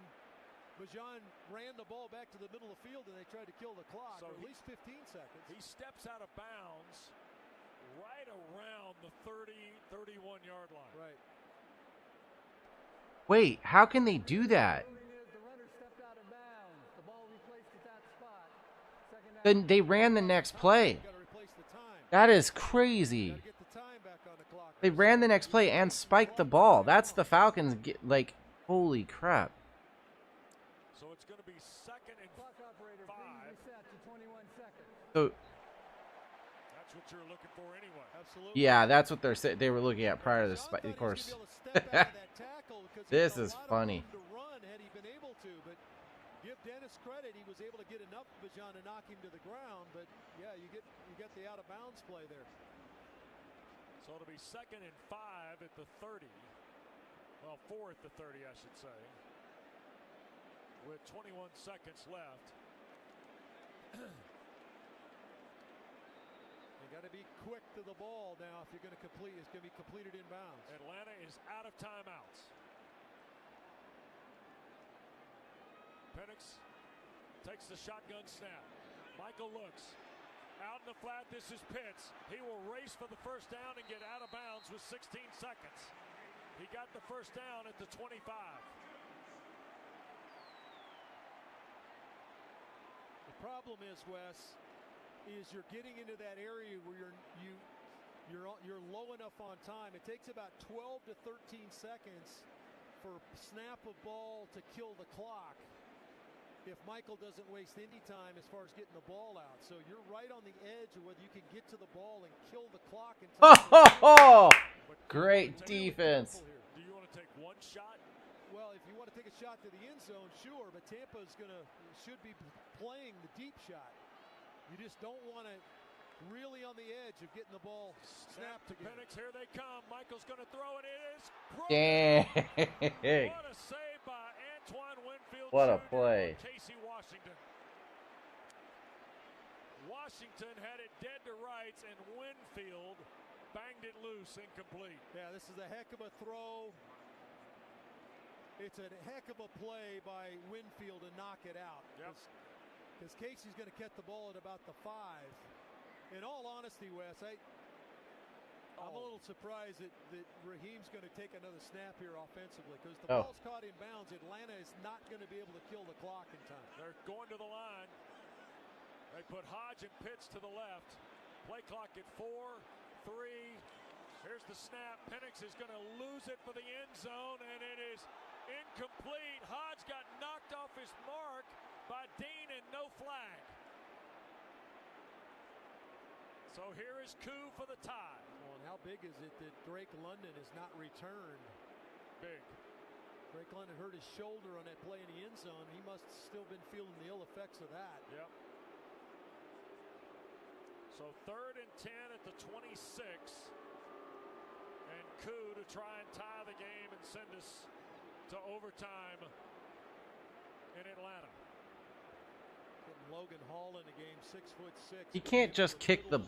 S21: Bijan ran the ball back to the middle of the field and they tried to kill the clock, or at least 15 seconds.
S4: He steps out of bounds right around the 30, 31-yard line.
S21: Right.
S6: Wait, how can they do that?
S15: The runner stepped out of bounds. The ball replaced at that spot.
S6: Then they ran the next play. That is crazy. They ran the next play and spiked the ball. That's the Falcons. Holy crap.
S4: So it's going to be 2nd and
S15: Clock operator,
S4: 5.
S15: please reset to 21 seconds.
S6: So
S4: That's what you're looking for anyway.
S21: Absolutely.
S6: yeah, that's what they were looking at prior to the spike. Of course, this is funny.
S21: To run had he been able to, but give Dennis credit, he was able to get enough of Bijan to knock him to the ground. But yeah, you get the out of bounds play there.
S4: So it'll be 2nd and 5 at the 30. Well, 4 at the 30, I should say. With 21 seconds left.
S21: You got to be quick to the ball now if you're going to complete. It's going to be completed in bounds.
S4: Atlanta is out of timeouts. Penix takes the shotgun snap. Michael looks. Out in the flat, this is Pitts. He will race for the first down and get out of bounds with 16 seconds. He got the first down at the 25.
S21: The problem is, Wes, is you're getting into that area where you're low enough on time. It takes about 12 to 13 seconds for snap of ball to kill the clock if Michael doesn't waste any time as far as getting the ball out. So you're right on the edge of whether you can get to the ball and kill the clock.
S6: Great defense.
S4: Do you want to take one shot?
S21: Well, if you want to take a shot to the end zone, sure, but Tampa should be playing the deep shot. You just don't want to really on the edge of getting the ball snapped together.
S4: Penix, here they come. Michael's going to throw it. It is
S6: dang.
S4: What a save by Antoine Winfield.
S6: What a play.
S4: Casey Washington. Washington had it dead to rights, and Winfield banged it loose, incomplete.
S21: Yeah, this is a heck of a throw. It's a heck of a play by Winfield to knock it out. Because Casey's going to catch the ball at about the 5. In all honesty, Wes, I'm a little surprised that Raheem's going to take another snap here offensively because the ball's caught in bounds. Atlanta is not going to be able to kill the clock in time.
S4: They're going to the line. They put Hodge and Pitts to the left. Play clock at 4, 3. Here's the snap. Penix is going to lose it for the end zone, and it is incomplete. Hodge got knocked off his mark by Dean, and no flag. So here is Koo for the tie.
S21: Well, and how big is it that Drake London has not returned?
S4: Big.
S21: Drake London hurt his shoulder on that play in the end zone. He must have still been feeling the ill effects of that.
S4: Yep. So 3rd and 10 at the 26. And Koo to try and tie the game and send us to overtime in Atlanta.
S21: Logan Hall in the game, 6'6".
S6: You can't just kick the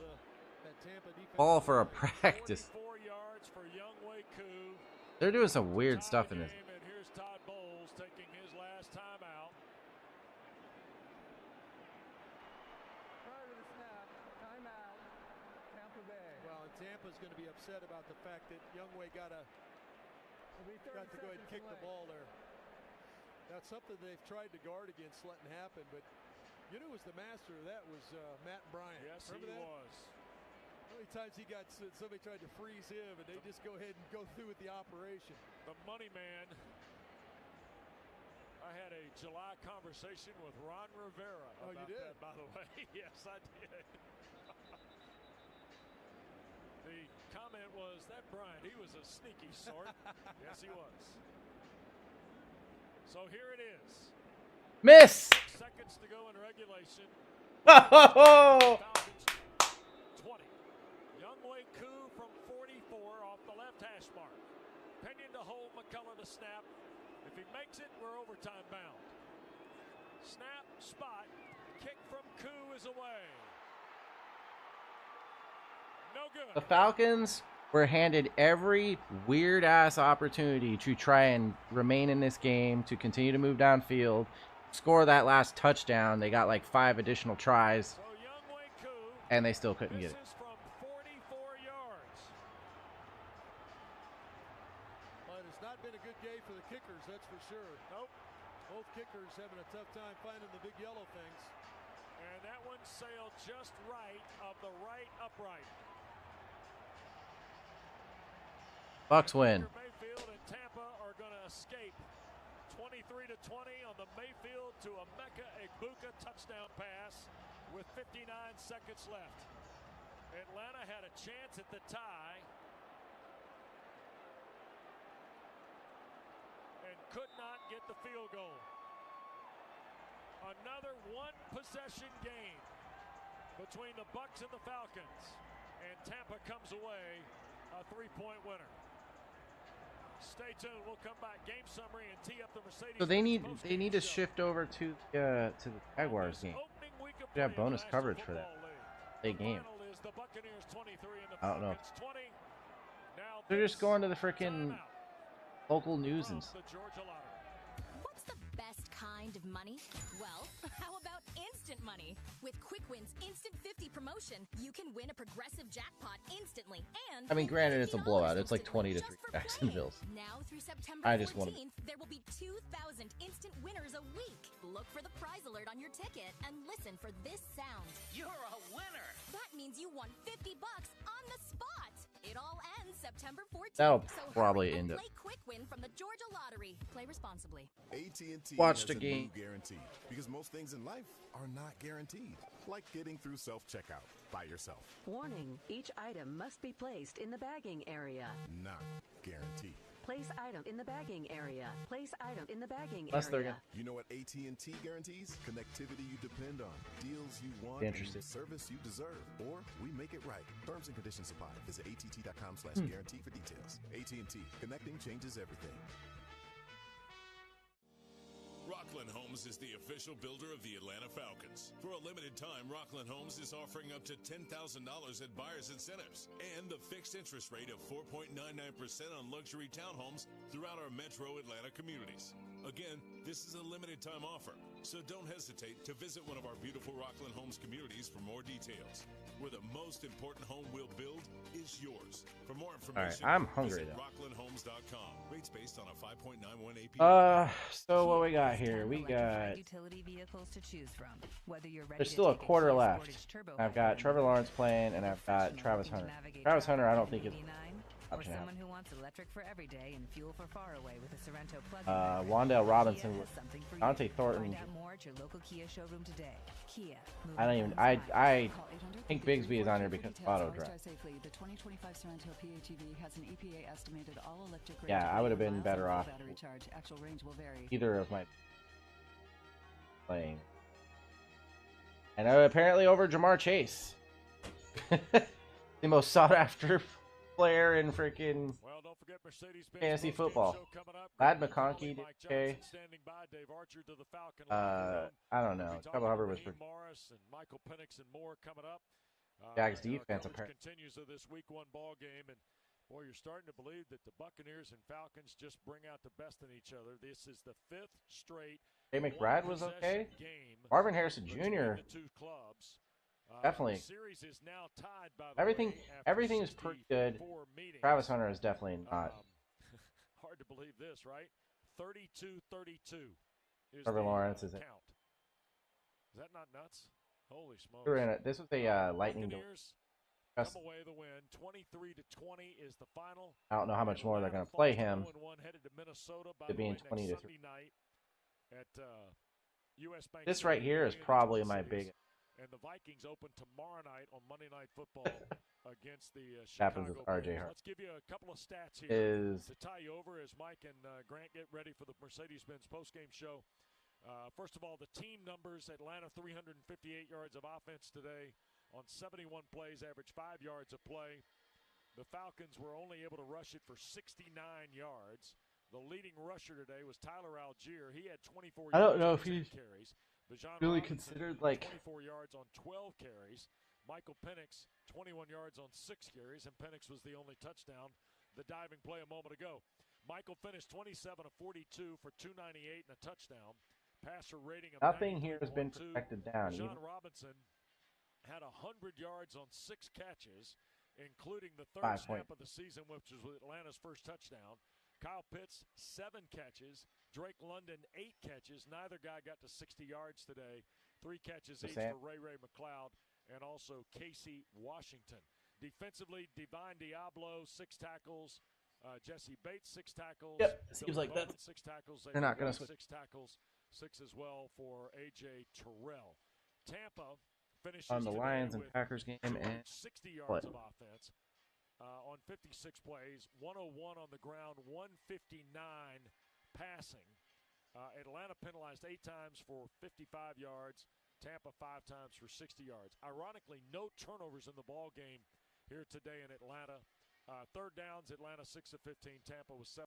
S6: ball for a practice.
S4: 4 yards for Younghoe Koo.
S6: They're doing some weird stuff in this.
S4: And here's Todd Bowles taking his last time out.
S15: Prior to the snap, timeout, Tampa Bay.
S21: Well, and Tampa's going to be upset about the fact that Younghoe got to go ahead and kick the ball there. That's something they've tried to guard against letting happen, but you know who was the master of that was Matt Bryant.
S4: Yes,
S21: remember
S4: he
S21: that?
S4: was.
S21: How many times he got somebody tried to freeze him, and they just go ahead and go through with the operation.
S4: The money man. I had a July conversation with Ron Rivera about that, by the way. Yes, I did. The comment was that Bryant, he was a sneaky sort. Yes, he was. So here it is.
S6: Miss.
S4: 6 seconds to go in regulation.
S6: Oh!
S4: Falcons 20. Younghoe Koo from 44 off the left hash mark. Pinion to hold McCullough to snap. If he makes it, we're overtime bound. Snap, spot, kick from Koo is away. No good.
S6: The Falcons were handed every weird-ass opportunity to try and remain in this game, to continue to move downfield, score that last touchdown. They got like 5 additional tries, and they still couldn't get it.
S4: This is from 44 yards.
S21: But it's not been a good day for the kickers, that's for sure.
S4: Nope.
S21: Both kickers having a tough time finding the big yellow things.
S4: And that one sailed just right of the right upright.
S6: Bucks win.
S4: Mayfield and Tampa are going to escape 23-20 on the Mayfield to Emeka Egbuka touchdown pass with 59 seconds left. Atlanta had a chance at the tie and could not get the field goal. Another one-possession game between the Bucs and the Falcons, and Tampa comes away a 3-point winner. Stay tuned. We'll come back. Game summary and tee up the Mercedes.
S6: So they need to shift over to the Jaguars game. They have bonus coverage for that late game. I don't know. They're just going to the freaking local news and stuff.
S10: What's the best kind of money? Well, how about instant money? With Quick Win's Instant 50 promotion, you can win a progressive jackpot instantly. And
S6: I mean, granted, it's a blowout. It's like 20 to 3 Jacksonville.
S10: Now through September
S6: I just
S10: 14th, there will be 2,000 instant winners a week. Look for the prize alert on your ticket and listen for this sound.
S14: You're a winner.
S10: That means you won $50 on the spot. It all ends September 14th.
S6: That'll
S10: so
S6: probably end up.
S10: Play Quick Win from the Georgia Lottery. Play responsibly.
S1: AT&T
S6: Watched
S1: has
S6: a game.
S1: new guarantee because most things in life are not guaranteed, like getting through self-checkout by yourself.
S17: Warning, each item must be placed in the bagging area.
S1: Not guaranteed.
S17: Place item in the bagging area. Place item in the bagging
S6: Unless they're
S17: area.
S1: You know what AT&T guarantees? Connectivity you depend on, deals you want,
S6: Interesting.
S1: and service you deserve. Or we make it right. Terms and conditions apply. Visit att.com/guarantee for details. AT&T. Connecting changes everything.
S11: Rockland Homes is the official builder of the Atlanta Falcons. For a limited time, Rockland Homes is offering up to $10,000 at buyer's incentives and the fixed interest rate of 4.99% on luxury townhomes throughout our metro Atlanta communities. Again, this is a limited time offer, so don't hesitate to visit one of our beautiful Rockland Homes communities for more details. Where the most important home we'll build is yours. For more information,
S6: I'm hungry
S11: visit
S6: though.
S11: rocklandhomes.com. Rates based on a 5.91 APR.
S6: So what we got here? We got.
S23: Utility vehicles to choose from. Whether you're ready
S6: There's
S23: to
S6: still a
S23: take
S6: quarter
S23: Kia
S6: left.
S23: Sportage Turbo
S6: I've got Trevor Lawrence playing, and I've got Travis Hunter. Travis Hunter, I don't think is.
S23: or someone who wants electric for every day and fuel for far away with a Sorrento plug-in.
S6: Wandale Robinson,
S23: Kia has something for you.
S6: Dante Thornton.
S23: Find out more at your local Kia showroom today. Kia.
S6: I don't even. I think Bigsby is on here because of auto drive.
S24: Safely. The 2025 Sorrento PHEV has an EPA estimated all-electric range.
S6: Yeah, I would have been better off.
S24: Battery charge. Actual range will vary.
S6: Either of my playing, and apparently over Jamar Chase, the most sought-after player in freaking fantasy football. Lad McConkey did okay. I don't know. Trevor Hubbard was pretty. Jags defense apparently.
S4: Continues of this week one ball game, and boy, you're starting to believe that the Buccaneers and Falcons just bring out the best in each other. This is the 5th straight.
S6: Hey, McBride was okay. Marvin Harrison Jr. Definitely.
S4: Series is now tied, by the
S6: everything
S4: way,
S6: everything is pretty good. Travis Hunter is definitely not.
S4: Hard to believe this, right? 32-32 is
S6: Trevor
S4: the
S6: Lawrence is
S4: count. Is that not nuts? Holy smokes!
S6: We were in it. This was a lightning.
S4: Buccaneers come away the win. 23-20 is the final.
S6: I don't know how much more they're going to play him.
S4: Headed to Minnesota, by
S6: to
S4: the
S6: being
S4: way,
S6: 20-3.
S4: At US Bank.
S6: This right here is probably my biggest.
S4: And the Vikings open tomorrow night on Monday Night Football against the
S6: happens
S4: Chicago
S6: with RJ
S4: Bears.
S6: Hart.
S4: Let's give you a couple of stats here to tie you over as Mike and Grant get ready for the Mercedes-Benz postgame show. First of all, the team numbers: Atlanta 358 yards of offense today on 71 plays, average 5 yards a play. The Falcons were only able to rush it for 69 yards. The leading rusher today was Tyler Algier. He had 24 yards.
S6: I don't know if
S4: on 10
S6: he's
S4: carries. Bijan
S6: really
S4: Robinson,
S6: considered like
S4: 24 yards on 12 carries. Michael Penix 21 yards on 6 carries, and Penix was the only touchdown. The diving play a moment ago. Michael finished 27 of 42 for 298 and a touchdown. Passer rating of
S6: nothing here has been
S4: 93.2.
S6: protected down.
S4: Bijan Robinson had 100 yards on 6 catches, including the third snap of the season, which was Atlanta's first touchdown. Kyle Pitts, 7 catches. Drake London, 8 catches. Neither guy got to 60 yards today. 3 catches each for Ray McLeod and also Casey Washington. Defensively, Divine Diablo, 6 tackles. Jesse Bates, 6 tackles.
S6: Yep, seems
S4: Billy
S6: like
S4: Bowman,
S6: that's
S4: 6 tackles.
S6: they're not going to switch.
S4: 6 tackles, 6 as well for A.J. Terrell. Tampa finishes
S6: On the Lions and
S4: with
S6: Packers game and
S4: 60 yards of offense on 56 plays, 101 on the ground, 159 passing. Atlanta penalized 8 times for 55 yards. Tampa 5 times for 60 yards. Ironically, no turnovers in the ball game here today in Atlanta. Third downs, Atlanta 6 of 15. Tampa was 7.